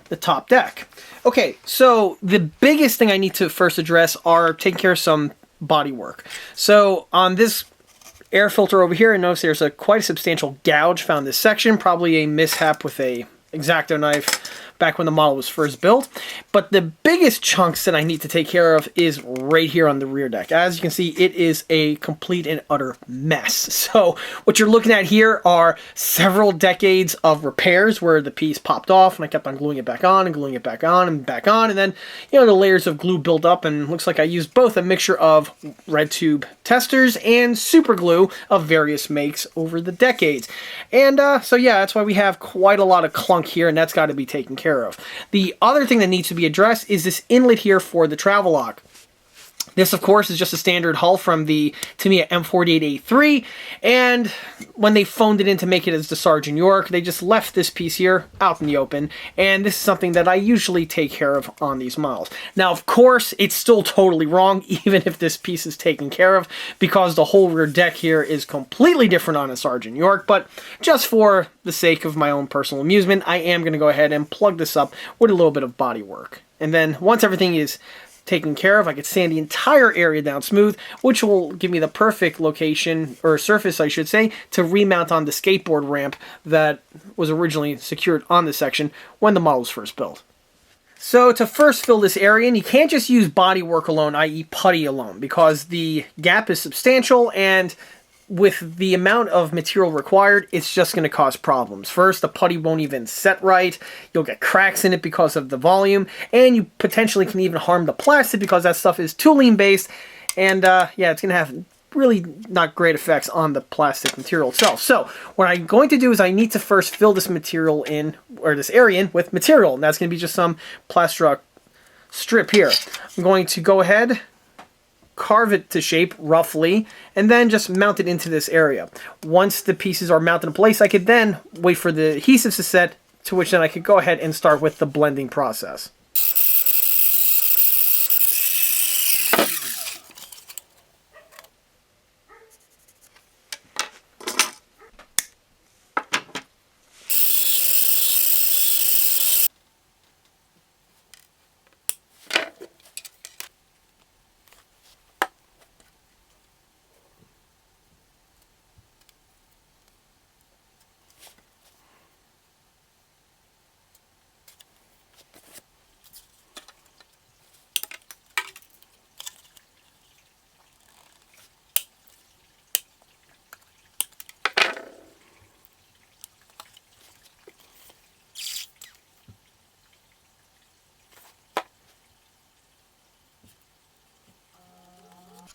the top deck. Okay, so the biggest thing I need to first address are taking care of some body work. So on this air filter over here, I notice there's quite a substantial gouge found in this section, probably a mishap with a X-Acto knife back when the model was first built. But the biggest chunks that I need to take care of is right here on the rear deck. As you can see, it is a complete and utter mess. So what you're looking at here are several decades of repairs where the piece popped off and I kept on gluing it back on and gluing it back on and back on. And then, you know, the layers of glue built up, and looks like I used both a mixture of red tube testers and super glue of various makes over the decades. And so yeah, that's why we have quite a lot of clunk here, and that's got to be taken care of. The other thing that needs to be addressed is this inlet here for the travel lock. This, of course, is just a standard hull from the Tamiya M48A3, and when they phoned it in to make it as the Sergeant York, they just left this piece here out in the open, and this is something that I usually take care of on these models. Now, of course, it's still totally wrong, even if this piece is taken care of, because the whole rear deck here is completely different on a Sergeant York, but just for the sake of my own personal amusement, I am going to go ahead and plug this up with a little bit of body work. And then, once everything is taken care of, I could sand the entire area down smooth, which will give me the perfect location, or surface I should say, to remount on the skateboard ramp that was originally secured on this section when the model was first built. So to first fill this area in, you can't just use bodywork alone, i.e. putty alone, because the gap is substantial, and with the amount of material required, it's just going to cause problems. First, the putty won't even set right, you'll get cracks in it because of the volume, and you potentially can even harm the plastic because that stuff is tooling based, and yeah, it's going to have really not great effects on the plastic material itself. So what I'm going to do is I need to first fill this material in, or this area in, with material, and that's going to be just some plastrock strip here. I'm going to go ahead, carve it to shape roughly, and then just mount it into this area. Once the pieces are mounted in place, I could then wait for the adhesives to set, to which then I could go ahead and start with the blending process.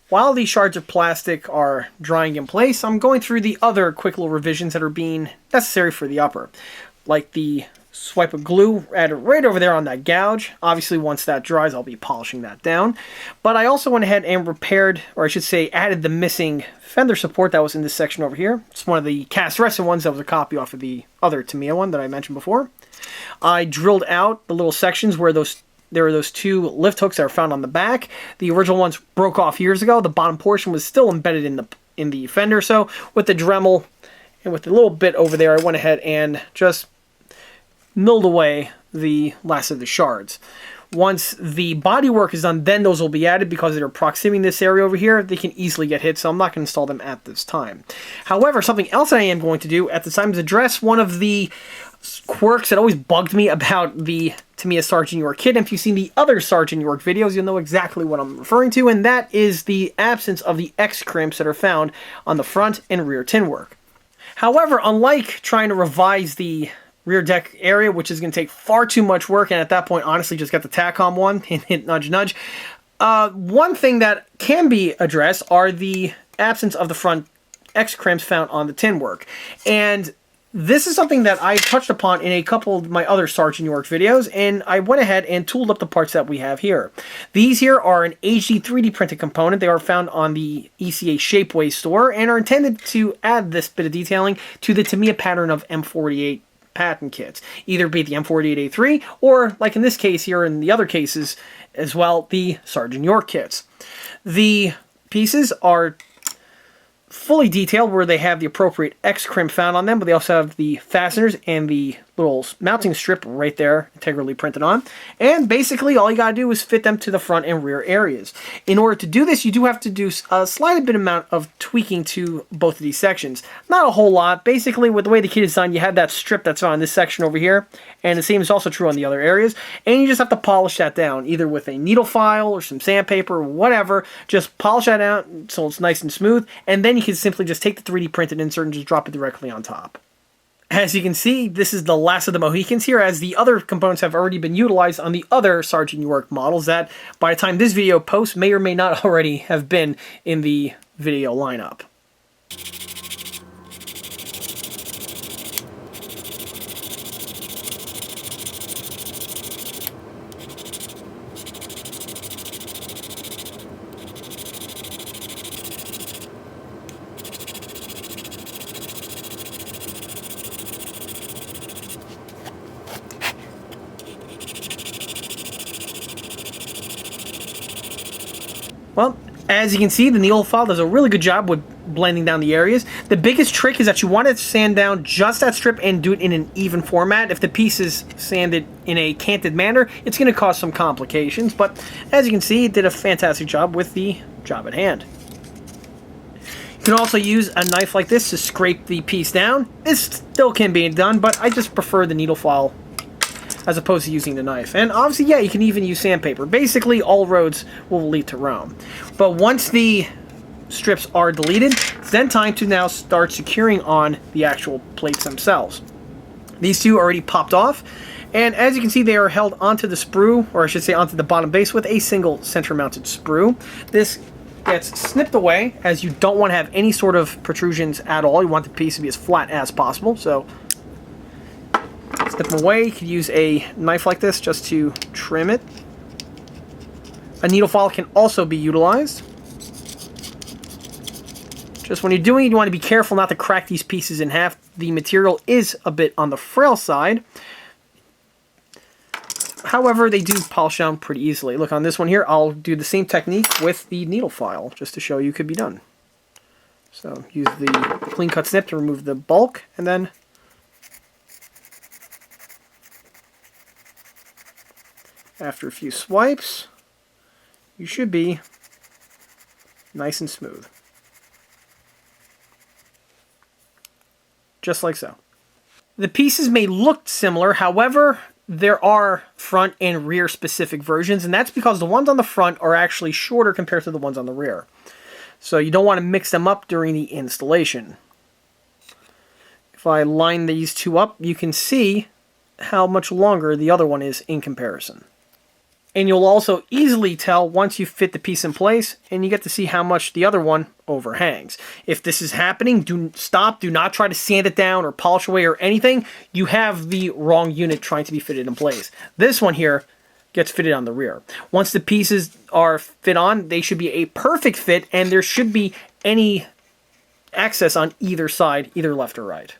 While these shards of plastic are drying in place, I'm going through the other quick little revisions that are being necessary for the upper. Like the swipe of glue added right over there on that gouge. Obviously once that dries I'll be polishing that down. But I also went ahead and repaired, or I should say added the missing fender support that was in this section over here. It's one of the cast resin ones that was a copy off of the other Tamiya one that I mentioned before. I drilled out the little sections where there were those two lift hooks that are found on the back. The original ones broke off years ago. The bottom portion was still embedded in the fender. So with the Dremel and with the little bit over there, I went ahead and just milled away the last of the shards. Once the bodywork is done, then those will be added because they're proximity in this area over here. They can easily get hit, so I'm not going to install them at this time. However, something else I am going to do at the time is address one of the quirks that always bugged me about the Tamiya Sergeant York kit. And if you've seen the other Sergeant York videos, you'll know exactly what I'm referring to, and that is the absence of the X crimps that are found on the front and rear tin work. However, unlike trying to revise the rear deck area, which is going to take far too much work, and at that point, honestly, just get the Tacom one, hint, hint, nudge, nudge. One thing that can be addressed are the absence of the front X crimps found on the tin work. And this is something that I touched upon in a couple of my other Sergeant York videos, and I went ahead and tooled up the parts that we have here. These here are an HD 3D printed component. They are found on the ECA Shapeways store and are intended to add this bit of detailing to the Tamiya pattern of M48 patent kits, either be the M48A3 or, like in this case here and the other cases as well, the Sergeant York kits. The pieces are fully detailed where they have the appropriate X crimp found on them, but they also have the fasteners and the little mounting strip right there integrally printed on. And basically all you gotta do is fit them to the front and rear areas. In order to do this, you do have to do a slight bit amount of tweaking to both of these sections. Not a whole lot. Basically, with the way the kit is designed, you have that strip that's on this section over here, and the same is also true on the other areas, and you just have to polish that down, either with a needle file or some sandpaper or whatever. Just polish that out so it's nice and smooth, and then you can simply just take the 3D printed insert and just drop it directly on top. As you can see, this is the last of the Mohicans here, as the other components have already been utilized on the other Sergeant York models that, by the time this video posts, may or may not already have been in the video lineup. Well, as you can see, the needle file does a really good job with blending down the areas. The biggest trick is that you want to sand down just that strip and do it in an even format. If the piece is sanded in a canted manner, it's going to cause some complications, but as you can see, it did a fantastic job with the job at hand. You can also use a knife like this to scrape the piece down. This still can be done, but I just prefer the needle file as opposed to using the knife. And obviously, yeah, you can even use sandpaper. Basically, all roads will lead to Rome. But once the strips are deleted, it's then time to now start securing on the actual plates themselves. These two already popped off, and as you can see, they are held onto the sprue, or I should say onto the bottom base, with a single center-mounted sprue. This gets snipped away, as you don't want to have any sort of protrusions at all. You want the piece to be as flat as possible, so snip them away. You could use a knife like this just to trim it. A needle file can also be utilized. Just when you're doing it, you want to be careful not to crack these pieces in half. The material is a bit on the frail side. However, they do polish down pretty easily. Look, on this one here, I'll do the same technique with the needle file, just to show you could be done. So, use the clean cut snip to remove the bulk, and then after a few swipes, you should be nice and smooth. Just like so. The pieces may look similar, however, there are front and rear specific versions, and that's because the ones on the front are actually shorter compared to the ones on the rear. So you don't want to mix them up during the installation. If I line these two up, you can see how much longer the other one is in comparison. And you'll also easily tell once you fit the piece in place, and you get to see how much the other one overhangs. If this is happening, do not try to sand it down or polish away or anything. You have the wrong unit trying to be fitted in place. This one here gets fitted on the rear. Once the pieces are fit on, they should be a perfect fit, and there should be any access on either side, either left or right.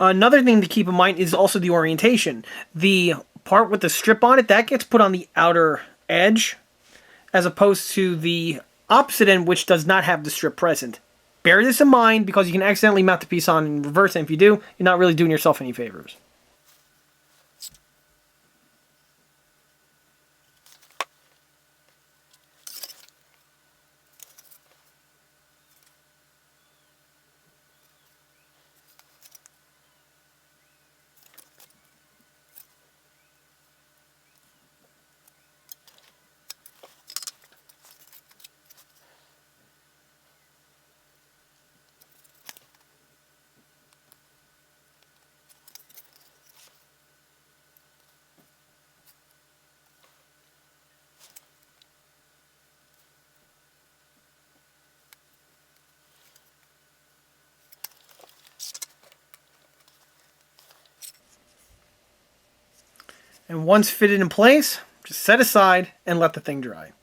Another thing to keep in mind is also the orientation. The part with the strip on it, that gets put on the outer edge, as opposed to the opposite end, which does not have the strip present. Bear this in mind, because you can accidentally mount the piece on in reverse, and if you do, you're not really doing yourself any favors. And once fitted in place, just set aside and let the thing dry.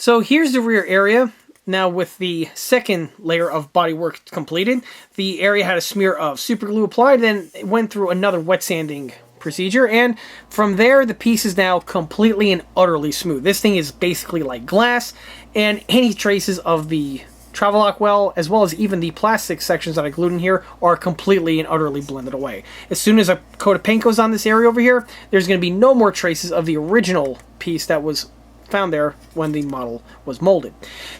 So here's the rear area. Now with the second layer of bodywork completed, the area had a smear of super glue applied, then it went through another wet sanding procedure, and from there the piece is now completely and utterly smooth. This thing is basically like glass, and any traces of the travel lock well, as well as even the plastic sections that I glued in here, are completely and utterly blended away. As soon as a coat of paint goes on this area over here, there's going to be no more traces of the original piece that was found there when the model was molded.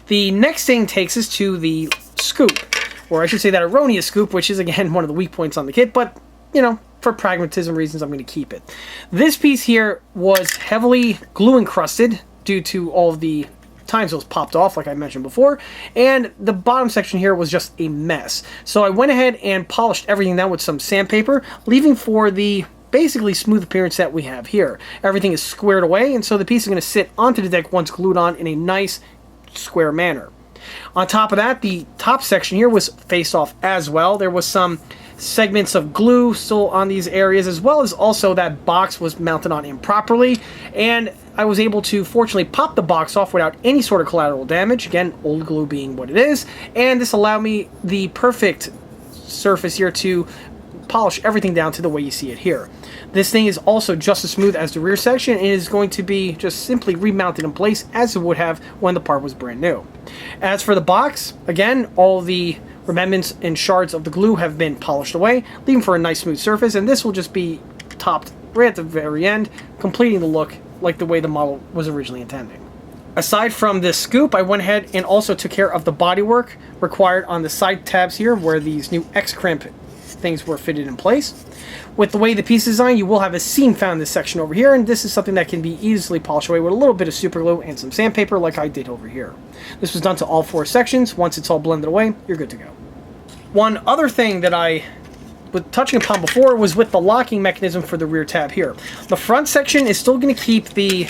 The next thing takes us to the scoop, or I should say that erroneous scoop, which is again one of the weak points on the kit, but you know, for pragmatism reasons, I'm going to keep it. This piece here was heavily glue encrusted due to all of the times it was popped off, like I mentioned before, and the bottom section here was just a mess. So I went ahead and polished everything down with some sandpaper, leaving for the basically smooth appearance that we have here. Everything is squared away, and so the piece is going to sit onto the deck once glued on in a nice square manner. On top of that, the top section here was faced off as well. There was some segments of glue still on these areas, as well as also that box was mounted on improperly, and I was able to fortunately pop the box off without any sort of collateral damage, again, old glue being what it is, and this allowed me the perfect surface here to polish everything down to the way you see it here. This thing is also just as smooth as the rear section and is going to be just simply remounted in place as it would have when the part was brand new. As for the box, again, all the remnants and shards of the glue have been polished away, leaving for a nice smooth surface, and this will just be topped right at the very end, completing the look like the way the model was originally intending. Aside from this scoop, I went ahead and also took care of the bodywork required on the side tabs here, where these new X-crimp things were fitted in place. With the way the piece is designed, you will have a seam found in this section over here, and this is something that can be easily polished away with a little bit of super glue and some sandpaper like I did over here. This was done to all 4 sections. Once it's all blended away, you're good to go. One other thing that I was touching upon before was with the locking mechanism for the rear tab here. The front section is still going to keep the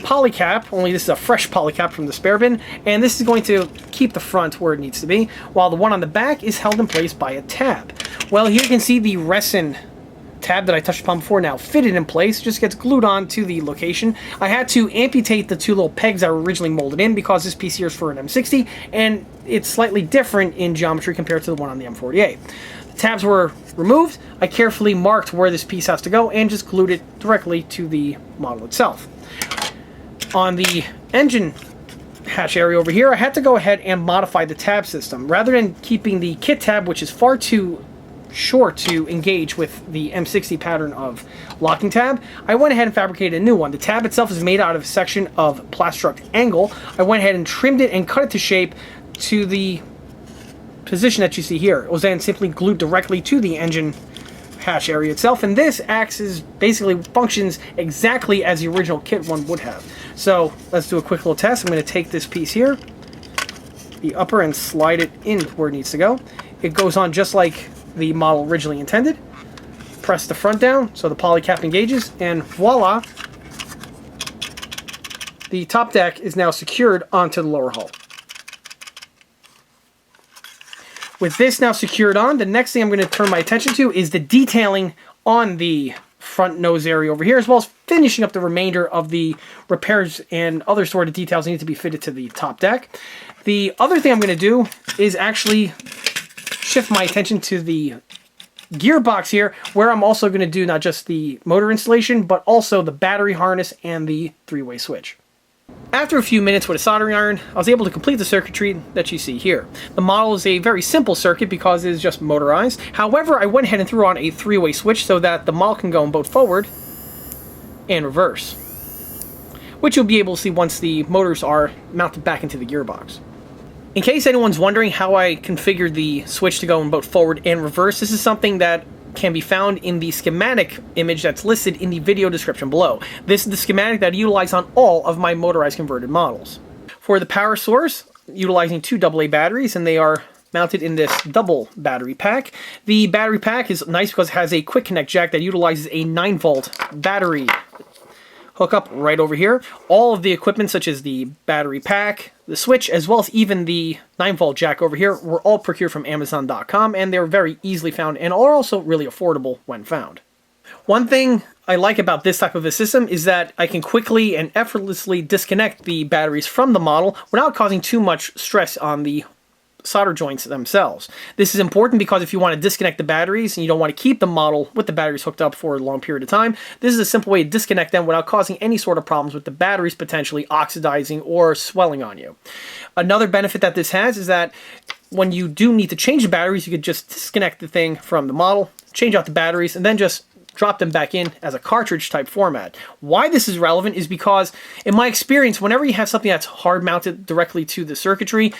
poly cap, only this is a fresh poly cap from the spare bin, and this is going to keep the front where it needs to be, while the one on the back is held in place by a tab. Well, here you can see the resin tab that I touched upon before now fitted in place, just gets glued on to the location. I had to amputate the 2 little pegs that were originally molded in because this piece here is for an M60, and it's slightly different in geometry compared to the one on the M48. The tabs were removed. I carefully marked where this piece has to go and just glued it directly to the model itself. On the engine hatch area over here, I had to go ahead and modify the tab system. Rather than keeping the kit tab, which is far too short to engage with the M60 pattern of locking tab, I went ahead and fabricated a new one. The tab itself is made out of a section of Plastruct angle. I went ahead and trimmed it and cut it to shape to the position that you see here. It was then simply glued directly to the engine hatch area itself, and this acts as basically functions exactly as the original kit one would have. So let's do a quick little test. I'm going to take this piece here, the upper, and slide it in where it needs to go. It goes on just like the model originally intended. Press the front down so the poly cap engages, and voila, the top deck is now secured onto the lower hull. With this now secured on, the next thing I'm going to turn my attention to is the detailing on the front nose area over here, as well as finishing up the remainder of the repairs and other sort of details that need to be fitted to the top deck. The other thing I'm going to do is actually shift my attention to the gearbox here, where I'm also going to do not just the motor installation, but also the battery harness and the 3-way switch. After a few minutes with a soldering iron, I was able to complete the circuitry that you see here. The model is a very simple circuit because it is just motorized. However, I went ahead and threw on a 3-way switch so that the model can go in both forward and reverse, which you'll be able to see once the motors are mounted back into the gearbox. In case anyone's wondering how I configured the switch to go in both forward and reverse, this is something that can be found in the schematic image that's listed in the video description below. This is the schematic that I utilize on all of my motorized converted models. For the power source, utilizing 2 AA batteries, and they are mounted in this double battery pack. The battery pack is nice because it has a quick connect jack that utilizes a 9-volt battery hookup right over here. All of the equipment, such as the battery pack, the switch, as well as even the 9-volt jack over here, were all procured from Amazon.com, and they're very easily found and are also really affordable when found. One thing I like about this type of a system is that I can quickly and effortlessly disconnect the batteries from the model without causing too much stress on the solder joints themselves. This is important because if you want to disconnect the batteries and you don't want to keep the model with the batteries hooked up for a long period of time, this is a simple way to disconnect them without causing any sort of problems with the batteries potentially oxidizing or swelling on you. Another benefit that this has is that when you do need to change the batteries, you could just disconnect the thing from the model, change out the batteries, and then just drop them back in as a cartridge type format. Why this is relevant is because in my experience, whenever you have something that's hard mounted directly to the circuitry,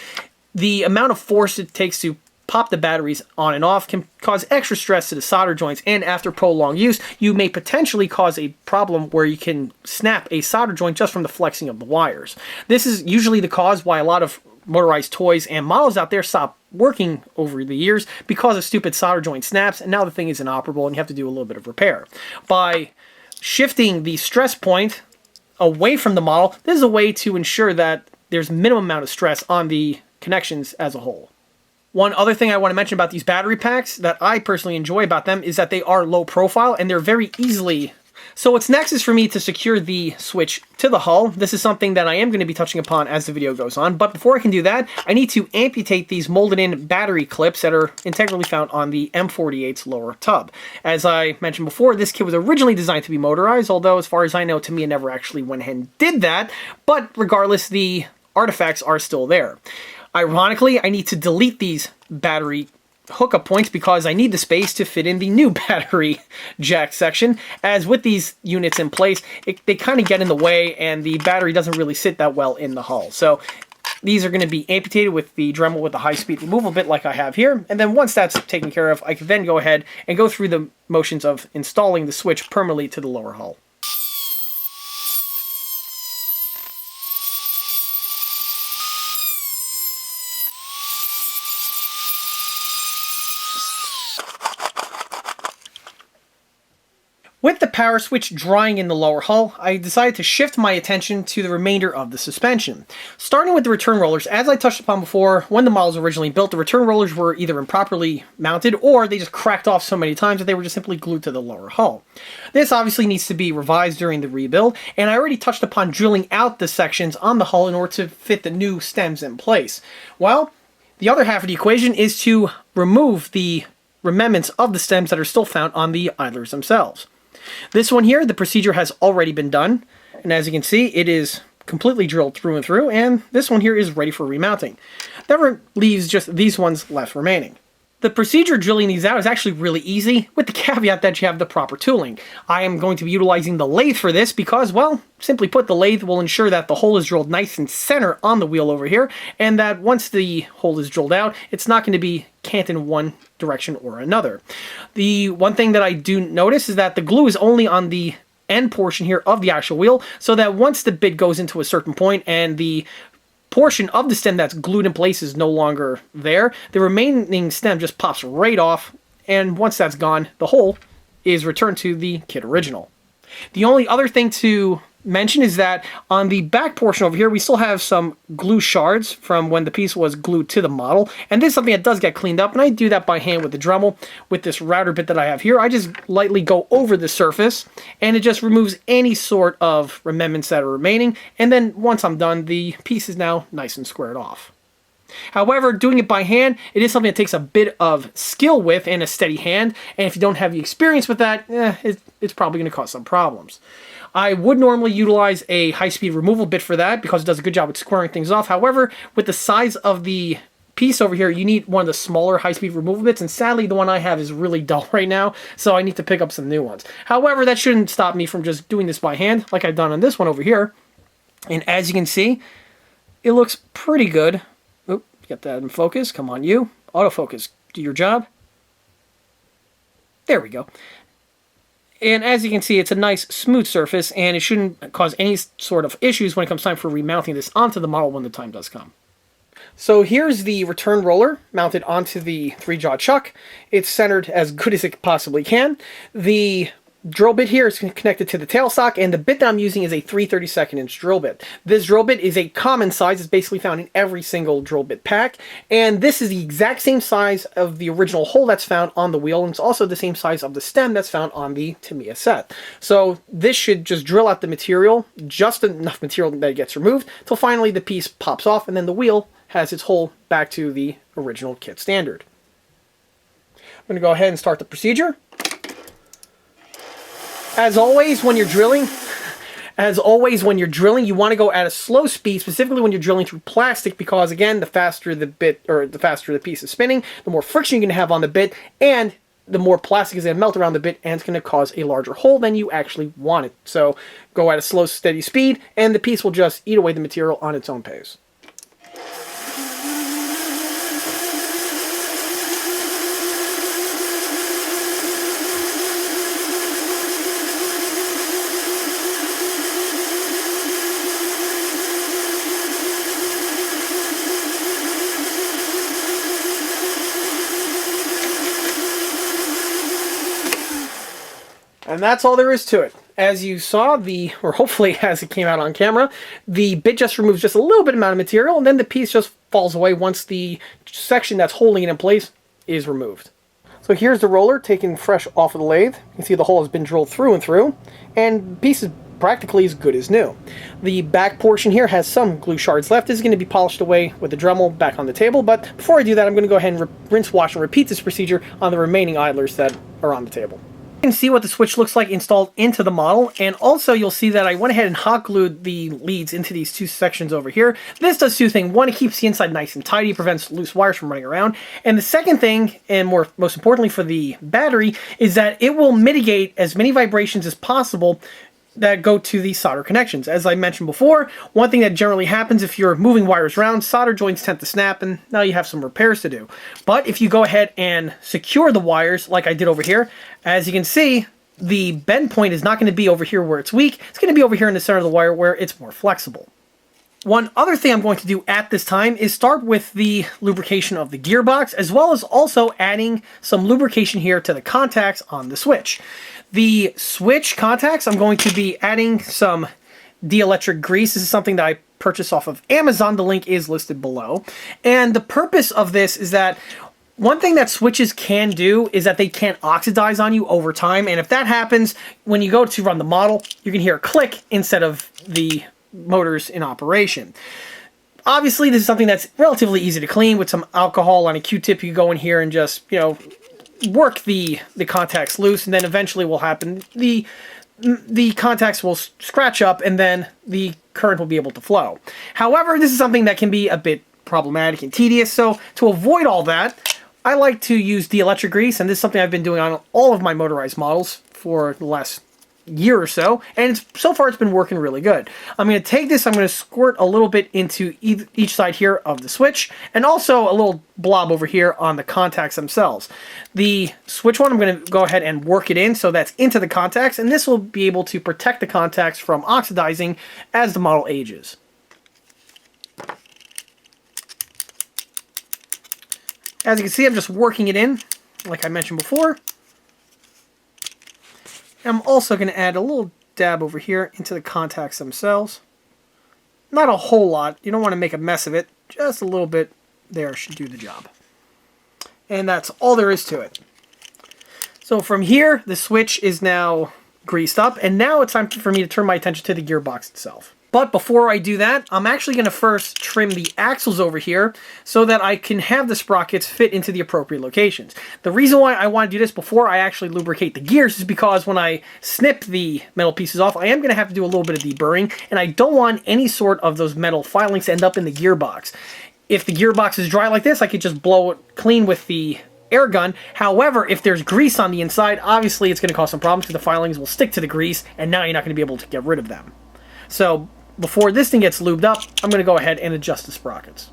the amount of force it takes to pop the batteries on and off can cause extra stress to the solder joints, and after prolonged use, you may potentially cause a problem where you can snap a solder joint just from the flexing of the wires. This is usually the cause why a lot of motorized toys and models out there stop working over the years because of stupid solder joint snaps, and now the thing is inoperable and you have to do a little bit of repair. By shifting the stress point away from the model, this is a way to ensure that there's minimum amount of stress on the connections as a whole. One other thing I want to mention about these battery packs that I personally enjoy about them is that they are low profile and they're very easily. So what's next is for me to secure the switch to the hull. This is something that I am going to be touching upon as the video goes on, but before I can do that, I need to amputate these molded in battery clips that are integrally found on the M48's lower tub. As I mentioned before, this kit was originally designed to be motorized, although as far as I know, Tamiya never actually went ahead and did that, but regardless, the artifacts are still there. Ironically, I need to delete these battery hookup points because I need the space to fit in the new battery jack section. As with these units in place, they kind of get in the way and the battery doesn't really sit that well in the hull. So these are going to be amputated with the Dremel with the high-speed removal bit like I have here. And then once that's taken care of, I can then go ahead and go through the motions of installing the switch permanently to the lower hull. With the power switch drying in the lower hull, I decided to shift my attention to the remainder of the suspension. Starting with the return rollers, as I touched upon before, when the models were originally built, the return rollers were either improperly mounted or they just cracked off so many times that they were just simply glued to the lower hull. This obviously needs to be revised during the rebuild, and I already touched upon drilling out the sections on the hull in order to fit the new stems in place. Well, the other half of the equation is to remove the remnants of the stems that are still found on the idlers themselves. This one here, the procedure has already been done, and as you can see, it is completely drilled through and through, and this one here is ready for remounting. That leaves just these ones left remaining. The procedure drilling these out is actually really easy, with the caveat that you have the proper tooling. I am going to be utilizing the lathe for this because, well, simply put, the lathe will ensure that the hole is drilled nice and center on the wheel over here, and that once the hole is drilled out, it's not going to be canted in one direction or another. The one thing that I do notice is that the glue is only on the end portion here of the actual wheel, so that once the bit goes into a certain point and the portion of the stem that's glued in place is no longer there, the remaining stem just pops right off, and once that's gone, the hole is returned to the kit original. The only other thing to mention is that on the back portion over here, we still have some glue shards from when the piece was glued to the model, and this is something that does get cleaned up, and I do that by hand with the Dremel. With this router bit that I have here, I just lightly go over the surface, and it just removes any sort of remnants that are remaining, and then once I'm done, the piece is now nice and squared off. However, doing it by hand, it is something that takes a bit of skill with and a steady hand, and if you don't have the experience with that, it's probably going to cause some problems. I would normally utilize a high-speed removal bit for that because it does a good job at squaring things off. However, with the size of the piece over here, you need one of the smaller high-speed removal bits, and sadly the one I have is really dull right now, so I need to pick up some new ones. However, that shouldn't stop me from just doing this by hand like I've done on this one over here. And as you can see, it looks pretty good. Oop, get that in focus. Come on, you. Autofocus, do your job. There we go. And as you can see, it's a nice smooth surface, and it shouldn't cause any sort of issues when it comes time for remounting this onto the model when the time does come. So here's the return roller mounted onto the 3-jaw chuck. It's centered as good as it possibly can. The drill bit here is connected to the tailstock, and the bit that I'm using is a 3/32 inch drill bit. This drill bit is a common size. It's basically found in every single drill bit pack, and this is the exact same size of the original hole that's found on the wheel, and it's also the same size of the stem that's found on the Tamiya set. So this should just drill out the material, just enough material that it gets removed, till finally the piece pops off, and then the wheel has its hole back to the original kit standard. I'm going to go ahead and start the procedure. As always, when you're drilling, you want to go at a slow speed, specifically when you're drilling through plastic, because again, the faster the bit, or the faster the piece is spinning, the more friction you're going to have on the bit, and the more plastic is going to melt around the bit, and it's going to cause a larger hole than you actually wanted. So go at a slow, steady speed, and the piece will just eat away the material on its own pace. And that's all there is to it. As you saw, or hopefully as it came out on camera, the bit just removes just a little bit amount of material, and then the piece just falls away once the section that's holding it in place is removed. So here's the roller taken fresh off of the lathe. You can see the hole has been drilled through and through, and the piece is practically as good as new. The back portion here has some glue shards left. This is going to be polished away with the Dremel back on the table, but before I do that, I'm going to go ahead and rinse, wash, and repeat this procedure on the remaining idlers that are on the table. You can see what the switch looks like installed into the model, and also you'll see that I went ahead and hot glued the leads into these two sections over here. This does two things. One, it keeps the inside nice and tidy, prevents loose wires from running around, and the second thing, and most importantly for the battery, is that it will mitigate as many vibrations as possible that go to the solder connections. As I mentioned before, one thing that generally happens if you're moving wires around, solder joints tend to snap, and now you have some repairs to do. But if you go ahead and secure the wires like I did over here, as you can see, the bend point is not going to be over here where it's weak. It's going to be over here in the center of the wire where it's more flexible. One other thing I'm going to do at this time is start with the lubrication of the gearbox, as well as also adding some lubrication here to the contacts on the switch. The switch contacts, I'm going to be adding some dielectric grease. This is something that I purchased off of Amazon. The link is listed below. And the purpose of this is that one thing that switches can do is that they can oxidize on you over time. And if that happens, when you go to run the model, you can hear a click instead of the motors in operation. Obviously, this is something that's relatively easy to clean with some alcohol on a Q-tip. You go in here and just, work the contacts loose, and then eventually will happen. The contacts will scratch up, and then the current will be able to flow. However, this is something that can be a bit problematic and tedious, so to avoid all that, I like to use dielectric grease, and this is something I've been doing on all of my motorized models for the last year or so, and so far it's been working really good. I'm going to take this, I'm going to squirt a little bit into each side here of the switch, and also a little blob over here on the contacts themselves. The switch one, I'm going to go ahead and work it in so that's into the contacts, and this will be able to protect the contacts from oxidizing as the model ages. As you can see, I'm just working it in, like I mentioned before. I'm also going to add a little dab over here into the contacts themselves. Not a whole lot. You don't want to make a mess of it. Just a little bit there should do the job. And that's all there is to it. So from here, the switch is now greased up, and now it's time for me to turn my attention to the gearbox itself. But before I do that, I'm actually going to first trim the axles over here so that I can have the sprockets fit into the appropriate locations. The reason why I want to do this before I actually lubricate the gears is because when I snip the metal pieces off, I am going to have to do a little bit of deburring, and I don't want any sort of those metal filings to end up in the gearbox. If the gearbox is dry like this, I could just blow it clean with the air gun. However, if there's grease on the inside, obviously it's going to cause some problems because the filings will stick to the grease, and now you're not going to be able to get rid of them. So before this thing gets lubed up, I'm going to go ahead and adjust the sprockets.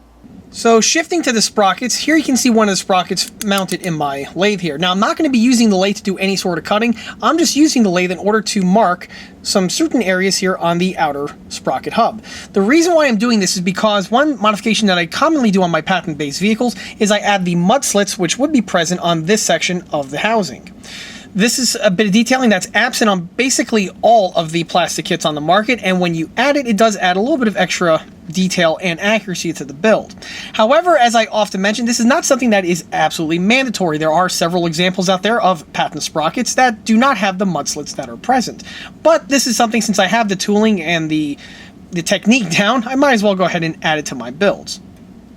So shifting to the sprockets, here you can see one of the sprockets mounted in my lathe here. Now I'm not going to be using the lathe to do any sort of cutting. I'm just using the lathe in order to mark some certain areas here on the outer sprocket hub. The reason why I'm doing this is because one modification that I commonly do on my patent-based vehicles is I add the mud slits, which would be present on this section of the housing. This is a bit of detailing that's absent on basically all of the plastic kits on the market, and when you add it, it does add a little bit of extra detail and accuracy to the build. However, as I often mention, this is not something that is absolutely mandatory. There are several examples out there of patent sprockets that do not have the mud slits that are present. But this is something, since I have the tooling and the technique down, I might as well go ahead and add it to my builds.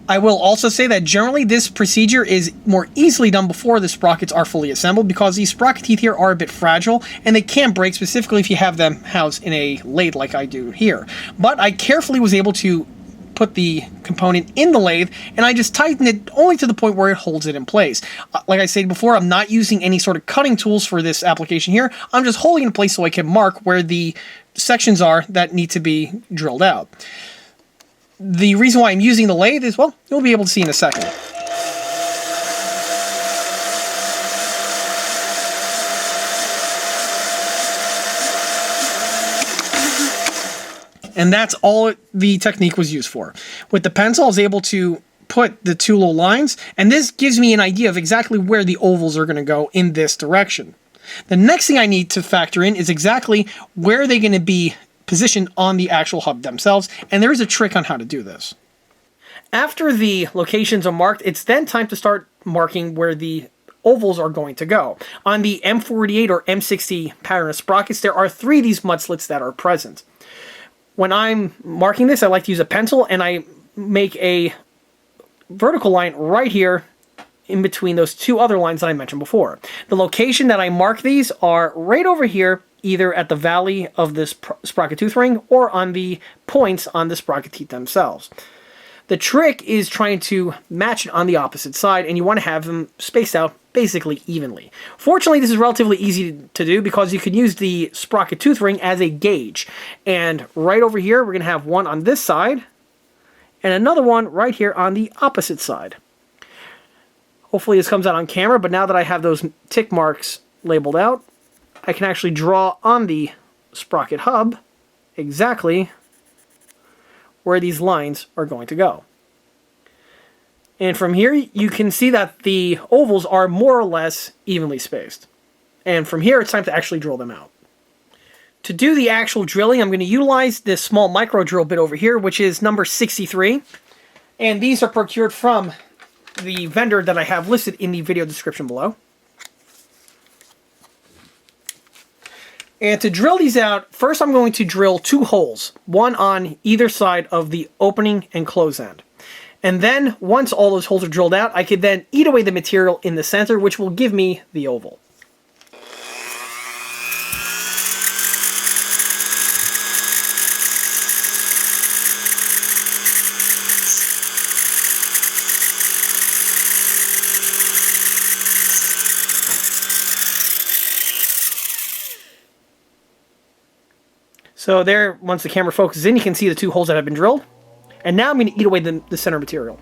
I will also say that generally this procedure is more easily done before the sprockets are fully assembled, because these sprocket teeth here are a bit fragile and they can break, specifically if you have them housed in a lathe like I do here. But I carefully was able to put the component in the lathe, and I just tighten it only to the point where it holds it in place. Like I said before, I'm not using any sort of cutting tools for this application here. I'm just holding it in place so I can mark where the sections are that need to be drilled out. The reason why I'm using the lathe is, well, you'll be able to see in a second. And that's all the technique was used for. With the pencil, I was able to put the two little lines, and this gives me an idea of exactly where the ovals are going to go in this direction. The next thing I need to factor in is exactly where they're going to be positioned on the actual hub themselves, and there is a trick on how to do this. After the locations are marked, it's then time to start marking where the ovals are going to go. On the M48 or M60 pattern of sprockets, there are 3 of these mud slits that are present. When I'm marking this, I like to use a pencil, and I make a vertical line right here in between those 2 other lines that I mentioned before. The location that I mark these are right over here, either at the valley of this sprocket tooth ring or on the points on the sprocket teeth themselves. The trick is trying to match it on the opposite side, and you want to have them spaced out basically evenly. Fortunately, this is relatively easy to do because you can use the sprocket tooth ring as a gauge. And right over here, we're going to have one on this side and another one right here on the opposite side. Hopefully this comes out on camera, but now that I have those tick marks labeled out, I can actually draw on the sprocket hub exactly where these lines are going to go. And from here, you can see that the ovals are more or less evenly spaced. And from here, it's time to actually drill them out. To do the actual drilling, I'm going to utilize this small micro drill bit over here, which is number 63. And these are procured from the vendor that I have listed in the video description below. And to drill these out, first I'm going to drill 2 holes, one on either side of the opening and close end. And then, once all those holes are drilled out, I could then eat away the material in the center, which will give me the oval. So there, once the camera focuses in, you can see the 2 holes that have been drilled. And now I'm going to eat away the center material.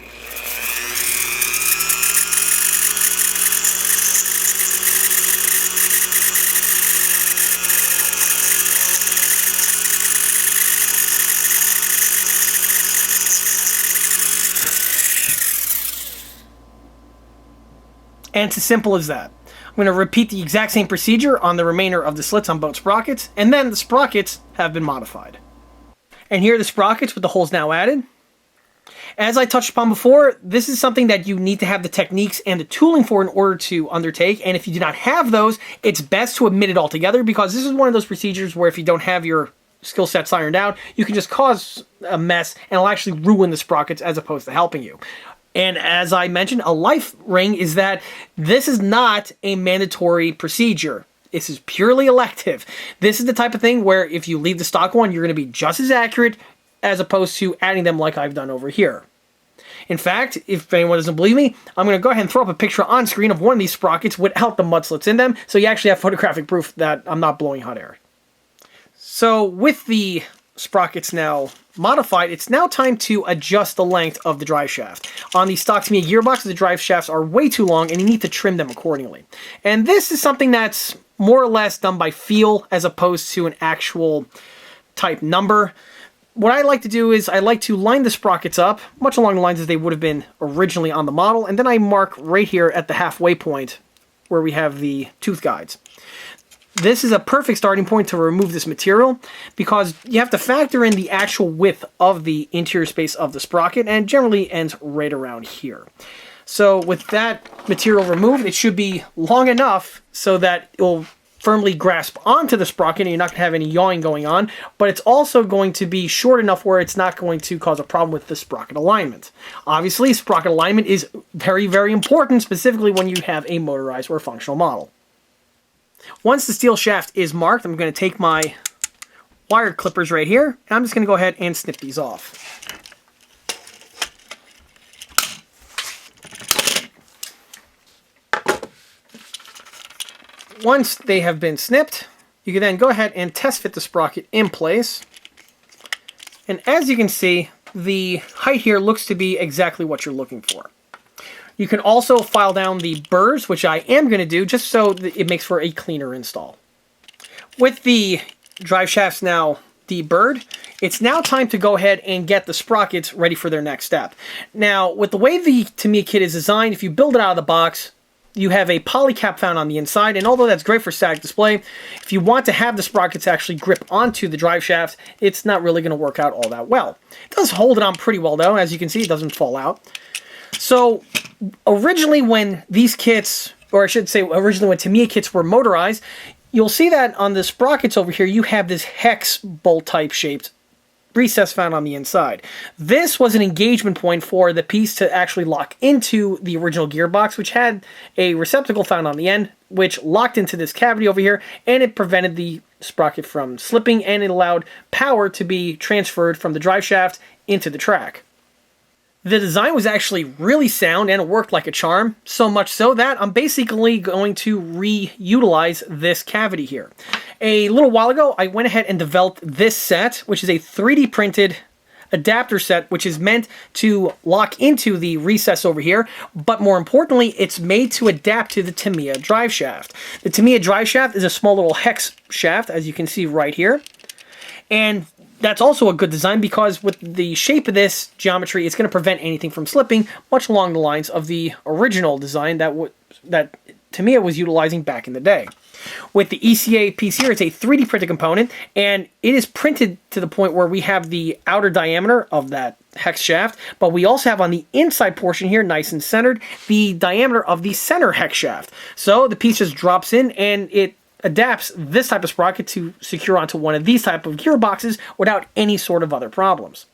And it's as simple as that. I'm going to repeat the exact same procedure on the remainder of the slits on both sprockets, and then the sprockets have been modified. And here are the sprockets with the holes now added. As I touched upon before, this is something that you need to have the techniques and the tooling for in order to undertake, and if you do not have those, it's best to omit it altogether, because this is one of those procedures where if you don't have your skill sets ironed out, you can just cause a mess and it'll actually ruin the sprockets as opposed to helping you. And as I mentioned, a life ring is that this is not a mandatory procedure. This is purely elective. This is the type of thing where if you leave the stock one, you're going to be just as accurate as opposed to adding them like I've done over here. In fact, if anyone doesn't believe me, I'm going to go ahead and throw up a picture on screen of one of these sprockets without the mud slits in them, so you actually have photographic proof that I'm not blowing hot air. So with the sprockets now modified, it's now time to adjust the length of the drive shaft. On the stock Tamiya gearbox, the drive shafts are way too long and you need to trim them accordingly. And this is something that's more or less done by feel as opposed to an actual type number. What I like to do is I like to line the sprockets up, much along the lines as they would have been originally on the model, and then I mark right here at the halfway point where we have the tooth guides. This is a perfect starting point to remove this material because you have to factor in the actual width of the interior space of the sprocket, and it generally ends right around here. So with that material removed, it should be long enough so that it will firmly grasp onto the sprocket and you're not going to have any yawing going on, but it's also going to be short enough where it's not going to cause a problem with the sprocket alignment. Obviously, sprocket alignment is very, very important, specifically when you have a motorized or functional model. Once the steel shaft is marked, I'm going to take my wire clippers right here, and I'm just going to go ahead and snip these off. Once they have been snipped, you can then go ahead and test fit the sprocket in place. And as you can see, the height here looks to be exactly what you're looking for. You can also file down the burrs, which I am going to do just so that it makes for a cleaner install. With the drive shafts now deburred, it's now time to go ahead and get the sprockets ready for their next step. Now, with the way the Tamiya kit is designed, if you build it out of the box, you have a poly cap found on the inside, and although that's great for static display, if you want to have the sprockets actually grip onto the drive shaft, it's not really going to work out all that well. It does hold it on pretty well though, as you can see, it doesn't fall out. So originally when these kits, or I should say originally when Tamiya kits were motorized, you'll see that on the sprockets over here you have this hex bolt type shaped recess found on the inside. This was an engagement point for the piece to actually lock into the original gearbox, which had a receptacle found on the end, which locked into this cavity over here, and it prevented the sprocket from slipping, and it allowed power to be transferred from the drive shaft into the track. The design was actually really sound and it worked like a charm, so much so that I'm basically going to reutilize this cavity here. A little while ago, I went ahead and developed this set, which is a 3D printed adapter set, which is meant to lock into the recess over here, but more importantly, it's made to adapt to the Tamiya drive shaft. The Tamiya drive shaft is a small little hex shaft, as you can see right here, and that's also a good design because with the shape of this geometry, it's going to prevent anything from slipping, much along the lines of the original design that Tamiya was utilizing back in the day. With the ECA piece here, it's a 3D printed component, and it is printed to the point where we have the outer diameter of that hex shaft, but we also have on the inside portion here, nice and centered, the diameter of the center hex shaft. So the piece just drops in and it adapts this type of sprocket to secure onto one of these type of gearboxes without any sort of other problems.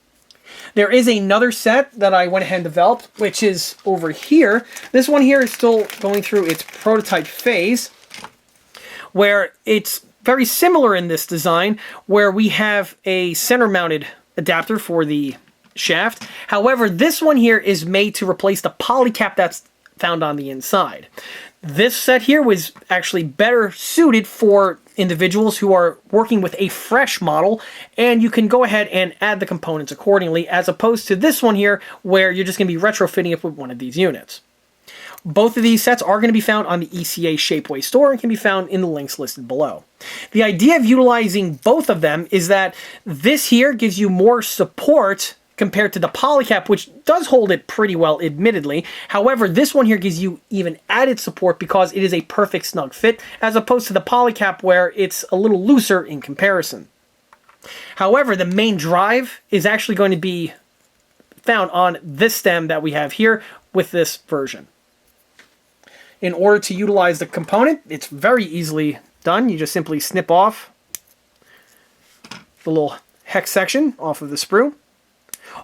There is another set that I went ahead and developed, which is over here. This one here is still going through its prototype phase, where it's very similar in this design, where we have a center-mounted adapter for the shaft. However, this one here is made to replace the poly cap that's found on the inside. This set here was actually better suited for individuals who are working with a fresh model, and you can go ahead and add the components accordingly, as opposed to this one here, where you're just going to be retrofitting it with one of these units. Both of these sets are going to be found on the ECA Shapeways store and can be found in the links listed below. The idea of utilizing both of them is that this here gives you more support compared to the polycap, which does hold it pretty well, admittedly. However, this one here gives you even added support because it is a perfect snug fit, as opposed to the polycap where it's a little looser in comparison. However, the main drive is actually going to be found on this stem that we have here with this version. In order to utilize the component, it's very easily done. You just simply snip off the little hex section off of the sprue.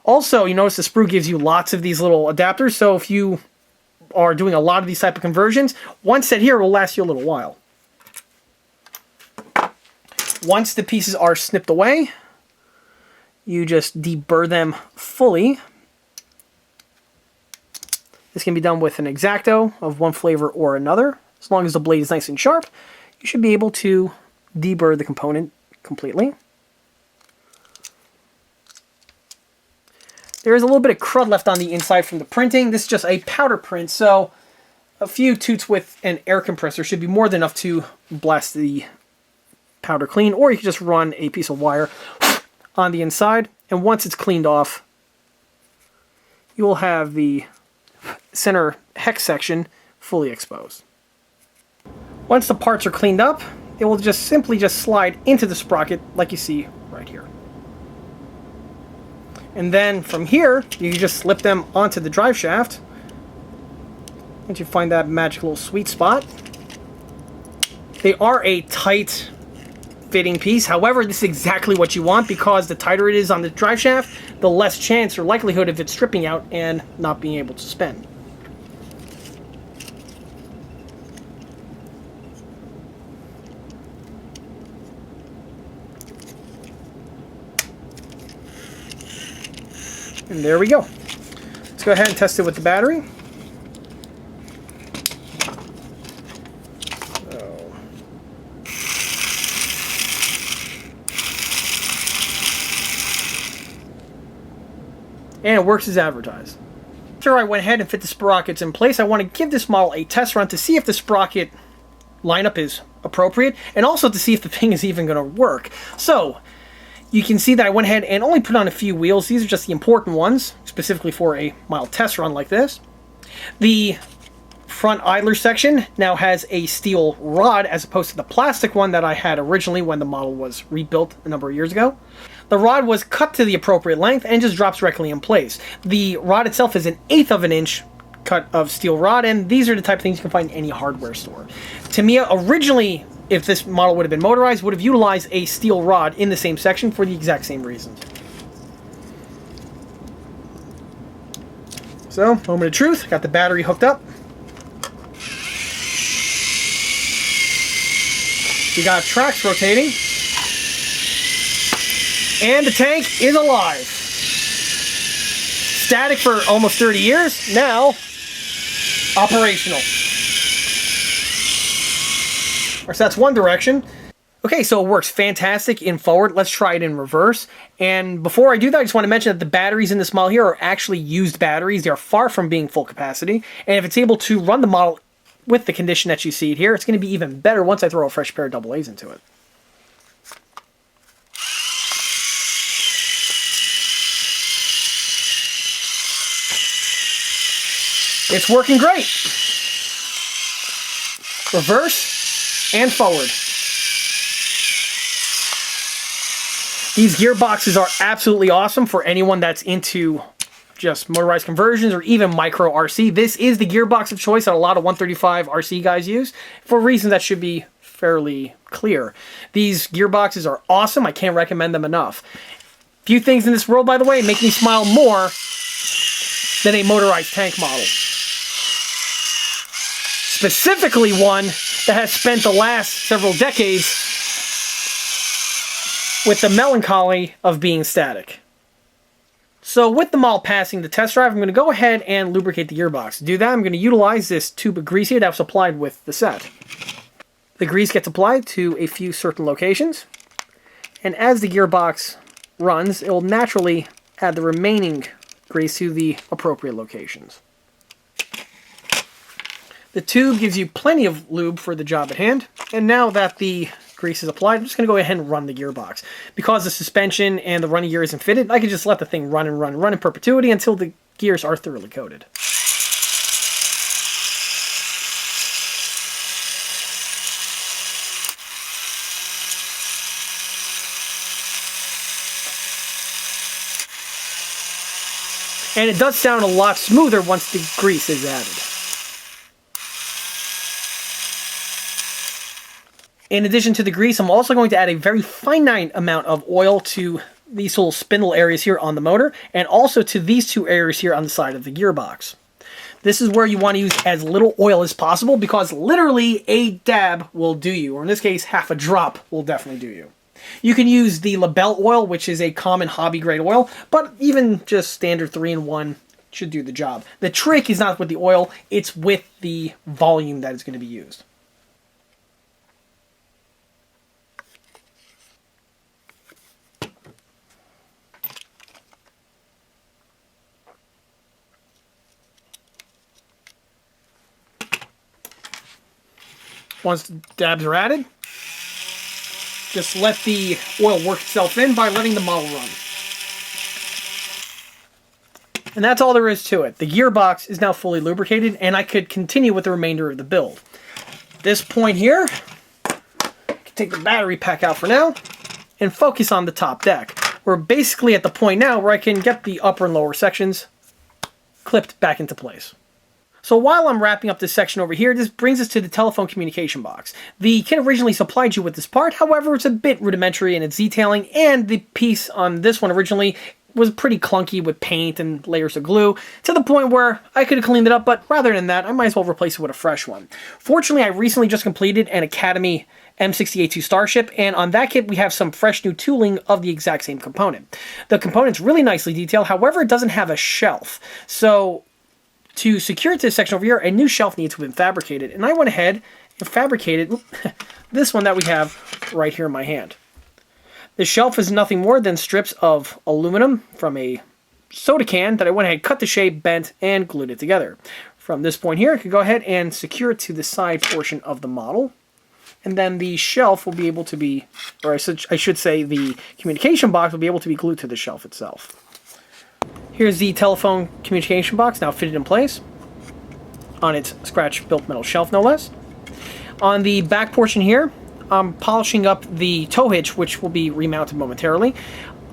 Also, you notice the sprue gives you lots of these little adapters, so if you are doing a lot of these type of conversions, one set here will last you a little while. Once the pieces are snipped away, you just deburr them fully. This can be done with an X-Acto of one flavor or another. As long as the blade is nice and sharp, you should be able to deburr the component completely. There is a little bit of crud left on the inside from the printing. This is just a powder print, so a few toots with an air compressor should be more than enough to blast the powder clean, or you can just run a piece of wire on the inside, and once it's cleaned off, you will have the center hex section fully exposed. Once the parts are cleaned up, it will just simply slide into the sprocket like you see right here. And then from here, you can just slip them onto the drive shaft. Once you find that magic little sweet spot. They are a tight fitting piece. However, this is exactly what you want, because the tighter it is on the drive shaft, the less chance or likelihood of it stripping out and not being able to spin. And there we go. Let's go ahead and test it with the battery. And it works as advertised. After I went ahead and fit the sprockets in place, I want to give this model a test run to see if the sprocket lineup is appropriate, and also to see if the thing is even going to work. So, you can see that I went ahead and only put on a few wheels. These are just the important ones, specifically for a mild test run like this. The front idler section now has a steel rod as opposed to the plastic one that I had originally when the model was rebuilt a number of years ago. The rod was cut to the appropriate length and just drops directly in place. The rod itself is 1/8 of an inch cut of steel rod, and these are the type of things you can find in any hardware store. Tamiya originally, if this model would have been motorized, would have utilized a steel rod in the same section for the exact same reasons. So, moment of truth, got the battery hooked up. We got tracks rotating. And the tank is alive. Static for almost 30 years, now operational. Or so that's one direction. Okay, so it works fantastic in forward. Let's try it in reverse. And before I do that, I just want to mention that the batteries in this model here are actually used batteries. They are far from being full capacity. And if it's able to run the model with the condition that you see it here, it's going to be even better once I throw a fresh pair of AA's into it. It's working great. Reverse and forward. These gearboxes are absolutely awesome for anyone that's into just motorized conversions or even micro RC. This is the gearbox of choice that a lot of 135 RC guys use for reasons that should be fairly clear. These gearboxes are awesome. I can't recommend them enough. Few things in this world, by the way, make me smile more than a motorized tank model. Specifically one that has spent the last several decades with the melancholy of being static. So with the model passing the test drive, I'm going to go ahead and lubricate the gearbox. To do that, I'm going to utilize this tube of grease here that was applied with the set. The grease gets applied to a few certain locations, and as the gearbox runs, it will naturally add the remaining grease to the appropriate locations. The tube gives you plenty of lube for the job at hand, and now that the grease is applied, I'm just going to go ahead and run the gearbox. Because the suspension and the running gear isn't fitted, I can just let the thing run and run and run in perpetuity until the gears are thoroughly coated. And it does sound a lot smoother once the grease is added. In addition to the grease, I'm also going to add a very finite amount of oil to these little spindle areas here on the motor, and also to these two areas here on the side of the gearbox. This is where you want to use as little oil as possible, because literally a dab will do you, or in this case, half a drop will definitely do you. You can use the Labelle oil, which is a common hobby grade oil, but even just standard 3-in-1 should do the job. The trick is not with the oil, it's with the volume that is going to be used. Once the dabs are added, just let the oil work itself in by letting the model run. And that's all there is to it. The gearbox is now fully lubricated, and I could continue with the remainder of the build. this point here, take the battery pack out for now and focus on the top deck. We're basically at the point now where I can get the upper and lower sections clipped back into place. So while I'm wrapping up this section over here, this brings us to the telephone communication box. The kit originally supplied you with this part, however, it's a bit rudimentary in its detailing, and the piece on this one originally was pretty clunky with paint and layers of glue, to the point where I could have cleaned it up, but rather than that, I might as well replace it with a fresh one. Fortunately, I recently just completed an Academy M247 Starship, and on that kit we have some fresh new tooling of the exact same component. The component's really nicely detailed, however, it doesn't have a shelf. So to secure it to this section over here, a new shelf needs to have been fabricated, and I went ahead and fabricated this one that we have right here in my hand. The shelf is nothing more than strips of aluminum from a soda can that I went ahead, cut the shape, bent, and glued it together. From this point here, I can go ahead and secure it to the side portion of the model, and then the shelf will be able to be, or I should say the communication box will be able to be glued to the shelf itself. Here's the telephone communication box now fitted in place on its scratch-built metal shelf, no less. On the back portion here, I'm polishing up the tow hitch, which will be remounted momentarily.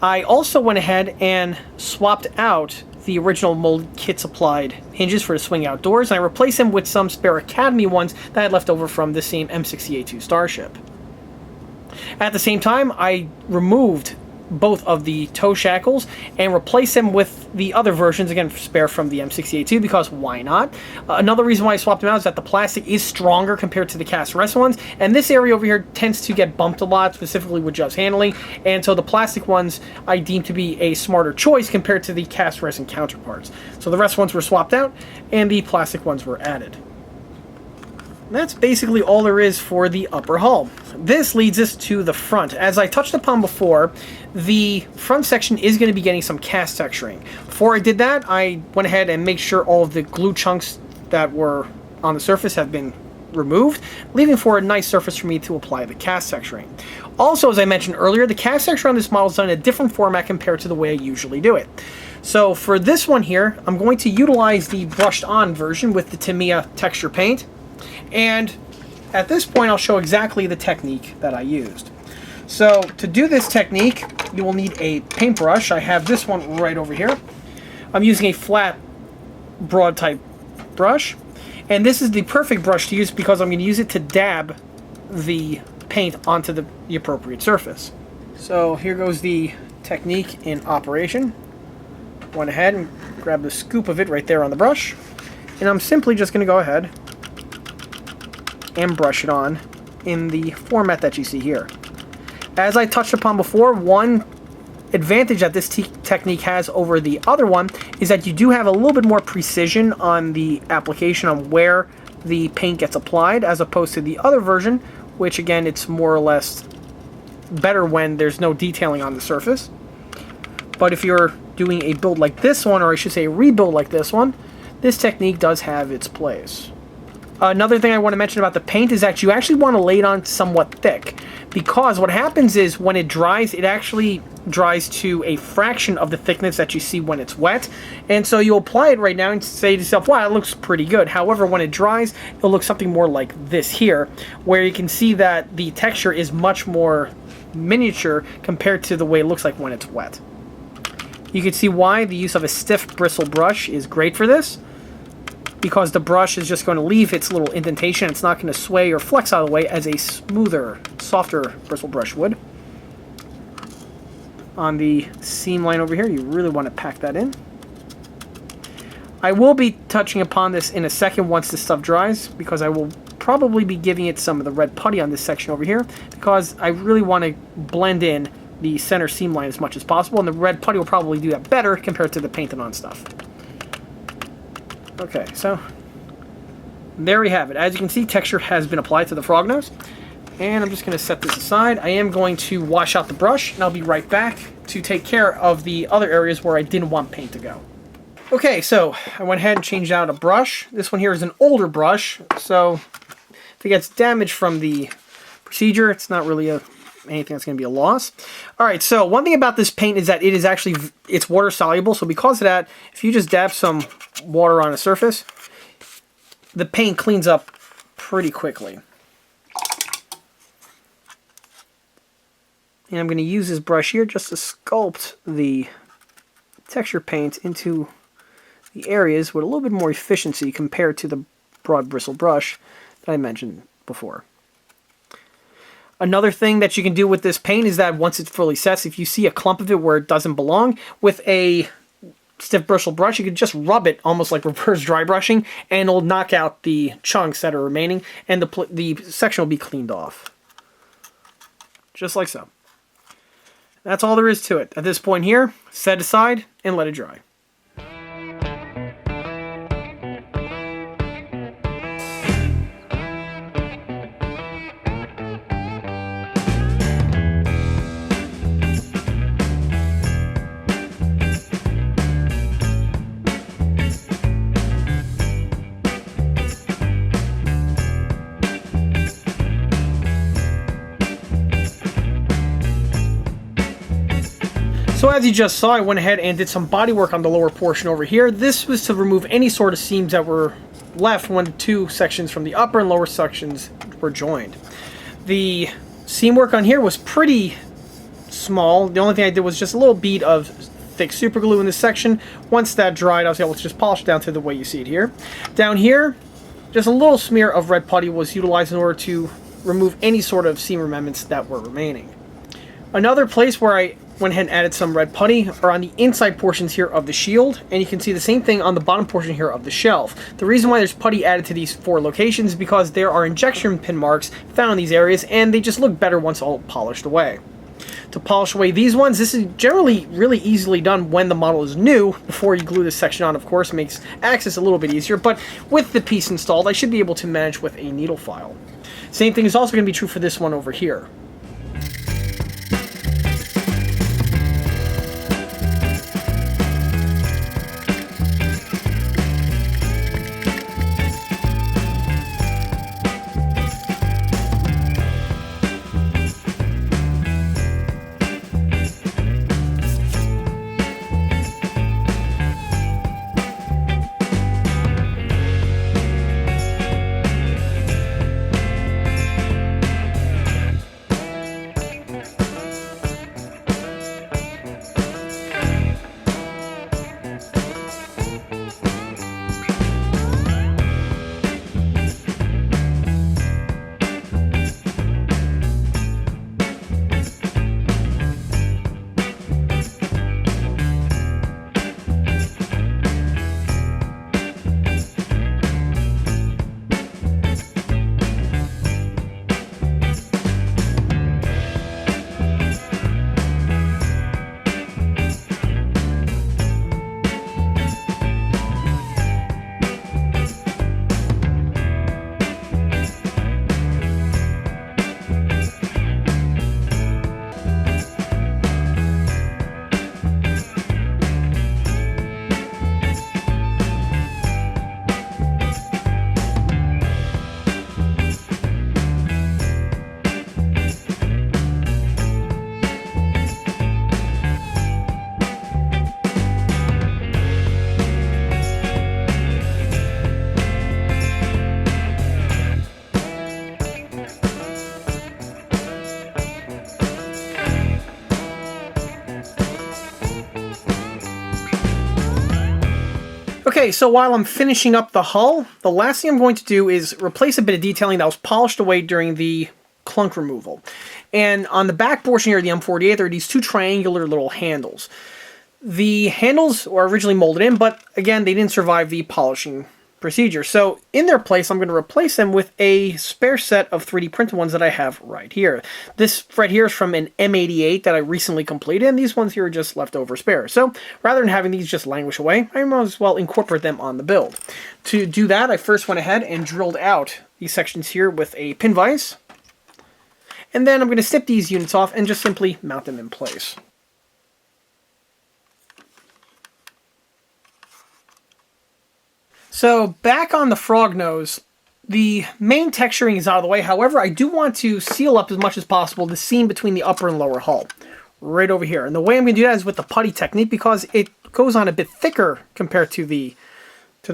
I also went ahead and swapped out the original mold kit supplied hinges for the swing outdoors, and I replaced them with some spare Academy ones that I had left over from the same M247 Starship. At the same time, I removed both of the toe shackles and replace them with the other versions, again spare from the M247, because why not? Another reason why I swapped them out is that the plastic is stronger compared to the cast rest ones, and this area over here tends to get bumped a lot, specifically with just handling, and so the plastic ones I deem to be a smarter choice compared to the cast resin counterparts. So the rest ones were swapped out and the plastic ones were added. That's basically all there is for the upper hull. This leads us to the front. As I touched upon before, the front section is going to be getting some cast texturing. Before I did that, I went ahead and made sure all of the glue chunks that were on the surface have been removed, leaving for a nice surface for me to apply the cast texturing. Also, as I mentioned earlier, the cast texture on this model is done in a different format compared to the way I usually do it. So for this one here, I'm going to utilize the brushed on version with the Tamiya texture paint. And at this point, I'll show exactly the technique that I used. So to do this technique, you will need a paintbrush. I have this one right over here. I'm using a flat, broad type brush. And this is the perfect brush to use because I'm going to use it to dab the paint onto the appropriate surface. So here goes the technique in operation. Went ahead and grabbed a scoop of it right there on the brush. And I'm simply just going to go ahead and brush it on in the format that you see here. As I touched upon before, one advantage that this technique has over the other one is that you do have a little bit more precision on the application on where the paint gets applied, as opposed to the other version, which again, it's more or less better when there's no detailing on the surface. But if you're doing a build like this one, or I should say a rebuild like this one, this technique does have its place. Another thing I want to mention about the paint is that you actually want to lay it on somewhat thick, because what happens is when it dries, it actually dries to a fraction of the thickness that you see when it's wet, and so you apply it right now and say to yourself, wow, it looks pretty good. However, when it dries, it'll look something more like this here, where you can see that the texture is much more miniature compared to the way it looks like when it's wet. You can see why the use of a stiff bristle brush is great for this, because the brush is just going to leave its little indentation. It's not going to sway or flex out of the way as a smoother, softer bristle brush would. On the seam line over here, you really want to pack that in. I will be touching upon this in a second once this stuff dries, because I will probably be giving it some of the red putty on this section over here, because I really want to blend in the center seam line as much as possible, and the red putty will probably do that better compared to the painted on stuff. Okay, so there we have it. As you can see, texture has been applied to the frog nose. And I'm just going to set this aside. I am going to wash out the brush, and I'll be right back to take care of the other areas where I didn't want paint to go. Okay, so I went ahead and changed out a brush. This one here is an older brush, so if it gets damaged from the procedure, it's not really anything that's going to be a loss. Alright, so one thing about this paint is that it's water soluble, so because of that, if you just dab some water on a surface, the paint cleans up pretty quickly. And I'm going to use this brush here just to sculpt the texture paint into the areas with a little bit more efficiency compared to the broad bristle brush that I mentioned before. Another thing that you can do with this paint is that once it fully sets, if you see a clump of it where it doesn't belong, with a stiff bristle brush, you can just rub it almost like reverse dry brushing, and it'll knock out the chunks that are remaining, and the section will be cleaned off. Just like so. That's all there is to it. At this point here, set aside and let it dry. So as you just saw, I went ahead and did some body work on the lower portion over here. This was to remove any sort of seams that were left when the two sections from the upper and lower sections were joined. The seam work on here was pretty small. The only thing I did was just a little bead of thick super glue in this section. Once that dried, I was able to just polish it down to the way you see it here. Down here, just a little smear of red putty was utilized in order to remove any sort of seam remnants that were remaining. Another place where I went ahead and added some red putty are on the inside portions here of the shield, and you can see the same thing on the bottom portion here of the shelf. The reason why there's putty added to these 4 locations is because there are injection pin marks found in these areas, and they just look better once all polished away. To polish away these ones, this is generally really easily done when the model is new. Before you glue this section on, of course, makes access a little bit easier, but with the piece installed, I should be able to manage with a needle file. Same thing is also going to be true for this one over here. Okay, so while I'm finishing up the hull, the last thing I'm going to do is replace a bit of detailing that was polished away during the clunk removal. And on the back portion here of the M48, there are these 2 triangular little handles. The handles were originally molded in, but again, they didn't survive the polishing procedure. So in their place, I'm going to replace them with a spare set of 3D printed ones that I have right here. This right here is from an M88 that I recently completed, and these ones here are just leftover spare. So rather than having these just languish away, I might as well incorporate them on the build. To do that, I first went ahead and drilled out these sections here with a pin vise. And then I'm going to snip these units off and just simply mount them in place. So back on the frog nose, the main texturing is out of the way. However, I do want to seal up as much as possible the seam between the upper and lower hull, right over here. And the way I'm going to do that is with the putty technique, because it goes on a bit thicker compared to the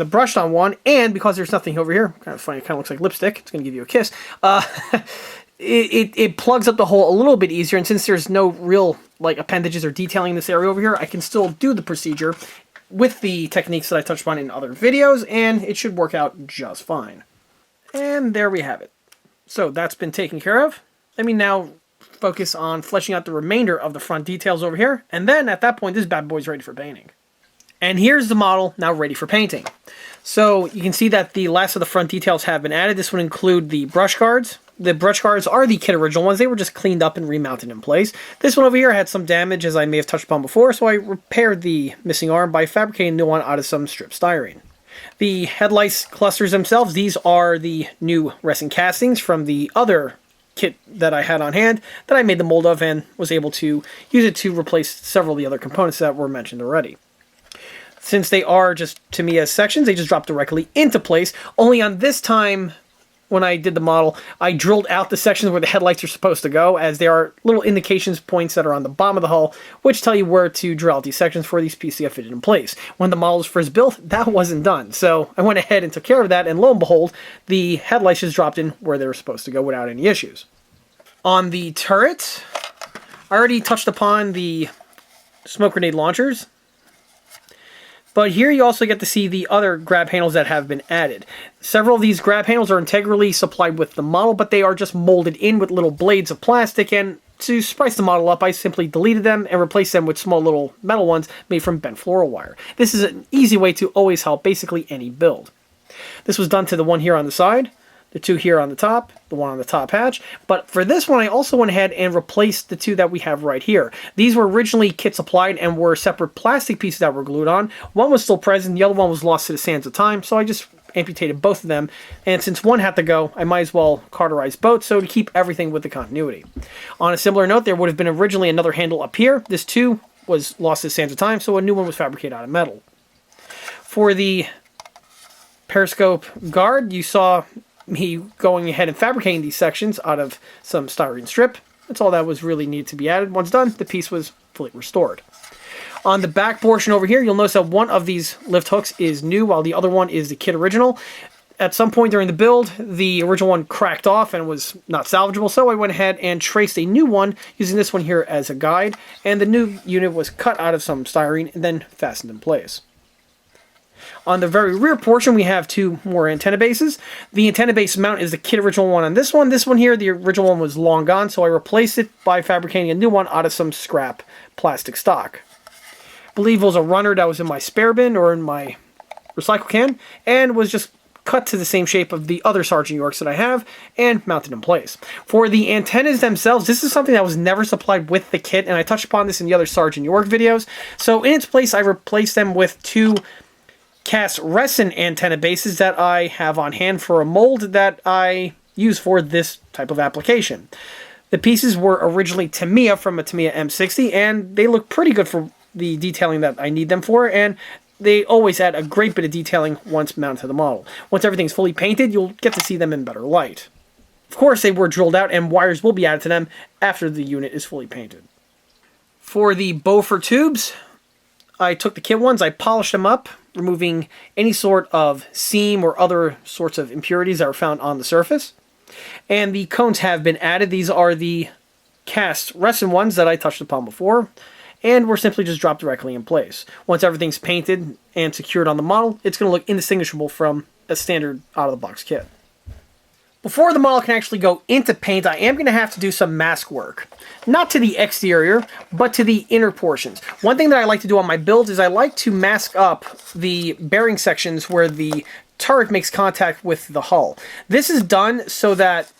brushed on one, and because there's nothing over here. Kind of funny, it kind of looks like lipstick. It's going to give you a kiss. it plugs up the hole a little bit easier, and since there's no real like appendages or detailing in this area over here, I can still do the procedure with the techniques that I touched on in other videos, and it should work out just fine. And there we have it. So that's been taken care of. Let me now focus on fleshing out the remainder of the front details over here, and then at that point this bad boy's ready for painting. And here's the model now ready for painting. So you can see that the last of the front details have been added. This would include the brush guards. The brush guards are the kit original ones. They were just cleaned up and remounted in place. This one over here had some damage, as I may have touched upon before, so I repaired the missing arm by fabricating a new one out of some strip styrene. The headlights clusters themselves, these are the new resin castings from the other kit that I had on hand that I made the mold of and was able to use it to replace several of the other components that were mentioned already. Since they are just Tamiya sections, they just drop directly into place. Only on this time, when I did the model, I drilled out the sections where the headlights are supposed to go, as there are little indications points that are on the bottom of the hull, which tell you where to drill out these sections for these pieces to get fitted in place. When the model was first built, that wasn't done. So I went ahead and took care of that, and lo and behold, the headlights just dropped in where they were supposed to go without any issues. On the turret, I already touched upon the smoke grenade launchers. But here you also get to see the other grab handles that have been added. Several of these grab handles are integrally supplied with the model, but they are just molded in with little blades of plastic, and to spice the model up, I simply deleted them and replaced them with small little metal ones made from bent floral wire. This is an easy way to always help basically any build. This was done to the one here on the side, the two here on the top, the one on the top hatch. But for this one, I also went ahead and replaced the two that we have right here. These were originally kit supplied and were separate plastic pieces that were glued on. One was still present, the other one was lost to the sands of time, so I just amputated both of them. And since one had to go, I might as well cauterize both, so to keep everything with the continuity. On a similar note, there would have been originally another handle up here. This too was lost to the sands of time, so a new one was fabricated out of metal. For the periscope guard, you saw me going ahead and fabricating these sections out of some styrene strip. That's all that was really needed to be added. Once done, the piece was fully restored. On the back portion over here, you'll notice that one of these lift hooks is new, while the other one is the kit original. At some point during the build, the original one cracked off and was not salvageable, so I went ahead and traced a new one using this one here as a guide, and the new unit was cut out of some styrene and then fastened in place. On the very rear portion, we have two more antenna bases. The antenna base mount is the kit original one on this one. This one here, the original one was long gone, so I replaced it by fabricating a new one out of some scrap plastic stock. I believe it was a runner that was in my spare bin or in my recycle can, and was just cut to the same shape of the other Sergeant Yorks that I have and mounted in place. For the antennas themselves, this is something that was never supplied with the kit, and I touched upon this in the other Sergeant York videos. So in its place, I replaced them with two cast resin antenna bases that I have on hand for a mold that I use for this type of application. The pieces were originally Tamiya from a Tamiya M60, and they look pretty good for the detailing that I need them for, and they always add a great bit of detailing once mounted to the model. Once everything's fully painted, you'll get to see them in better light. Of course, they were drilled out, and wires will be added to them after the unit is fully painted. For the Beaufort tubes, I took the kit ones, I polished them up, removing any sort of seam or other sorts of impurities that were found on the surface. And the cones have been added. These are the cast resin ones that I touched upon before, and were simply just dropped directly in place. Once everything's painted and secured on the model, it's going to look indistinguishable from a standard out-of-the-box kit. Before the model can actually go into paint, I am going to have to do some mask work. Not to the exterior, but to the inner portions. One thing that I like to do on my builds is I like to mask up the bearing sections where the turret makes contact with the hull. This is done so that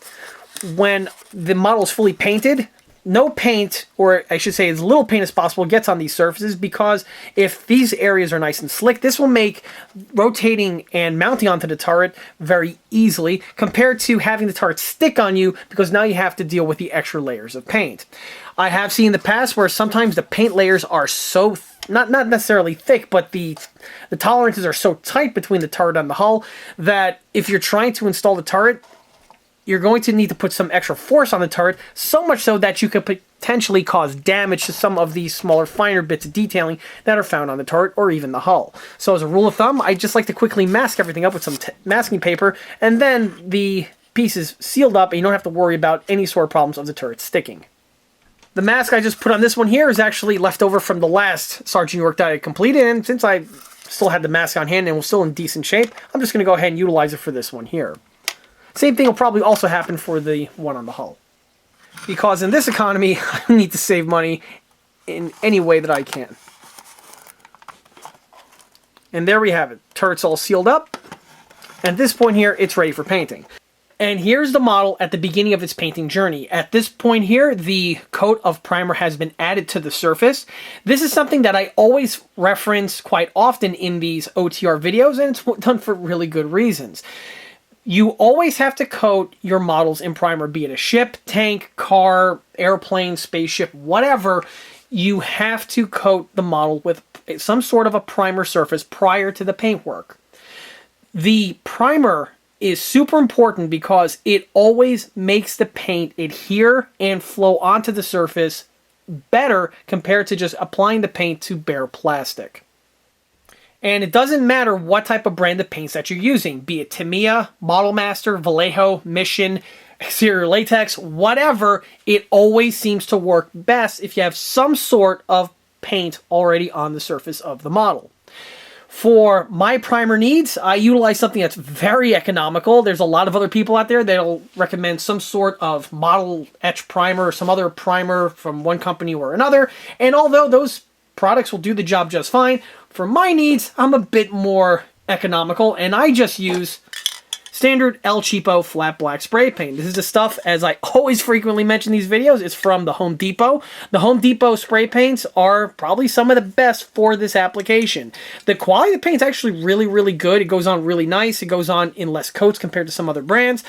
when the model is fully painted, no paint, or I should say as little paint as possible, gets on these surfaces, because if these areas are nice and slick, this will make rotating and mounting onto the turret very easily, compared to having the turret stick on you, because now you have to deal with the extra layers of paint. I have seen in the past where sometimes the paint layers are so not necessarily thick, but the tolerances are so tight between the turret and the hull that if you're trying to install the turret, you're going to need to put some extra force on the turret, so much so that you could potentially cause damage to some of these smaller, finer bits of detailing that are found on the turret or even the hull. So as a rule of thumb, I just like to quickly mask everything up with some masking paper, and then the piece is sealed up and you don't have to worry about any sort of problems of the turret sticking. The mask I just put on this one here is actually left over from the last Sergeant York that I completed, and since I still had the mask on hand and was still in decent shape, I'm just going to go ahead and utilize it for this one here. Same thing will probably also happen for the one on the hull. Because in this economy, I need to save money in any way that I can. And there we have it. Turret's all sealed up. And at this point here, it's ready for painting. And here's the model at the beginning of its painting journey. At this point here, the coat of primer has been added to the surface. This is something that I always reference quite often in these OTR videos, and it's done for really good reasons. You always have to coat your models in primer, be it a ship, tank, car, airplane, spaceship, whatever. You have to coat the model with some sort of a primer surface prior to the paintwork. The primer is super important because it always makes the paint adhere and flow onto the surface better compared to just applying the paint to bare plastic. And it doesn't matter what type of brand of paints that you're using, be it Tamiya, Model Master, Vallejo, Mission, exterior latex, whatever, it always seems to work best if you have some sort of paint already on the surface of the model. For my primer needs, I utilize something that's very economical. There's a lot of other people out there that'll recommend some sort of model etch primer or some other primer from one company or another. And although those products will do the job just fine, for my needs, I'm a bit more economical, and I just use standard El Cheapo flat black spray paint. This is the stuff, as I always frequently mention in these videos, it's from the Home Depot. The Home Depot spray paints are probably some of the best for this application. The quality of the paint is actually really, really good. It goes on really nice. It goes on in less coats compared to some other brands.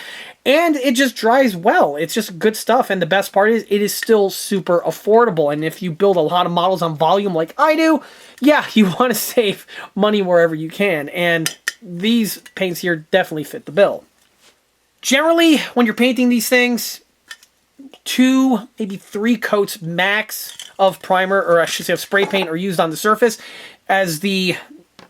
And it just dries well. It's just good stuff. And the best part is it is still super affordable. And if you build a lot of models on volume like I do, yeah, you want to save money wherever you can. And these paints here definitely fit the bill. Generally, when you're painting these things, 2, maybe 3 coats max of primer, or I should say of spray paint, are used on the surface. As the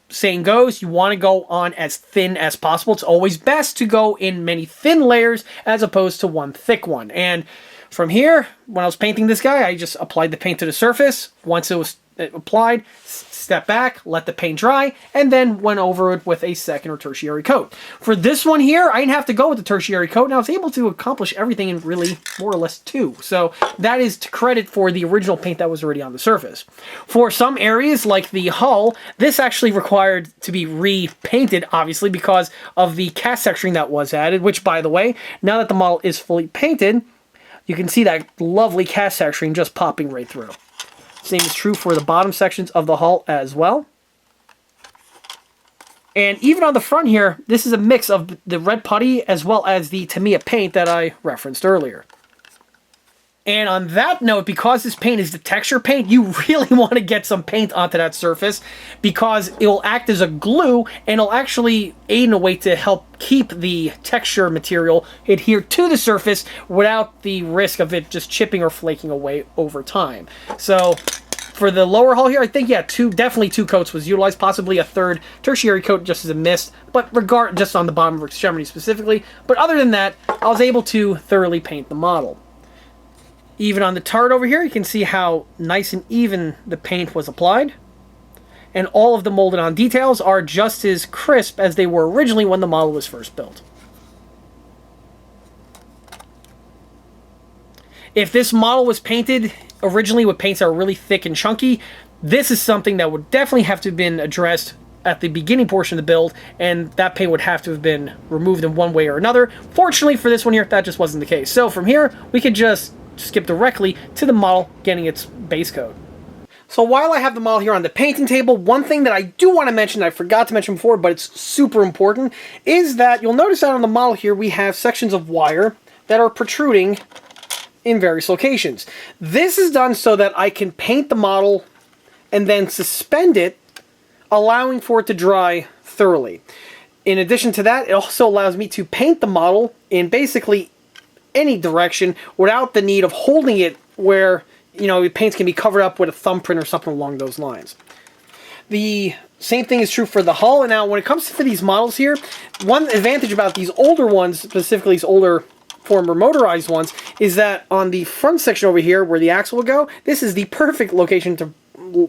saying goes, you want to go on as thin as possible. It's always best to go in many thin layers as opposed to one thick one. And from here, when I was painting this guy, I just applied the paint to the surface. Once it was applied, step back, let the paint dry, and then went over it with a second or tertiary coat. For this one here, I didn't have to go with the tertiary coat, and I was able to accomplish everything in really more or less 2. So that is to credit for the original paint that was already on the surface. For some areas, like the hull, this actually required to be repainted, obviously, because of the cast texturing that was added, which, by the way, now that the model is fully painted, you can see that lovely cast texturing just popping right through. Same is true for the bottom sections of the hull as well. And even on the front here, this is a mix of the red putty as well as the Tamiya paint that I referenced earlier. And on that note, because this paint is the texture paint, you really want to get some paint onto that surface because it will act as a glue and it'll actually aid in a way to help keep the texture material adhere to the surface without the risk of it just chipping or flaking away over time. So for the lower hull here, I think, yeah, definitely 2 coats was utilized, possibly a 3rd tertiary coat just as a mist, but just on the bottom of extremity specifically. But other than that, I was able to thoroughly paint the model. Even on the turret over here, you can see how nice and even the paint was applied. And all of the molded on details are just as crisp as they were originally when the model was first built. If this model was painted originally with paints that are really thick and chunky, this is something that would definitely have to have been addressed at the beginning portion of the build, and that paint would have to have been removed in one way or another. Fortunately for this one here, that just wasn't the case. So from here, we could just skip directly to the model getting its base coat. So while I have the model here on the painting table, one thing that I do want to mention, I forgot to mention before, but it's super important, is that you'll notice that on the model here we have sections of wire that are protruding in various locations. This is done so that I can paint the model and then suspend it, allowing for it to dry thoroughly. In addition to that, it also allows me to paint the model in basically any direction without the need of holding it where, you know, paints can be covered up with a thumbprint or something along those lines. The same thing is true for the hull. And now when it comes to these models here, one advantage about these older ones, specifically these older former motorized ones, is that on the front section over here where the axle will go, this is the perfect location to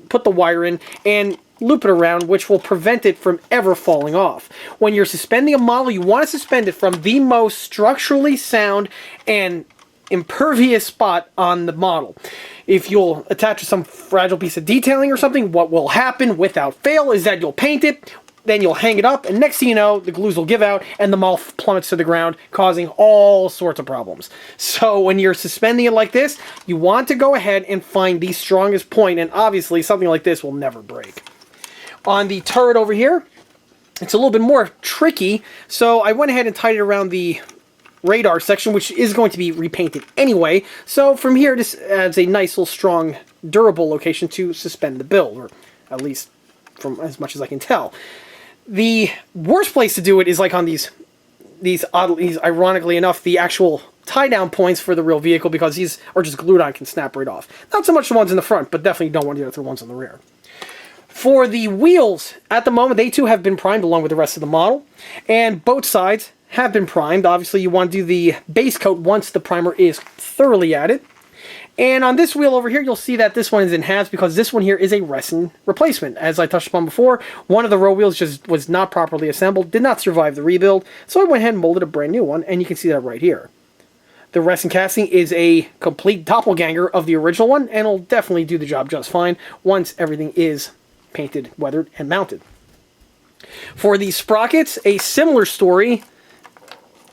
put the wire in and loop it around, which will prevent it from ever falling off. When you're suspending a model, you want to suspend it from the most structurally sound and impervious spot on the model. If you'll attach to some fragile piece of detailing or something, what will happen without fail is that you'll paint it, then you'll hang it up, and next thing you know, the glues will give out and the model plummets to the ground, causing all sorts of problems. So when you're suspending it like this, you want to go ahead and find the strongest point, and obviously something like this will never break. On the turret over here, it's a little bit more tricky, so I went ahead and tied it around the radar section, which is going to be repainted anyway. So from here, this adds a nice little strong, durable location to suspend the build, or at least from as much as I can tell. The worst place to do it is like on these ironically enough, the actual tie-down points for the real vehicle, because these are just glued on, can snap right off. Not so much the ones in the front, but definitely don't want to do it to the ones in the rear. For the wheels, at the moment, they too have been primed along with the rest of the model, and both sides have been primed. Obviously, you want to do the base coat once the primer is thoroughly added. And on this wheel over here, you'll see that this one is in halves because this one here is a resin replacement. As I touched upon before, one of the row wheels just was not properly assembled, did not survive the rebuild, so I went ahead and molded a brand new one, and you can see that right here. The resin casting is a complete doppelganger of the original one, and it'll definitely do the job just fine once everything is painted, weathered, and mounted. For the sprockets, a similar story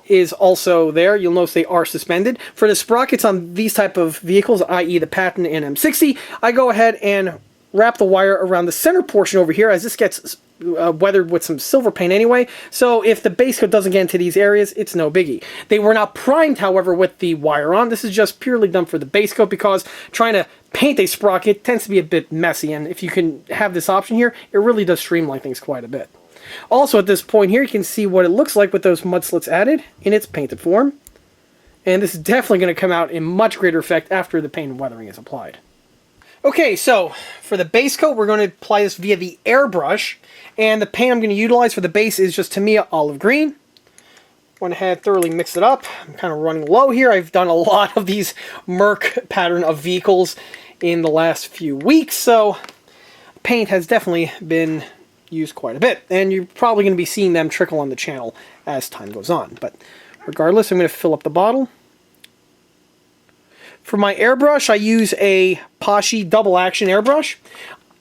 is also there. You'll notice they are suspended. For the sprockets on these type of vehicles, i.e. the Patton and M60, I go ahead and wrap the wire around the center portion over here, as this gets weathered with some silver paint anyway, so if the base coat doesn't get into these areas, it's no biggie. They were not primed, however, with the wire on. This is just purely done for the base coat, because trying to paint a sprocket tends to be a bit messy, and if you can have this option here, it really does streamline things quite a bit. Also, at this point here, you can see what it looks like with those mud slits added in its painted form. And this is definitely going to come out in much greater effect after the paint and weathering is applied. Okay, so for the base coat, we're going to apply this via the airbrush. And the paint I'm going to utilize for the base is just Tamiya Olive Green. Went ahead, thoroughly mixed it up. I'm kind of running low here. I've done a lot of these Merc pattern of vehicles in the last few weeks, so paint has definitely been used quite a bit, and you're probably going to be seeing them trickle on the channel as time goes on. But regardless, I'm going to fill up the bottle. For my airbrush, I use a Poshy double action airbrush.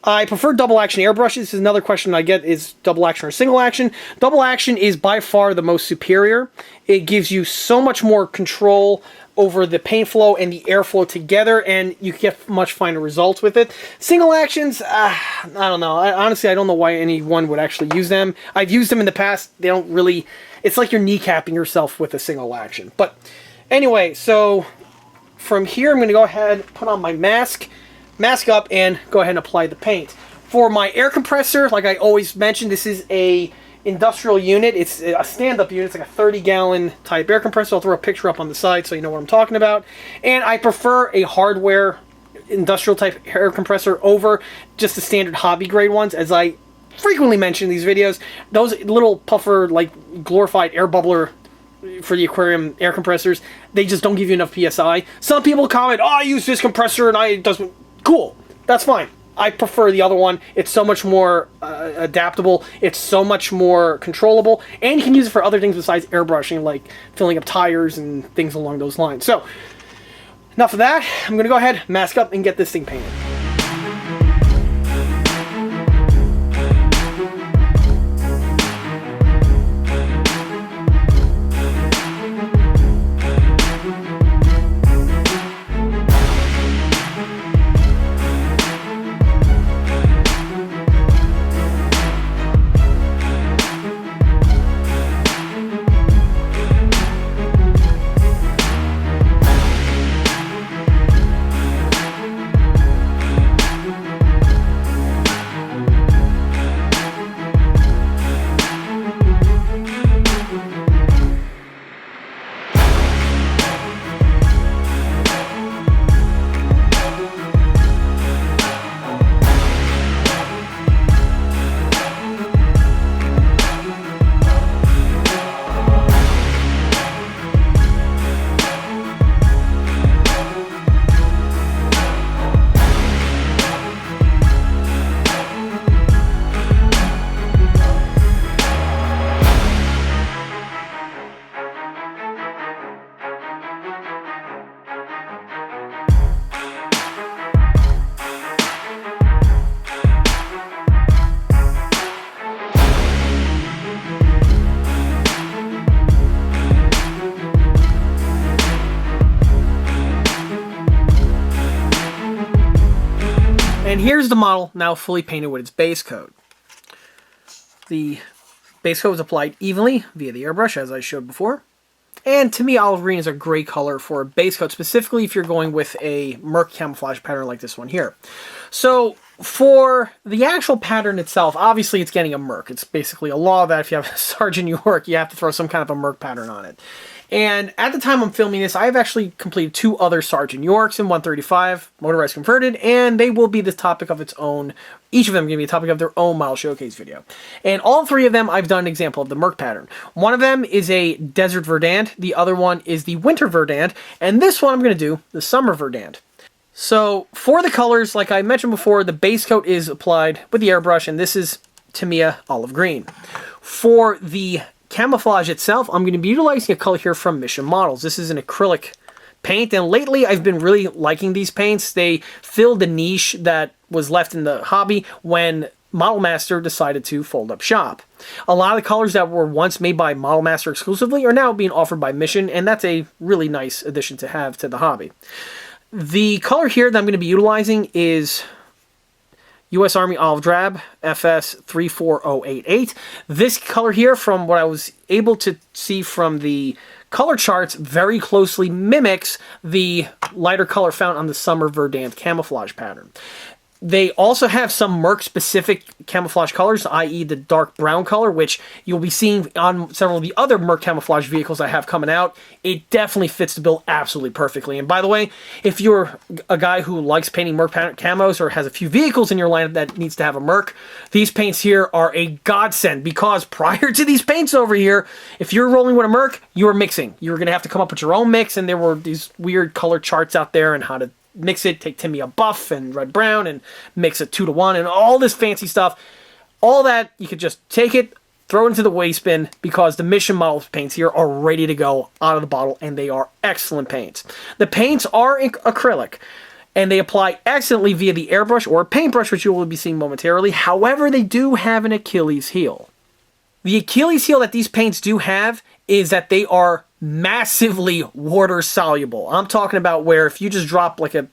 I prefer double action airbrushes. This is another question I get, is double action or single action? Double action is by far the most superior. It gives you so much more control over the paint flow and the airflow together, and you get much finer results with it. Single actions, I don't know. Honestly, I don't know why anyone would actually use them. I've used them in the past. They don't really... It's like you're kneecapping yourself with a single action. But anyway, so from here, I'm going to go ahead, put on my mask up, and go ahead and apply the paint. For my air compressor, like I always mention, this is a industrial unit. It's a stand-up unit. It's like a 30-gallon type air compressor. I'll throw a picture up on the side so you know what I'm talking about. And I prefer a hardware industrial type air compressor over just the standard hobby grade ones, as I frequently mention in these videos. Those little puffer, like glorified air bubbler for the aquarium air compressors, they just don't give you enough PSI. Some people comment, oh, I use this compressor and it doesn't... Cool. That's fine. I prefer the other one. It's so much more adaptable. It's so much more controllable. And you can use it for other things besides airbrushing, like filling up tires and things along those lines. So, enough of that. I'm going to go ahead, mask up, and get this thing painted. And here's the model now fully painted with its base coat. The base coat was applied evenly via the airbrush, as I showed before. And to me, olive green is a great color for a base coat, specifically if you're going with a Merc camouflage pattern like this one here. So for the actual pattern itself, obviously it's getting a Merc. It's basically a law that if you have a Sergeant York, you have to throw some kind of a Merc pattern on it. And at the time I'm filming this, I've actually completed 2 other Sergeant Yorks in 135, motorized converted, and they will be the topic of its own. Each of them are going to be a topic of their own model showcase video. And all 3 of them, I've done an example of the Merc pattern. One of them is a Desert Verdant, the other one is the Winter Verdant, and this one I'm going to do the Summer Verdant. So for the colors, like I mentioned before, the base coat is applied with the airbrush, and this is Tamiya Olive Green. For the camouflage itself, I'm going to be utilizing a color here from Mission Models. This is an acrylic paint, and lately I've been really liking these paints. They filled the niche that was left in the hobby when Model Master decided to fold up shop. A lot of the colors that were once made by Model Master exclusively are now being offered by Mission, and that's a really nice addition to have to the hobby. The color here that I'm going to be utilizing is U.S. Army Olive Drab FS 34088. This color here, from what I was able to see from the color charts, very closely mimics the lighter color found on the Summer Verdant camouflage pattern. They also have some Merc-specific camouflage colors, i.e. the dark brown color, which you'll be seeing on several of the other Merc camouflage vehicles I have coming out. It definitely fits the bill absolutely perfectly. And by the way, if you're a guy who likes painting Merc camos or has a few vehicles in your lineup that needs to have a Merc, these paints here are a godsend, because prior to these paints over here, if you're rolling with a Merc, you were mixing. You were going to have to come up with your own mix, and there were these weird color charts out there and how to mix it, take Tamiya buff and red brown and mix it 2-to-1 and all this fancy stuff. All that, you could just take it, throw it into the waste bin, because the Mission Models paints here are ready to go out of the bottle, and they are excellent paints. The paints are acrylic, and they apply excellently via the airbrush or paintbrush, which you will be seeing momentarily. However, they do have an Achilles heel. The Achilles heel that these paints do have is that they are massively water soluble. I'm talking about where if you just drop like a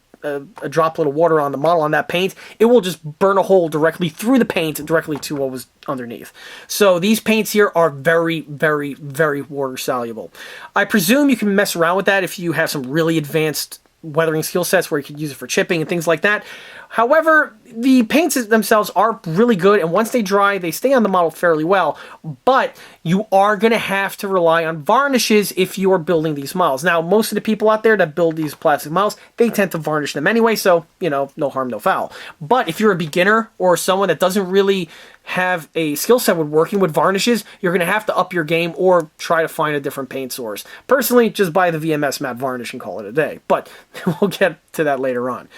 droplet of water on the model on that paint, it will just burn a hole directly through the paint and directly to what was underneath. So these paints here are very, very, very water soluble. I presume you can mess around with that if you have some really advanced weathering skill sets where you could use it for chipping and things like that. However, the paints themselves are really good, and once they dry, they stay on the model fairly well, but you are going to have to rely on varnishes if you are building these models. Now, most of the people out there that build these plastic models, they tend to varnish them anyway, so, you know, no harm, no foul. But if you're a beginner or someone that doesn't really have a skill set with working with varnishes, you're going to have to up your game or try to find a different paint source. Personally, just buy the VMS matte varnish and call it a day, but we'll get to that later on.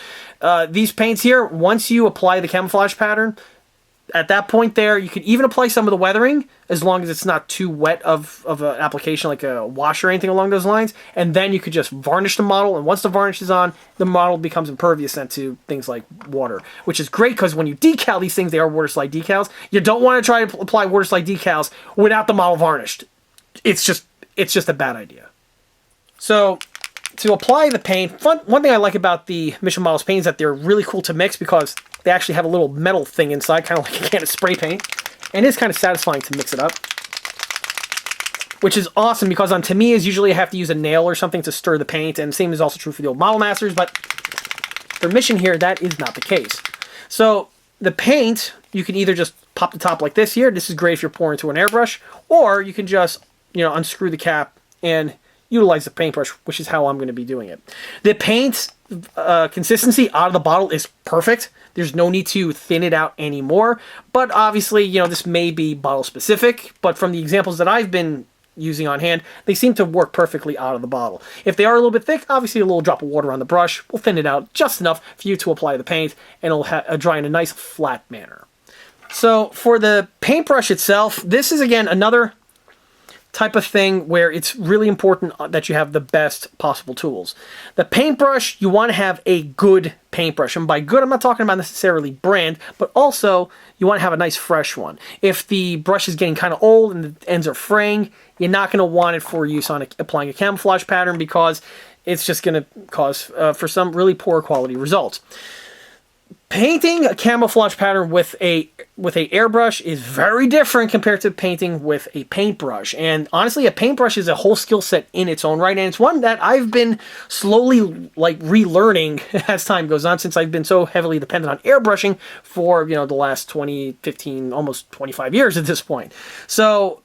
These paints here, once you apply the camouflage pattern, at that point there, you could even apply some of the weathering, as long as it's not too wet of an application like a wash or anything along those lines, and then you could just varnish the model, and once the varnish is on, the model becomes impervious then to things like water, which is great because when you decal these things, they are water slide decals. You don't want to try to apply water slide decals without the model varnished. It's just a bad idea. So to apply the paint, one thing I like about the Mission Models paint is that they're really cool to mix because they actually have a little metal thing inside, kind of like a can of spray paint. And it's kind of satisfying to mix it up. Which is awesome because on Tamiya's, usually I have to use a nail or something to stir the paint, and the same is also true for the old Model Masters, but for Mission here, that is not the case. So the paint, you can either just pop the top like this here. This is great if you're pouring into an airbrush, or you can just, unscrew the cap and utilize the paintbrush, which is how I'm going to be doing it. The paint consistency out of the bottle is perfect. There's no need to thin it out anymore. But obviously, this may be bottle specific, but from the examples that I've been using on hand, they seem to work perfectly out of the bottle. If they are a little bit thick, obviously a little drop of water on the brush will thin it out just enough for you to apply the paint, and it'll dry in a nice flat manner. So for the paintbrush itself, this is again another type of thing where it's really important that you have the best possible tools. The paintbrush, you want to have a good paintbrush. And by good, I'm not talking about necessarily brand, but also you want to have a nice fresh one. If the brush is getting kind of old and the ends are fraying, you're not going to want it for use on applying a camouflage pattern because it's just going to cause for some really poor quality results. Painting a camouflage pattern with a airbrush is very different compared to painting with a paintbrush. And honestly, a paintbrush is a whole skill set in its own right, and it's one that I've been slowly like relearning as time goes on, since I've been so heavily dependent on airbrushing for, you know, the last 20, 15, almost 25 years at this point. So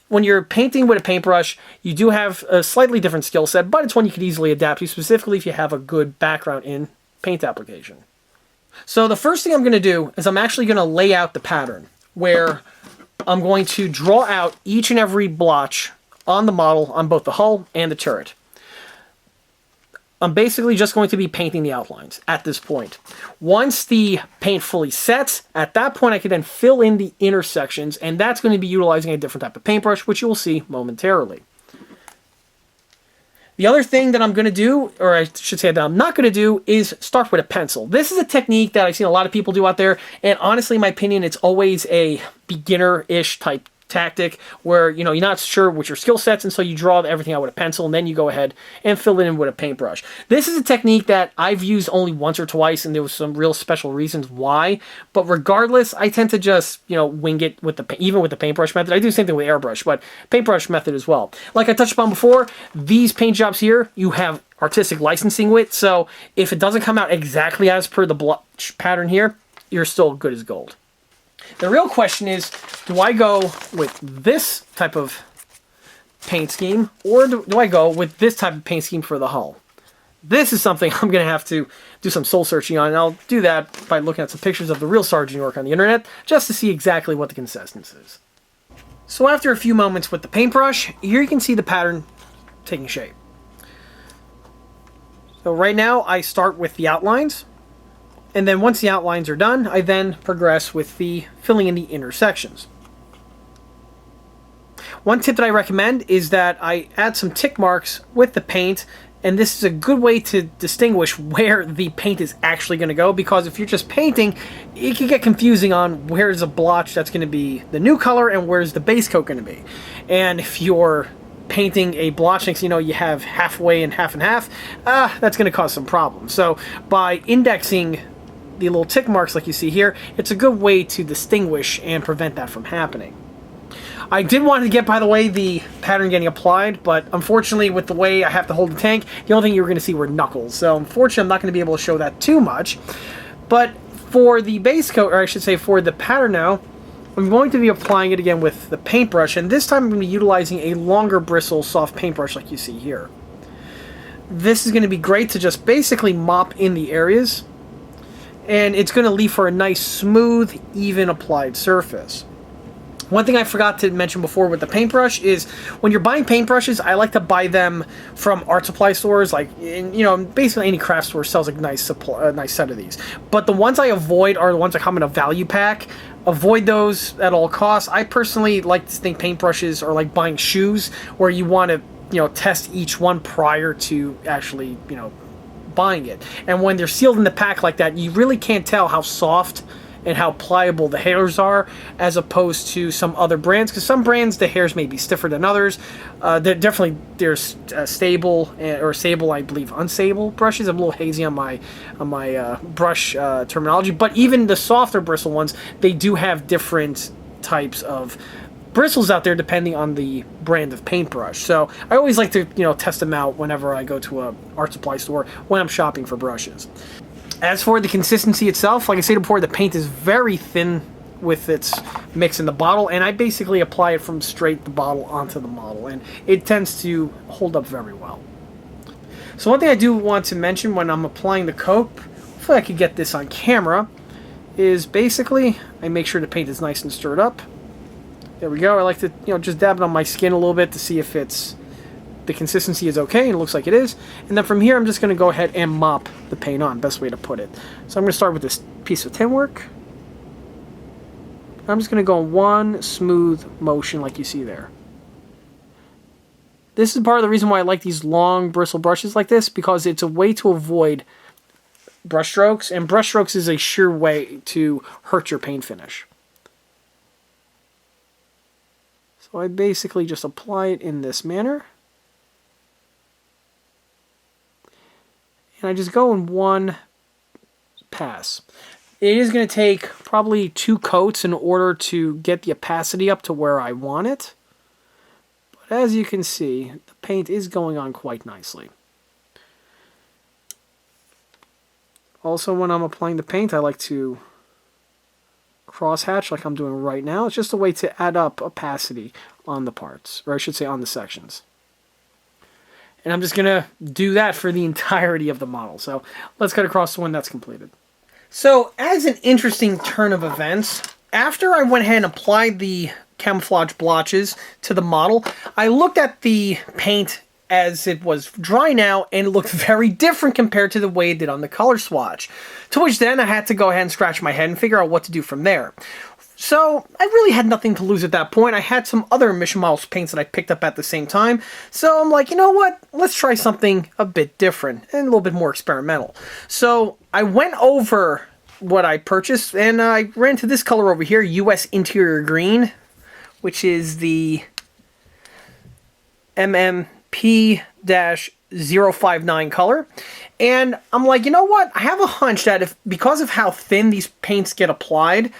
when you're painting with a paintbrush, you do have a slightly different skill set, but it's one you could easily adapt to, specifically if you have a good background in paint application. So the first thing I'm going to do is I'm actually going to lay out the pattern, where I'm going to draw out each and every blotch on the model on both the hull and the turret. I'm basically just going to be painting the outlines at this point. Once the paint fully sets, at that point I can then fill in the intersections, and that's going to be utilizing a different type of paintbrush, which you will see momentarily. The other thing that I'm going to do, or I should say that I'm not going to do, is start with a pencil. This is a technique that I've seen a lot of people do out there, and honestly, in my opinion, it's always a beginner-ish type tactic where, you know, you're not sure what your skill sets, and so you draw everything out with a pencil, and then you go ahead and fill it in with a paintbrush. This is a technique that I've used only once or twice, and there was some real special reasons why, but regardless, I tend to just, you know, wing it with even with the paintbrush method. I do the same thing with airbrush, but paintbrush method as well. Like I touched upon before, these paint jobs here, you have artistic licensing with, so if it doesn't come out exactly as per the blotch pattern here, you're still good as gold. The real question is, do I go with this type of paint scheme, or do I go with this type of paint scheme for the hull? This is something I'm going to have to do some soul searching on, and I'll do that by looking at some pictures of the real Sergeant York on the internet, just to see exactly what the consistency is. So after a few moments with the paintbrush, here you can see the pattern taking shape. So right now, I start with the outlines. And then once the outlines are done, I then progress with the filling in the intersections. One tip that I recommend is that I add some tick marks with the paint, and this is a good way to distinguish where the paint is actually going to go, because if you're just painting, it can get confusing on where's a blotch that's going to be the new color and where's the base coat going to be. And if you're painting a blotch next, you know, you have halfway and half, that's going to cause some problems. So by indexing the little tick marks like you see here, it's a good way to distinguish and prevent that from happening. I did want to get, by the way, the pattern getting applied, but unfortunately with the way I have to hold the tank, the only thing you were going to see were knuckles. So unfortunately I'm not going to be able to show that too much. But for the base coat, or I should say for the pattern now, I'm going to be applying it again with the paintbrush, and this time I'm going to be utilizing a longer bristle soft paintbrush like you see here. This is going to be great to just basically mop in the areas, and it's going to leave for a nice, smooth, even applied surface. One thing I forgot to mention before with the paintbrush is when you're buying paintbrushes, I like to buy them from art supply stores, like, you know, basically any craft store sells a nice set of these. But the ones I avoid are the ones that come in a value pack. Avoid those at all costs. I personally like to think paintbrushes are like buying shoes, where you want to, you know, test each one prior to actually, you know, buying it. And when they're sealed in the pack like that, you really can't tell how soft and how pliable the hairs are, as opposed to some other brands, because some brands the hairs may be stiffer than others. There's stable or sable, I believe, unstable brushes. I'm a little hazy on my brush terminology, but even the softer bristle ones, they do have different types of bristles out there depending on the brand of paintbrush. So I always like to, you know, test them out whenever I go to a art supply store when I'm shopping for brushes. As for the consistency itself, like I said before, the paint is very thin with its mix in the bottle, and I basically apply it from straight the bottle onto the model, and it tends to hold up very well. So one thing I do want to mention when I'm applying the coat, hopefully I could get this on camera, is basically I make sure the paint is nice and stirred up. There we go. I like to, you know, just dab it on my skin a little bit to see if the consistency is okay, and it looks like it is. And then from here, I'm just going to go ahead and mop the paint on, best way to put it. So I'm going to start with this piece of tin work. I'm just going to go in one smooth motion like you see there. This is part of the reason why I like these long bristle brushes like this, because it's a way to avoid brush strokes, and brush strokes is a sure way to hurt your paint finish. So I basically just apply it in this manner. And I just go in one pass. It is going to take probably 2 coats in order to get the opacity up to where I want it. But as you can see, the paint is going on quite nicely. Also, when I'm applying the paint, I like to cross-hatch like I'm doing right now. It's just a way to add up opacity on the parts, or I should say on the sections. And I'm just going to do that for the entirety of the model. So let's cut across to when that's completed. So as an interesting turn of events, after I went ahead and applied the camouflage blotches to the model, I looked at the paint as it was dry now, and it looked very different compared to the way it did on the color swatch. To which then I had to go ahead and scratch my head and figure out what to do from there. So I really had nothing to lose at that point. I had some other Mission Models paints that I picked up at the same time. So I'm like, you know what? Let's try something a bit different and a little bit more experimental. So I went over what I purchased, and I ran to this color over here, US Interior Green, which is the MMP-059 color. And I'm like, you know what? I have a hunch that because of how thin these paints get applied,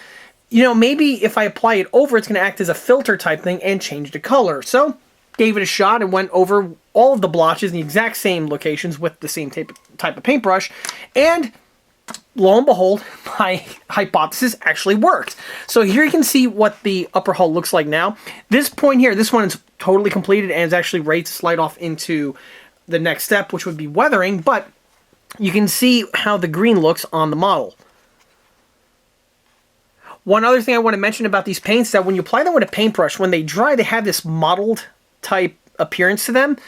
you know, maybe if I apply it over, it's going to act as a filter type thing and change the color. So gave it a shot and went over all of the blotches in the exact same locations with the same type of paintbrush. And lo and behold, my hypothesis actually worked. So here you can see what the upper hull looks like now. This point here, this one is totally completed and is actually ready to slide off into the next step, which would be weathering. But you can see how the green looks on the model. One other thing I want to mention about these paints, that when you apply them with a paintbrush, when they dry, they have this mottled type appearance to them.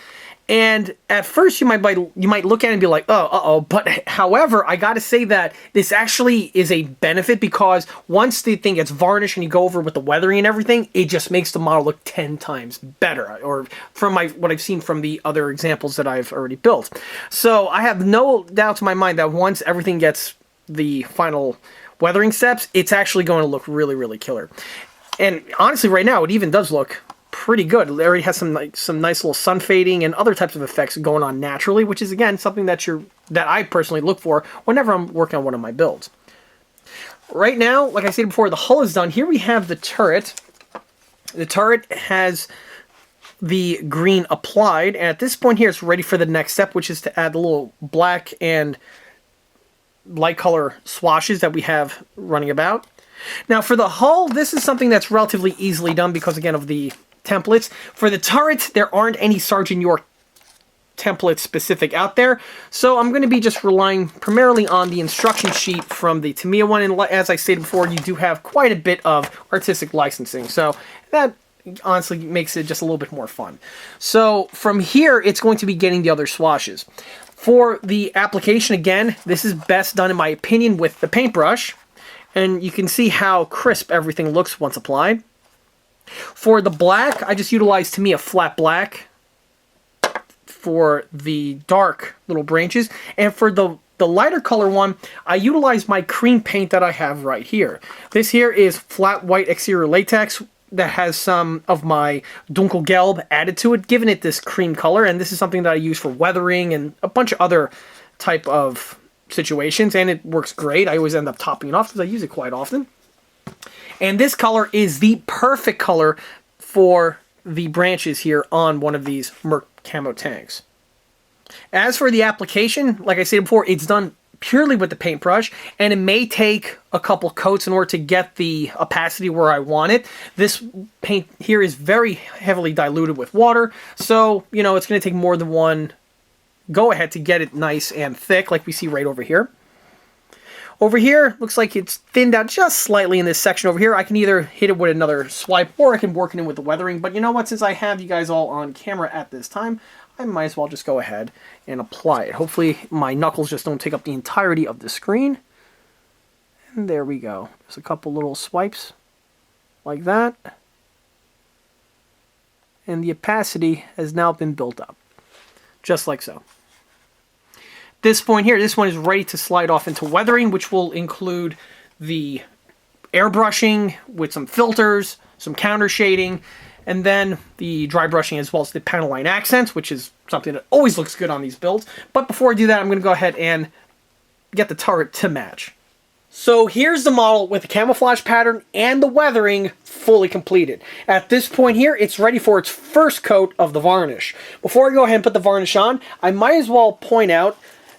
And at first you might look at it and be like, oh, uh-oh. But however, I got to say that this actually is a benefit, because once the thing gets varnished and you go over with the weathering and everything, it just makes the model look 10 times better, or from what I've seen from the other examples that I've already built. So I have no doubt in my mind that once everything gets the final weathering steps, it's actually going to look really, really killer. And honestly, right now, it even does look pretty good. It already has some nice little sun fading and other types of effects going on naturally, which is, again, something that I personally look for whenever I'm working on one of my builds. Right now, like I said before, the hull is done. Here we have the turret. The turret has the green applied, and at this point here, it's ready for the next step, which is to add the little black and light color swashes that we have running about. Now for the hull, this is something that's relatively easily done because, again, of the templates. For the turret, there aren't any Sergeant York templates specific out there, so I'm going to be just relying primarily on the instruction sheet from the Tamiya one, and as I stated before, you do have quite a bit of artistic licensing, so that honestly makes it just a little bit more fun. So from here, it's going to be getting the other swashes. For the application, again, this is best done, in my opinion, with the paintbrush. And you can see how crisp everything looks once applied. For the black, I just utilized Tamiya flat black for the dark little branches. And for the lighter color one, I utilized my cream paint that I have right here. This here is flat white exterior latex that has some of my Dunkelgelb added to it, giving it this cream color, and this is something that I use for weathering and a bunch of other type of situations, and it works great. I always end up topping it off because I use it quite often. And this color is the perfect color for the branches here on one of these Merc Camo tanks. As for the application, like I said before, it's done purely with the paintbrush, and it may take a couple coats in order to get the opacity where I want it. This paint here is very heavily diluted with water, so, you know, it's going to take more than one go-ahead to get it nice and thick, like we see right over here. Over here, looks like it's thinned out just slightly in this section over here. I can either hit it with another swipe, or I can work it in with the weathering, but you know what, since I have you guys all on camera at this time, I might as well just go ahead and apply it. Hopefully my knuckles just don't take up the entirety of the screen. And there we go. Just a couple little swipes like that. And the opacity has now been built up. Just like so. This point here, this one is ready to slide off into weathering, which will include the airbrushing with some filters, some counter shading, and then the dry brushing, as well as the panel line accents, which is something that always looks good on these builds. But before I do that, I'm going to go ahead and get the turret to match. So here's the model with the camouflage pattern and the weathering fully completed. At this point here, it's ready for its first coat of the varnish. Before I go ahead and put the varnish on, I might as well point out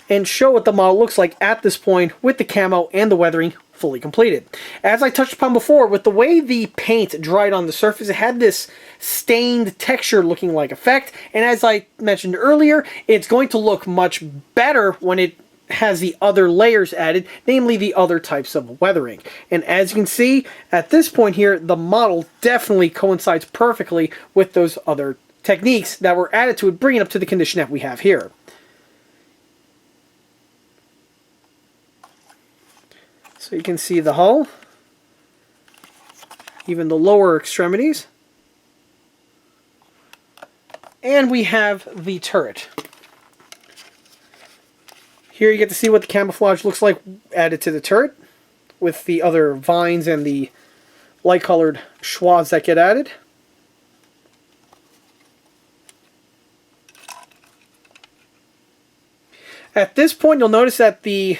and show what the model looks like at this point with the camo and the weathering fully completed. As I touched upon before, with the way the paint dried on the surface, it had this stained texture looking like effect, and as I mentioned earlier, it's going to look much better when it has the other layers added, namely the other types of weathering. And as you can see, at this point here, the model definitely coincides perfectly with those other techniques that were added to it, bringing it up to the condition that we have here. So you can see the hull, even the lower extremities, and we have the turret. Here you get to see what the camouflage looks like added to the turret, with the other vines and the light-colored schwas that get added. At this point, you'll notice that the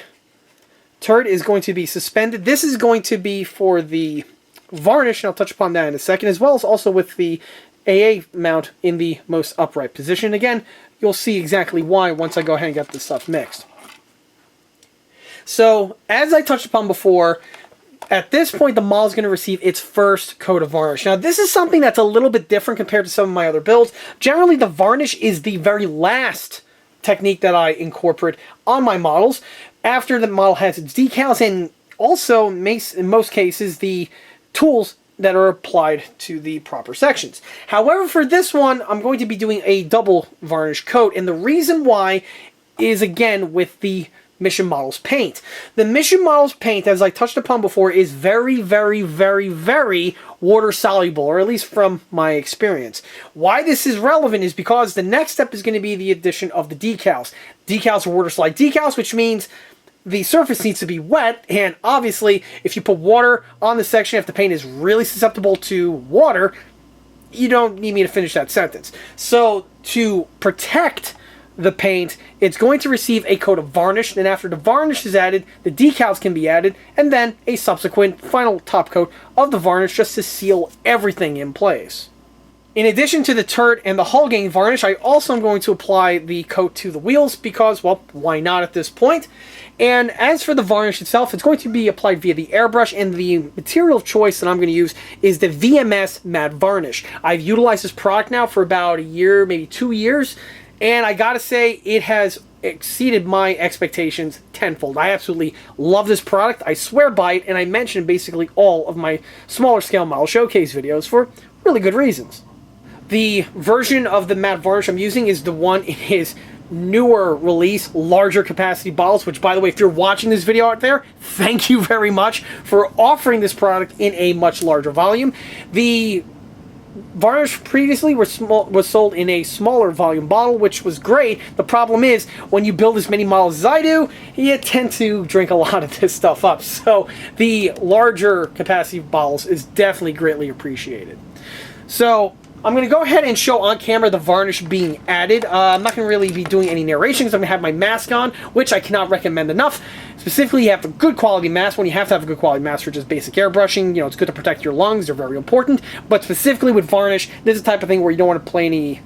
turret is going to be suspended. This is going to be for the varnish, and I'll touch upon that in a second, as well as also with the AA mount in the most upright position. Again, you'll see exactly why once I go ahead and get this stuff mixed. So, as I touched upon before, at this point the model is going to receive its first coat of varnish. Now, this is something that's a little bit different compared to some of my other builds. Generally, the varnish is the very last technique that I incorporate on my models after the model has its decals, and also in most cases the tools that are applied to the proper sections. However, for this one, I'm going to be doing a double varnish coat, and the reason why is, again, with the Mission Models paint. The Mission Models paint, as I touched upon before, is very, very, very, very water soluble, or at least from my experience. Why this is relevant is because the next step is going to be the addition of the decals. Decals are water slide decals, which means the surface needs to be wet, and obviously if you put water on the section, if the paint is really susceptible to water, you don't need me to finish that sentence. So to protect the paint, it's going to receive a coat of varnish, then after the varnish is added, the decals can be added, and then a subsequent final top coat of the varnish just to seal everything in place. In addition to the turret and the hull gain varnish, I also am going to apply the coat to the wheels because, well, why not at this point? And as for the varnish itself, it's going to be applied via the airbrush, and the material of choice that I'm going to use is the VMS matte varnish. I've utilized this product now for about a year, maybe 2 years, and I gotta say, it has exceeded my expectations tenfold. I absolutely love this product. I swear by it, and I mention basically all of my smaller scale model showcase videos for really good reasons. The version of the matte varnish I'm using is the one in his newer release, larger capacity bottles, which, by the way, if you're watching this video out there, thank you very much for offering this product in a much larger volume. The varnish previously was sold in a smaller volume bottle, which was great. The problem is, when you build as many models as I do, you tend to drink a lot of this stuff up. So the larger capacity bottles is definitely greatly appreciated. So I'm going to go ahead and show on camera the varnish being added. I'm not going to really be doing any narration because I'm going to have my mask on, which I cannot recommend enough. Specifically, you have a good quality mask. When you have to have a good quality mask for just basic airbrushing, you know, it's good to protect your lungs. They're very important. But specifically with varnish, this is the type of thing where you don't want to play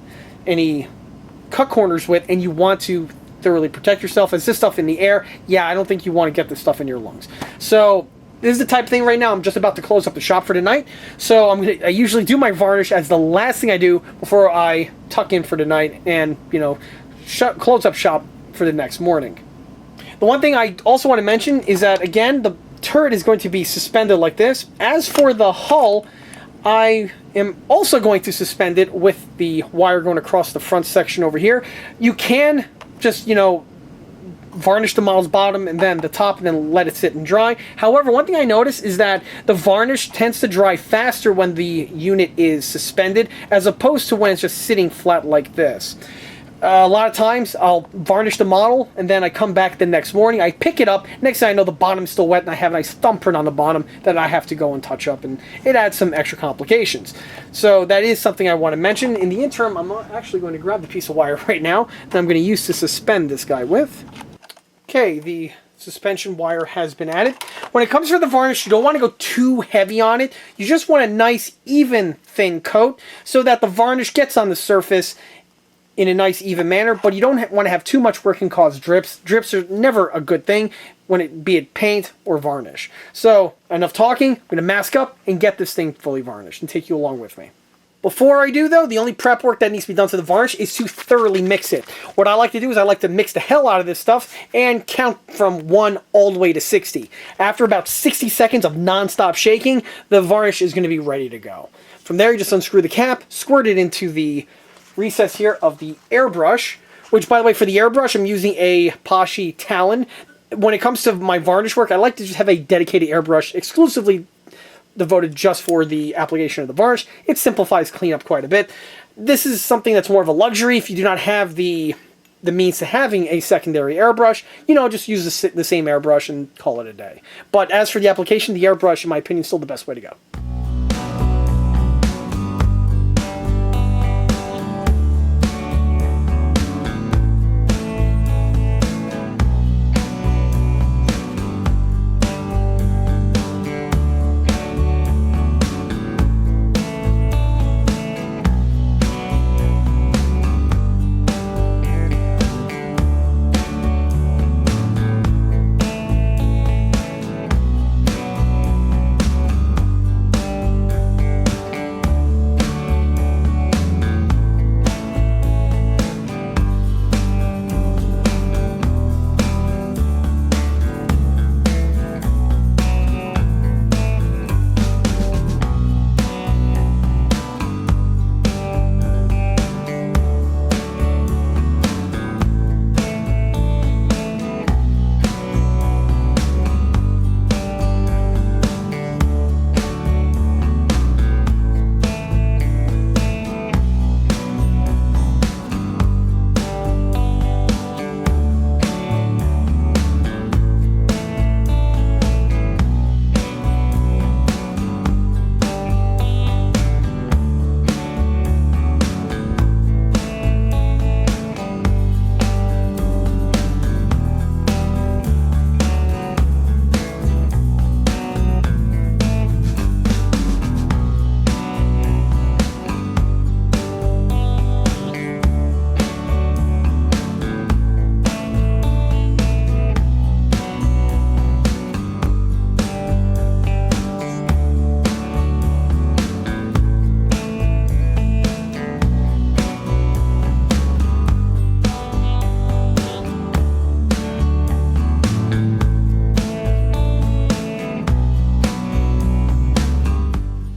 any cut corners with, and you want to thoroughly protect yourself. As this stuff in the air, yeah, I don't think you want to get this stuff in your lungs. So this is the type of thing right now. I'm just about to close up the shop for tonight. So I usually do my varnish as the last thing I do before I tuck in for the night and, you know, close up shop for the next morning. The one thing I also want to mention is that, again, the turret is going to be suspended like this. As for the hull, I am also going to suspend it with the wire going across the front section over here. You can just, you know, varnish the model's bottom and then the top and then let it sit and dry. However, one thing I noticed is that the varnish tends to dry faster when the unit is suspended as opposed to when it's just sitting flat like this. A lot of times I'll varnish the model and then I come back the next morning, I pick it up, next thing I know the bottom's still wet and I have a nice thumbprint on the bottom that I have to go and touch up, and it adds some extra complications. So that is something I want to mention. In the interim, I'm actually going to grab the piece of wire right now that I'm going to use to suspend this guy with. Okay, the suspension wire has been added. When it comes to the varnish, you don't want to go too heavy on it. You just want a nice, even, thin coat so that the varnish gets on the surface in a nice, even manner, but you don't want to have too much work and cause drips. Drips are never a good thing, be it paint or varnish. So, enough talking. I'm going to mask up and get this thing fully varnished and take you along with me. Before I do, though, the only prep work that needs to be done to the varnish is to thoroughly mix it. What I like to do is I like to mix the hell out of this stuff and count from 1 all the way to 60. After about 60 seconds of non-stop shaking, the varnish is going to be ready to go. From there, you just unscrew the cap, squirt it into the recess here of the airbrush, which, by the way, for the airbrush, I'm using a Poshy Talon. When it comes to my varnish work, I like to just have a dedicated airbrush exclusively devoted just for the application of the varnish. It simplifies cleanup quite a bit. This is something that's more of a luxury if you do not have the means to having a secondary airbrush. You know, just use the same airbrush and call it a day. But as for the application, the airbrush, in my opinion, is still the best way to go.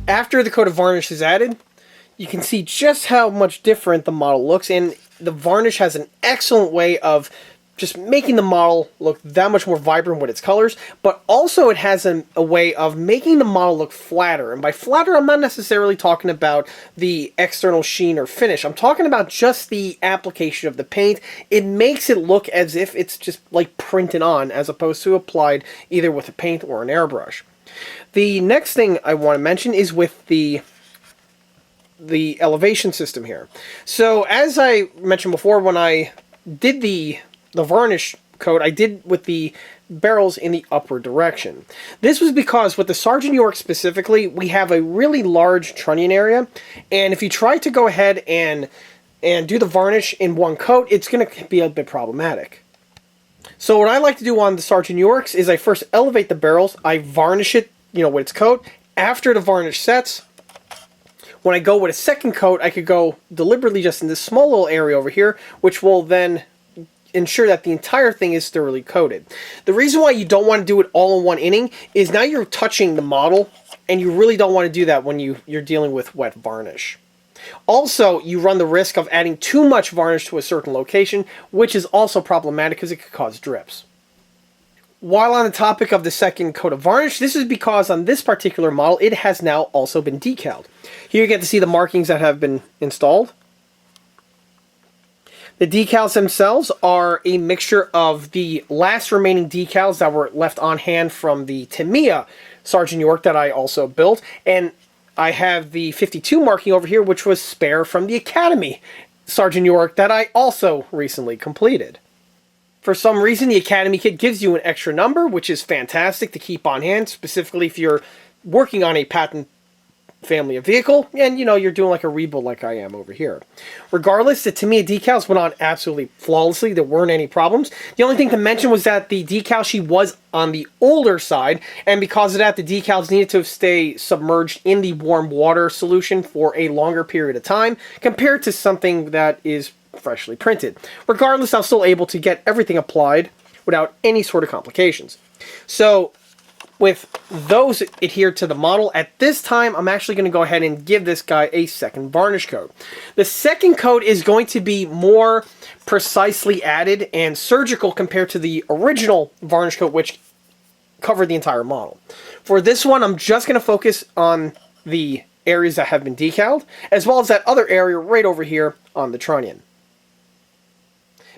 After the coat of varnish is added, you can see just how much different the model looks, and the varnish has an excellent way of just making the model look that much more vibrant with its colors, but also it has a way of making the model look flatter. And by flatter, I'm not necessarily talking about the external sheen or finish. I'm talking about just the application of the paint. It makes it look as if it's just like printed on, as opposed to applied either with a paint or an airbrush. The next thing I want to mention is with the elevation system here. So as I mentioned before, when I did the varnish coat, I did with the barrels in the upward direction. This was because with the Sergeant York specifically, we have a really large trunnion area, and if you try to go ahead and do the varnish in one coat, it's going to be a bit problematic. So what I like to do on the Sergeant Yorks is I first elevate the barrels, I varnish it, with its coat. After the varnish sets, when I go with a second coat, I could go deliberately just in this small little area over here, which will then ensure that the entire thing is thoroughly coated. The reason why you don't want to do it all in one inning is now you're touching the model, and you really don't want to do that when you're dealing with wet varnish. Also, you run the risk of adding too much varnish to a certain location, which is also problematic because it could cause drips. While on the topic of the second coat of varnish, this is because on this particular model, it has now also been decaled. Here you get to see the markings that have been installed. The decals themselves are a mixture of the last remaining decals that were left on hand from the Tamiya Sergeant York that I also built, and I have the 52 marking over here, which was spare from the Academy Sergeant York that I also recently completed. For some reason, the Academy kit gives you an extra number, which is fantastic to keep on hand, specifically if you're working on a patent family of vehicle, and you know, you're doing like a rebuild like I am over here. Regardless, the Tamiya decals went on absolutely flawlessly. There weren't any problems. The only thing to mention was that the decal sheet was on the older side, and because of that, the decals needed to stay submerged in the warm water solution for a longer period of time compared to something that is freshly printed. Regardless, I was still able to get everything applied without any sort of complications. So with those adhered to the model, at this time, I'm actually going to go ahead and give this guy a second varnish coat. The second coat is going to be more precisely added and surgical compared to the original varnish coat, which covered the entire model. For this one, I'm just going to focus on the areas that have been decaled, as well as that other area right over here on the trunnion.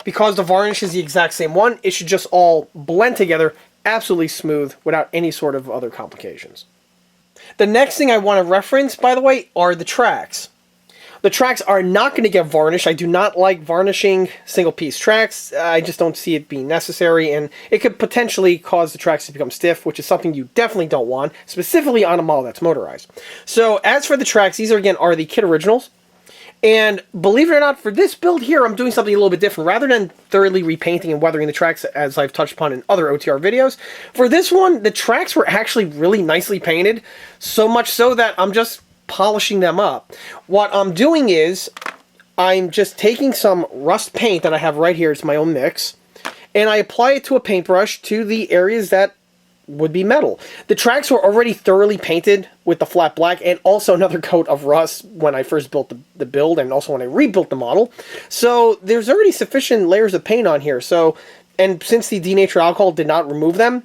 Because the varnish is the exact same one, it should just all blend together absolutely smooth without any sort of other complications. The next thing I want to reference, by the way, are the tracks. The tracks are not going to get varnished. I do not like varnishing single-piece tracks. I just don't see it being necessary, and it could potentially cause the tracks to become stiff, which is something you definitely don't want, specifically on a model that's motorized. So as for the tracks, these are, again, are the kit originals. And believe it or not, for this build here, I'm doing something a little bit different. Rather than thoroughly repainting and weathering the tracks, as I've touched upon in other OTR videos, for this one, the tracks were actually really nicely painted, so much so that I'm just polishing them up. What I'm doing is, I'm just taking some rust paint that I have right here, it's my own mix, and I apply it to a paintbrush to the areas that would be metal. The tracks were already thoroughly painted with the flat black and also another coat of rust when I first built the build and also when I rebuilt the model. So there's already sufficient layers of paint on here. So, and since the denatured alcohol did not remove them,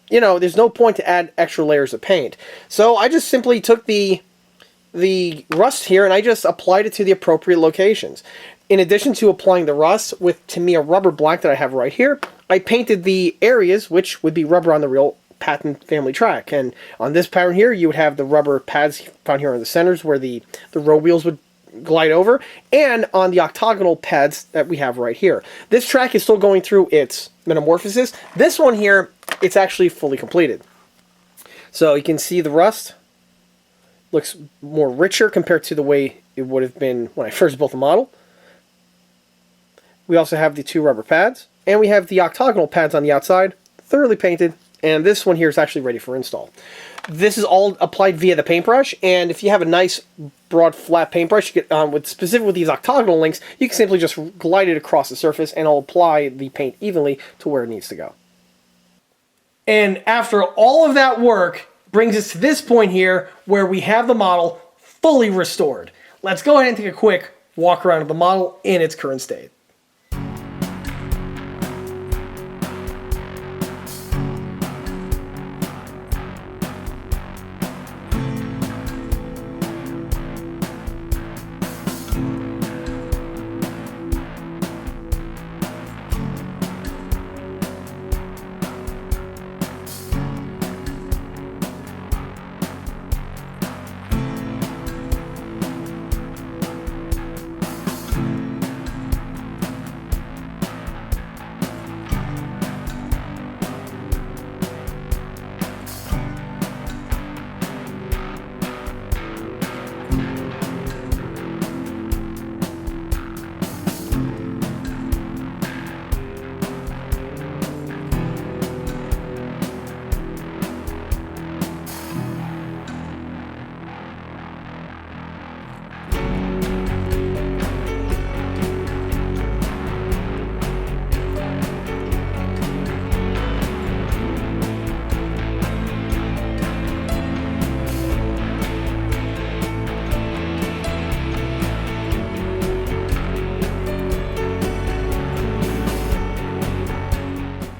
you know, there's no point to add extra layers of paint. So I just simply took the rust here and I just applied it to the appropriate locations. In addition to applying the rust with Tamiya rubber black that I have right here, I painted the areas which would be rubber on the real patent family track. And on this pattern here, you would have the rubber pads found here in the centers where the row wheels would glide over, and on the octagonal pads that we have right here. This track is still going through its metamorphosis. This one here, it's actually fully completed. So you can see the rust looks more richer compared to the way it would have been when I first built the model. We also have the two rubber pads, and we have the octagonal pads on the outside, thoroughly painted, and this one here is actually ready for install. This is all applied via the paintbrush, and if you have a nice broad flat paintbrush, you get, specifically with these octagonal links, you can simply just glide it across the surface and it'll apply the paint evenly to where it needs to go. And after all of that work, brings us to this point here where we have the model fully restored. Let's go ahead and take a quick walk around of the model in its current state.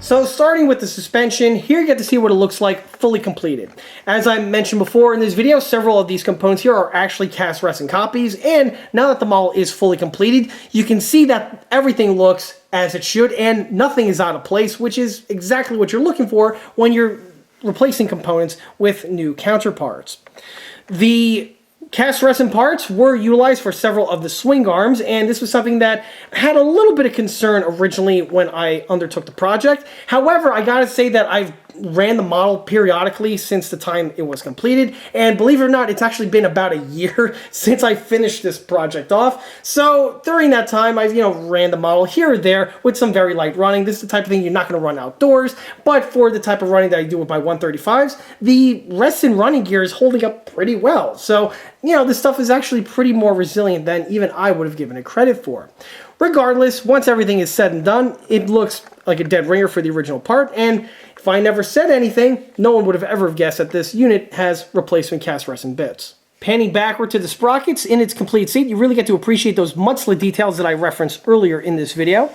So starting with the suspension, here you get to see what it looks like fully completed. As I mentioned before in this video, several of these components here are actually cast resin copies, and now that the model is fully completed, you can see that everything looks as it should and nothing is out of place, which is exactly what you're looking for when you're replacing components with new counterparts. The Cast resin parts were utilized for several of the swing arms, and this was something that had a little bit of concern originally when I undertook the project. However, I gotta say that I've ran the model periodically since the time it was completed, and believe it or not, it's actually been about a year since I finished this project off. So during that time, I've ran the model here or there with some very light running. This is the type of thing you're not going to run outdoors, but for the type of running that I do with my 135s, the resin running gear is holding up pretty well. So this stuff is actually pretty more resilient than even I would have given it credit for. Regardless, once everything is said and done, it looks like a dead ringer for the original part, and if I never said anything, no one would have ever guessed that this unit has replacement cast resin bits. Panning backward to the sprockets in its complete seat, you really get to appreciate those mud-slit details that I referenced earlier in this video.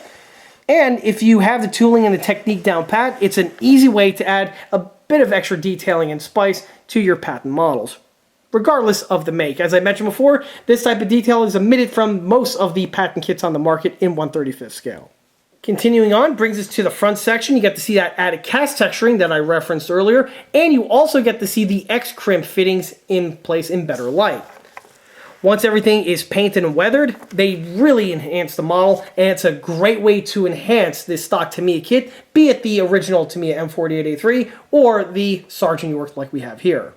And if you have the tooling and the technique down pat, it's an easy way to add a bit of extra detailing and spice to your patent models, regardless of the make. As I mentioned before, this type of detail is omitted from most of the patent kits on the market in 1/35 scale. Continuing on brings us to the front section. You get to see that added cast texturing that I referenced earlier, and you also get to see the X-crimp fittings in place in better light. Once everything is painted and weathered, they really enhance the model, and it's a great way to enhance this stock Tamiya kit, be it the original Tamiya M48A3 or the Sergeant York like we have here.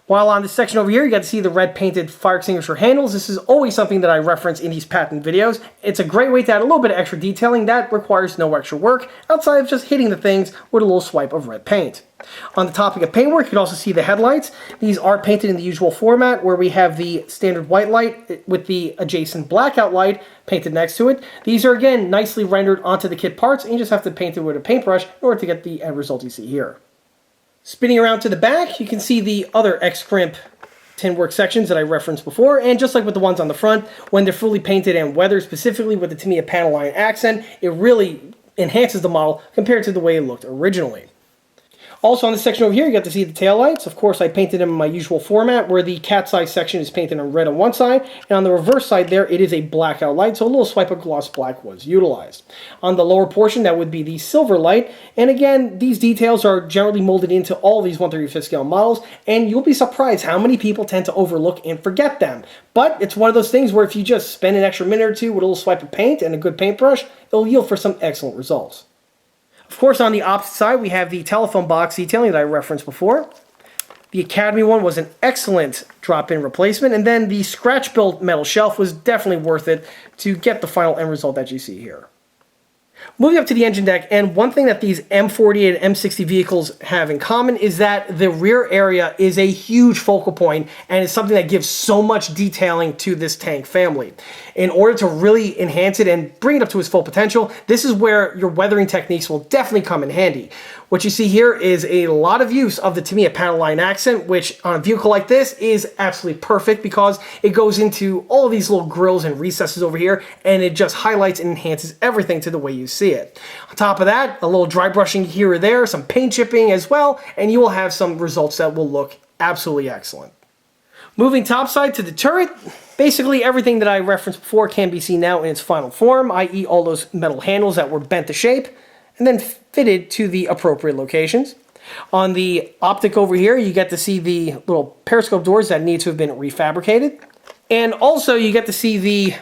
While on this section over here, you got to see the red painted fire extinguisher handles. This is always something that I reference in these patent videos. It's a great way to add a little bit of extra detailing that requires no extra work outside of just hitting the things with a little swipe of red paint. On the topic of paintwork, you can also see the headlights. These are painted in the usual format where we have the standard white light with the adjacent blackout light painted next to it. These are again nicely rendered onto the kit parts, and you just have to paint it with a paintbrush in order to get the end result you see here. Spinning around to the back, you can see the other X-crimp tin work sections that I referenced before, and just like with the ones on the front, when they're fully painted and weathered, specifically with the Tamiya panel line accent, it really enhances the model compared to the way it looked originally. Also on this section over here, you got to see the taillights. Of course, I painted them in my usual format, where the cat's eye section is painted in red on one side, and on the reverse side there, it is a blackout light, so a little swipe of gloss black was utilized. On the lower portion, that would be the silver light, and again, these details are generally molded into all these 1/35 scale models, and you'll be surprised how many people tend to overlook and forget them. But it's one of those things where if you just spend an extra minute or two with a little swipe of paint and a good paintbrush, it'll yield for some excellent results. Of course, on the opposite side, we have the telephone box detailing that I referenced before. The Academy one was an excellent drop-in replacement, and then the scratch-built metal shelf was definitely worth it to get the final end result that you see here. Moving up to the engine deck, and one thing that these M48 and M60 vehicles have in common is that the rear area is a huge focal point and is something that gives so much detailing to this tank family. In order to really enhance it and bring it up to its full potential, this is where your weathering techniques will definitely come in handy. What you see here is a lot of use of the Tamiya panel line accent, which on a vehicle like this is absolutely perfect because it goes into all of these little grills and recesses over here, and it just highlights and enhances everything to the way you see it. On top of that, a little dry brushing here or there, some paint chipping as well, and you will have some results that will look absolutely excellent. Moving topside to the turret, basically everything that I referenced before can be seen now in its final form, i.e. all those metal handles that were bent to shape and then fitted to the appropriate locations. On the optic over here, you get to see the little periscope doors that need to have been refabricated. And also you get to see the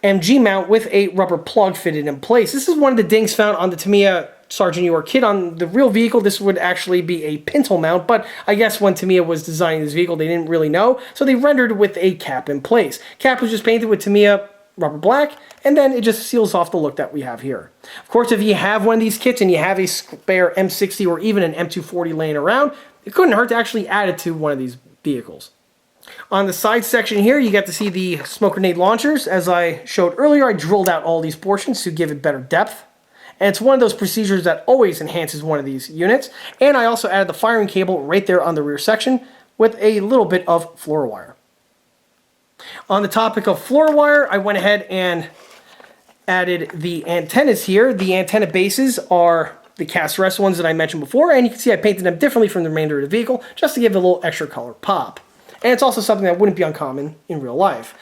MG mount with a rubber plug fitted in place. This is one of the dings found on the Tamiya Sergeant York kit. On the real vehicle, this would actually be a pintle mount, but I guess when Tamiya was designing this vehicle, they didn't really know, so they rendered with a cap in place. Cap was just painted with Tamiya rubber black, and then it just seals off the look that we have here. Of course, if you have one of these kits and you have a spare M60 or even an M240 laying around, it couldn't hurt to actually add it to one of these vehicles. On the side section here, you get to see the smoke grenade launchers. As I showed earlier, I drilled out all these portions to give it better depth. And it's one of those procedures that always enhances one of these units. And I also added the firing cable right there on the rear section with a little bit of floor wire. On the topic of floor wire, I went ahead and added the antennas here. The antenna bases are the cast rest ones that I mentioned before, and you can see I painted them differently from the remainder of the vehicle just to give it a little extra color pop. And it's also something that wouldn't be uncommon in real life.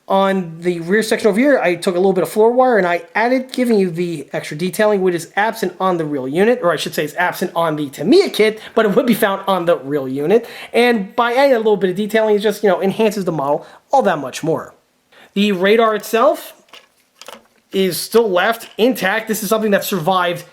On the rear section over here, I took a little bit of floor wire and I added, giving you the extra detailing, which is absent on the real unit, or I should say it's absent on the Tamiya kit, but it would be found on the real unit. And by adding a little bit of detailing, it just, enhances the model all that much more. The radar itself is still left intact. This is something that survived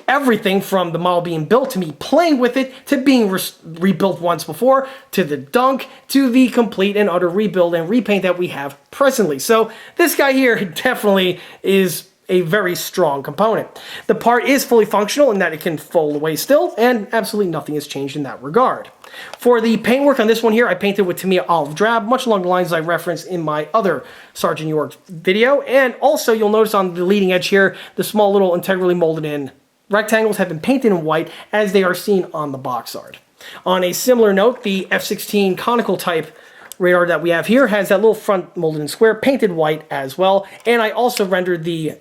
everything from the model being built to me playing with it to being rebuilt once before to the dunk to the complete and utter rebuild and repaint that we have presently. So this guy here definitely is a very strong component. The part is fully functional in that it can fold away still, and absolutely nothing has changed in that regard. For the paintwork on this one here, I painted with Tamiya Olive Drab, much along the lines I referenced in my other Sergeant York video. And also you'll notice on the leading edge here, the small little integrally molded in rectangles have been painted in white as they are seen on the box art. On a similar note, the F-16 conical type radar that we have here has that little front molded in square painted white as well. And I also rendered the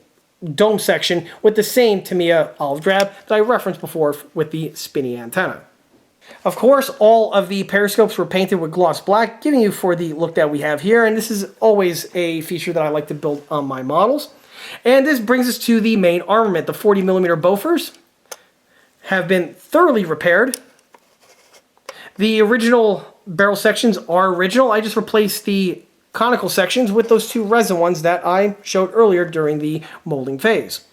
dome section with the same Tamiya Olive Drab that I referenced before with the spinny antenna. Of course, all of the periscopes were painted with gloss black, giving you for the look that we have here, and this is always a feature that I like to build on my models. And this brings us to the main armament. The 40mm Bofors have been thoroughly repaired. The original barrel sections are original. I just replaced the conical sections with those two resin ones that I showed earlier during the molding phase.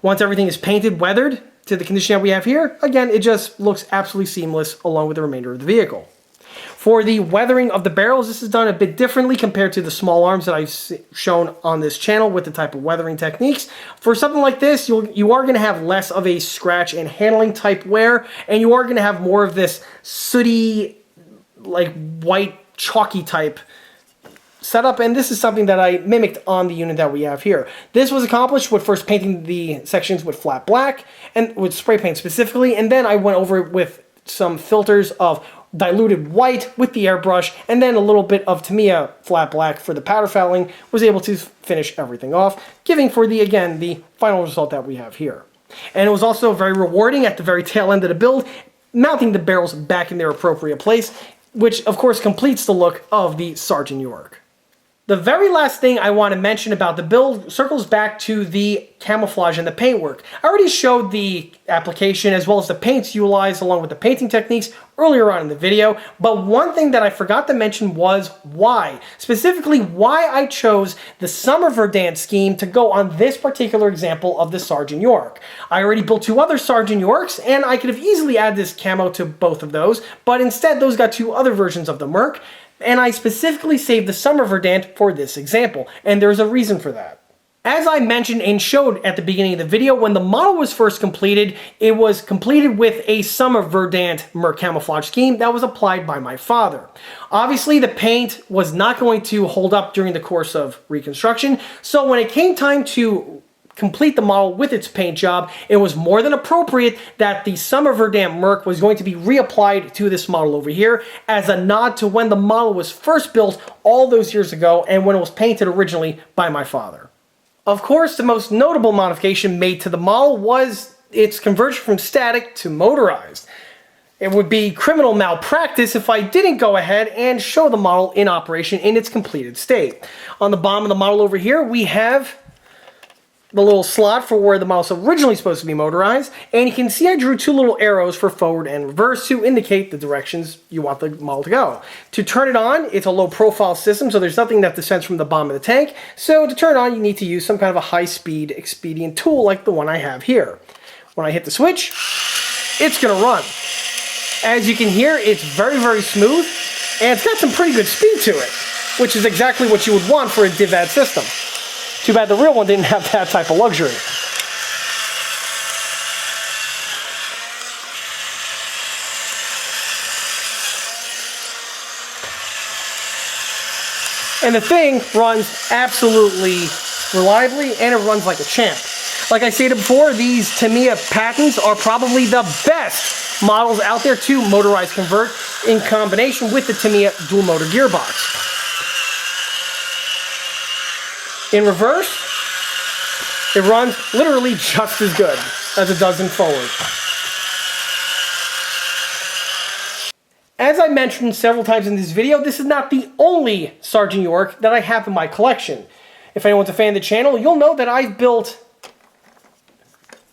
Once everything is painted, weathered to the condition that we have here, again, it just looks absolutely seamless along with the remainder of the vehicle. For the weathering of the barrels, this is done a bit differently compared to the small arms that I've shown on this channel with the type of weathering techniques. For something like this, you are going to have less of a scratch and handling type wear, and you are going to have more of this sooty, like white, chalky type setup, and this is something that I mimicked on the unit that we have here. This was accomplished with first painting the sections with flat black, and with spray paint specifically, and then I went over it with some filters of diluted white with the airbrush, and then a little bit of Tamiya flat black for the powder fouling, was able to finish everything off, giving for the, again, the final result that we have here. And it was also very rewarding at the very tail end of the build, mounting the barrels back in their appropriate place, which of course completes the look of the Sergeant York. The very last thing I want to mention about the build circles back to the camouflage and the paintwork. I already showed the application as well as the paints utilized along with the painting techniques earlier on in the video, but one thing that I forgot to mention was why. Specifically, why I chose the Summer Verdant scheme to go on this particular example of the Sergeant York. I already built two other Sergeant Yorks, and I could have easily added this camo to both of those, but instead those got two other versions of the Merc. And I specifically saved the Summer Verdant for this example, and there's a reason for that. As I mentioned and showed at the beginning of the video, when the model was first completed, it was completed with a Summer Verdant Merc camouflage scheme that was applied by my father. Obviously, the paint was not going to hold up during the course of reconstruction, so when it came time to complete the model with its paint job, it was more than appropriate that the Summer Verdant Merc was going to be reapplied to this model over here as a nod to when the model was first built all those years ago and when it was painted originally by my father. Of course, the most notable modification made to the model was its conversion from static to motorized. It would be criminal malpractice if I didn't go ahead and show the model in operation in its completed state. On the bottom of the model over here, we have the little slot for where the mouse was originally supposed to be motorized, and you can see I drew two little arrows for forward and reverse to indicate the directions you want the model to go. To turn it on, it's a low profile system, so there's nothing that descends from the bottom of the tank, so to turn it on you need to use some kind of a high-speed expedient tool like the one I have here. When I hit the switch, it's going to run. As you can hear, it's very, very smooth, and it's got some pretty good speed to it, which is exactly what you would want for a DIVAD system. Too bad the real one didn't have that type of luxury. And the thing runs absolutely reliably, and it runs like a champ. Like I stated before, these Tamiya patents are probably the best models out there to motorize convert in combination with the Tamiya dual motor gearbox. In reverse, it runs literally just as good as it does in forward. As I mentioned several times in this video, this is not the only Sergeant York that I have in my collection. If anyone's a fan of the channel, you'll know that I've built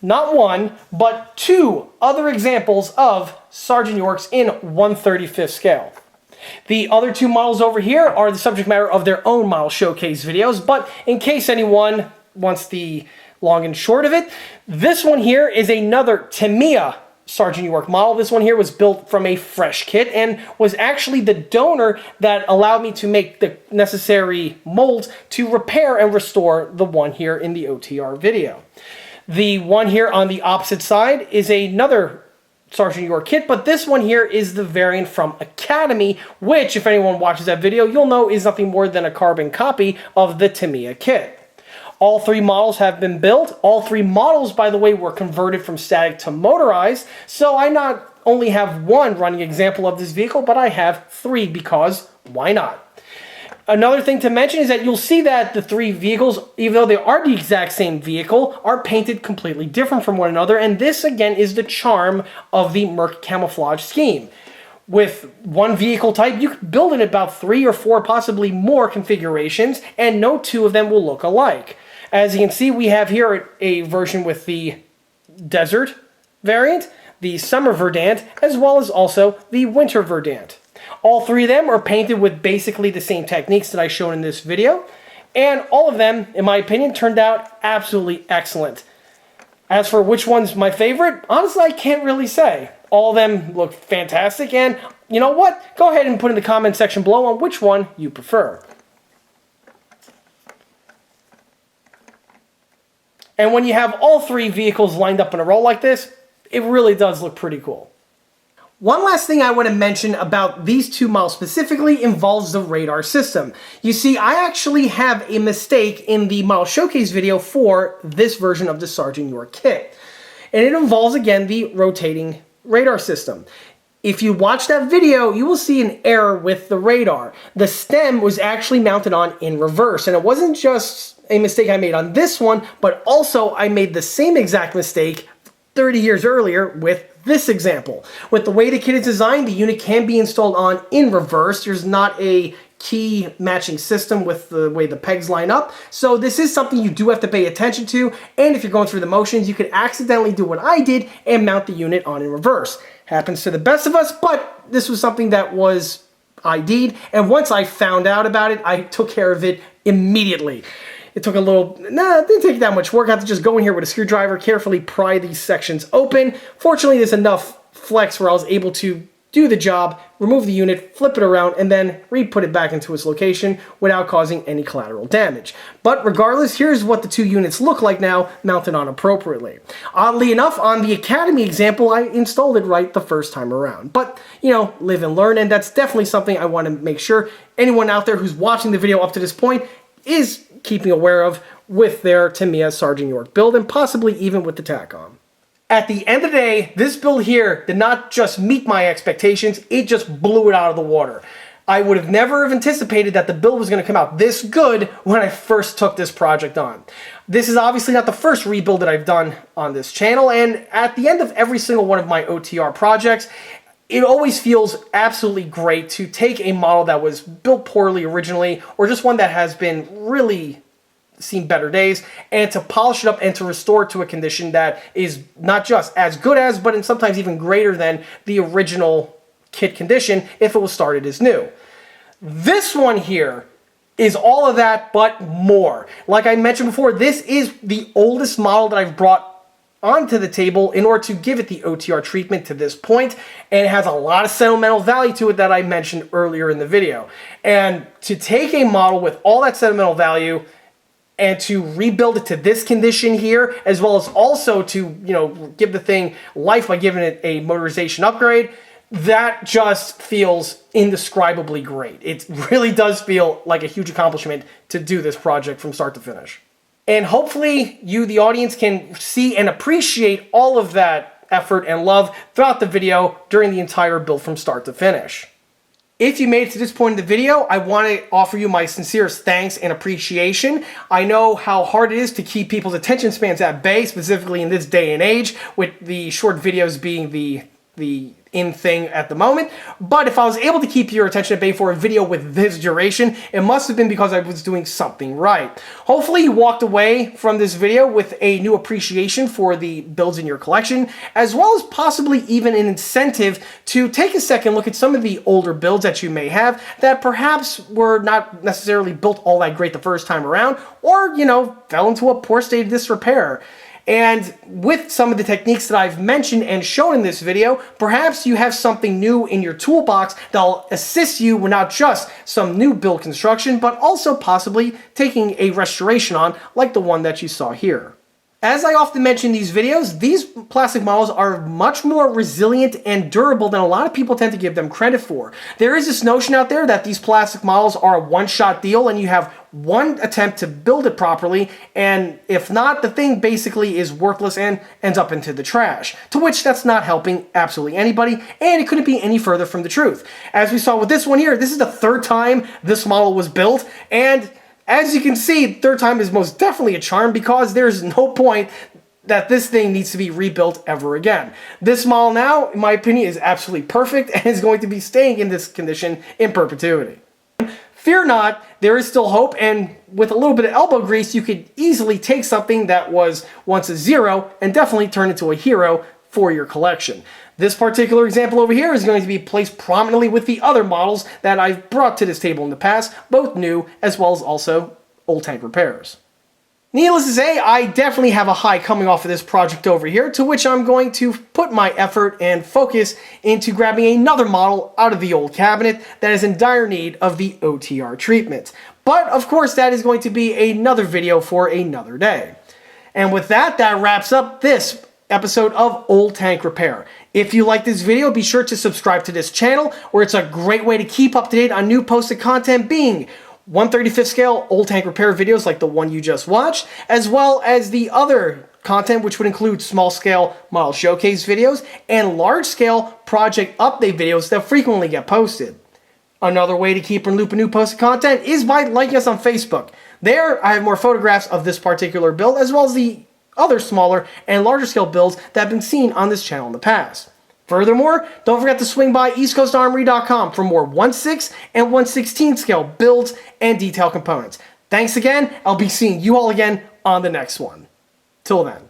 not one, but two other examples of Sergeant Yorks in 1/35 scale. The other two models over here are the subject matter of their own model showcase videos, but in case anyone wants the long and short of it, this one here is another Tamiya Sergeant York model. This one here was built from a fresh kit and was actually the donor that allowed me to make the necessary molds to repair and restore the one here in the OTR video. The one here on the opposite side is another Sergeant York kit, but this one here is the variant from Academy, which, if anyone watches that video, you'll know is nothing more than a carbon copy of the Tamiya kit. All three models have been built. All three models, by the way, were converted from static to motorized, so I not only have one running example of this vehicle, but I have three because why not? Another thing to mention is that you'll see that the three vehicles, even though they are the exact same vehicle, are painted completely different from one another, and this again is the charm of the Merc camouflage scheme. With one vehicle type, you can build in about 3 or 4, possibly more configurations, and no two of them will look alike. As you can see, we have here a version with the desert variant, the summer verdant, as well as also the winter verdant. All three of them are painted with basically the same techniques that I showed in this video, and all of them, in my opinion, turned out absolutely excellent. As for which one's my favorite, honestly, I can't really say. All of them look fantastic, and you know what? Go ahead and put in the comment section below on which one you prefer. And when you have all three vehicles lined up in a row like this, it really does look pretty cool. One last thing I want to mention about these two models specifically involves the radar system. You see, I actually have a mistake in the model showcase video for this version of the Sergeant York kit. And it involves, again, the rotating radar system. If you watch that video, you will see an error with the radar. The stem was actually mounted on in reverse, and it wasn't just a mistake I made on this one, but also I made the same exact mistake 30 years earlier with this example. With the way the kit is designed, the unit can be installed on in reverse. There's not a key matching system with the way the pegs line up, so this is something you do have to pay attention to, and if you're going through the motions, you could accidentally do what I did and mount the unit on in reverse. Happens to the best of us, but this was something that was ID'd, and once I found out about it, I took care of it immediately. It took a little, it didn't take that much work. I had to just go in here with a screwdriver, carefully pry these sections open. Fortunately, there's enough flex where I was able to do the job, remove the unit, flip it around, and then re-put it back into its location without causing any collateral damage. But regardless, here's what the two units look like now, mounted on appropriately. Oddly enough, on the Academy example, I installed it right the first time around. But, you know, live and learn, and that's definitely something I want to make sure anyone out there who's watching the video up to this point is keeping aware of with their Tamiya Sergeant York build, and possibly even with the TACOM. At the end of the day, this build here did not just meet my expectations, it just blew it out of the water. I would have never have anticipated that the build was going to come out this good when I first took this project on. This is obviously not the first rebuild that I've done on this channel, and at the end of every single one of my OTR projects, it always feels absolutely great to take a model that was built poorly originally, or just one that has been really seen better days, and to polish it up and to restore it to a condition that is not just as good as, but sometimes even greater than the original kit condition if it was started as new. This one here is all of that, but more. Like I mentioned before, this is the oldest model that I've brought onto the table in order to give it the OTR treatment to this point, and it has a lot of sentimental value to it that I mentioned earlier in the video. And to take a model with all that sentimental value and to rebuild it to this condition here, as well as also to, you know, give the thing life by giving it a motorization upgrade, that just feels indescribably great. It really does feel like a huge accomplishment to do this project from start to finish. And hopefully you, the audience, can see and appreciate all of that effort and love throughout the video during the entire build from start to finish. If you made it to this point in the video, I want to offer you my sincerest thanks and appreciation. I know how hard it is to keep people's attention spans at bay, specifically in this day and age, with the short videos being the in thing at the moment, but if I was able to keep your attention at bay for a video with this duration, it must have been because I was doing something right. Hopefully you walked away from this video with a new appreciation for the builds in your collection, as well as possibly even an incentive to take a second look at some of the older builds that you may have that perhaps were not necessarily built all that great the first time around, or, you know, fell into a poor state of disrepair. And with some of the techniques that I've mentioned and shown in this video, perhaps you have something new in your toolbox that'll assist you with not just some new build construction, but also possibly taking a restoration on like the one that you saw here. As I often mention in these videos, these plastic models are much more resilient and durable than a lot of people tend to give them credit for. There is this notion out there that these plastic models are a one-shot deal and you have one attempt to build it properly, and if not, the thing basically is worthless and ends up into the trash. To which that's not helping absolutely anybody, and it couldn't be any further from the truth. As we saw with this one here, this is the third time this model was built, and as you can see, third time is most definitely a charm because there's no point that this thing needs to be rebuilt ever again. This model now, in my opinion, is absolutely perfect and is going to be staying in this condition in perpetuity. Fear not, there is still hope, and with a little bit of elbow grease, you could easily take something that was once a zero and definitely turn it into a hero for your collection. This particular example over here is going to be placed prominently with the other models that I've brought to this table in the past, both new as well as also old tank repairs. Needless to say, I definitely have a high coming off of this project over here, to which I'm going to put my effort and focus into grabbing another model out of the old cabinet that is in dire need of the OTR treatment. But of course, that is going to be another video for another day. And with that, that wraps up this episode of Old Tank Repair. If you like this video, be sure to subscribe to this channel, where it's a great way to keep up to date on new posted content, being 1/35 scale old tank repair videos like the one you just watched, as well as the other content which would include small scale model showcase videos and large scale project update videos that frequently get posted. Another way to keep in loop of new posted content is by liking us on Facebook. There I have more photographs of this particular build, as well as the other smaller and larger scale builds that have been seen on this channel in the past. Furthermore, don't forget to swing by eastcoastarmory.com for more 1/6 and 1/16 scale builds and detail components. Thanks again. I'll be seeing you all again on the next one. Till then.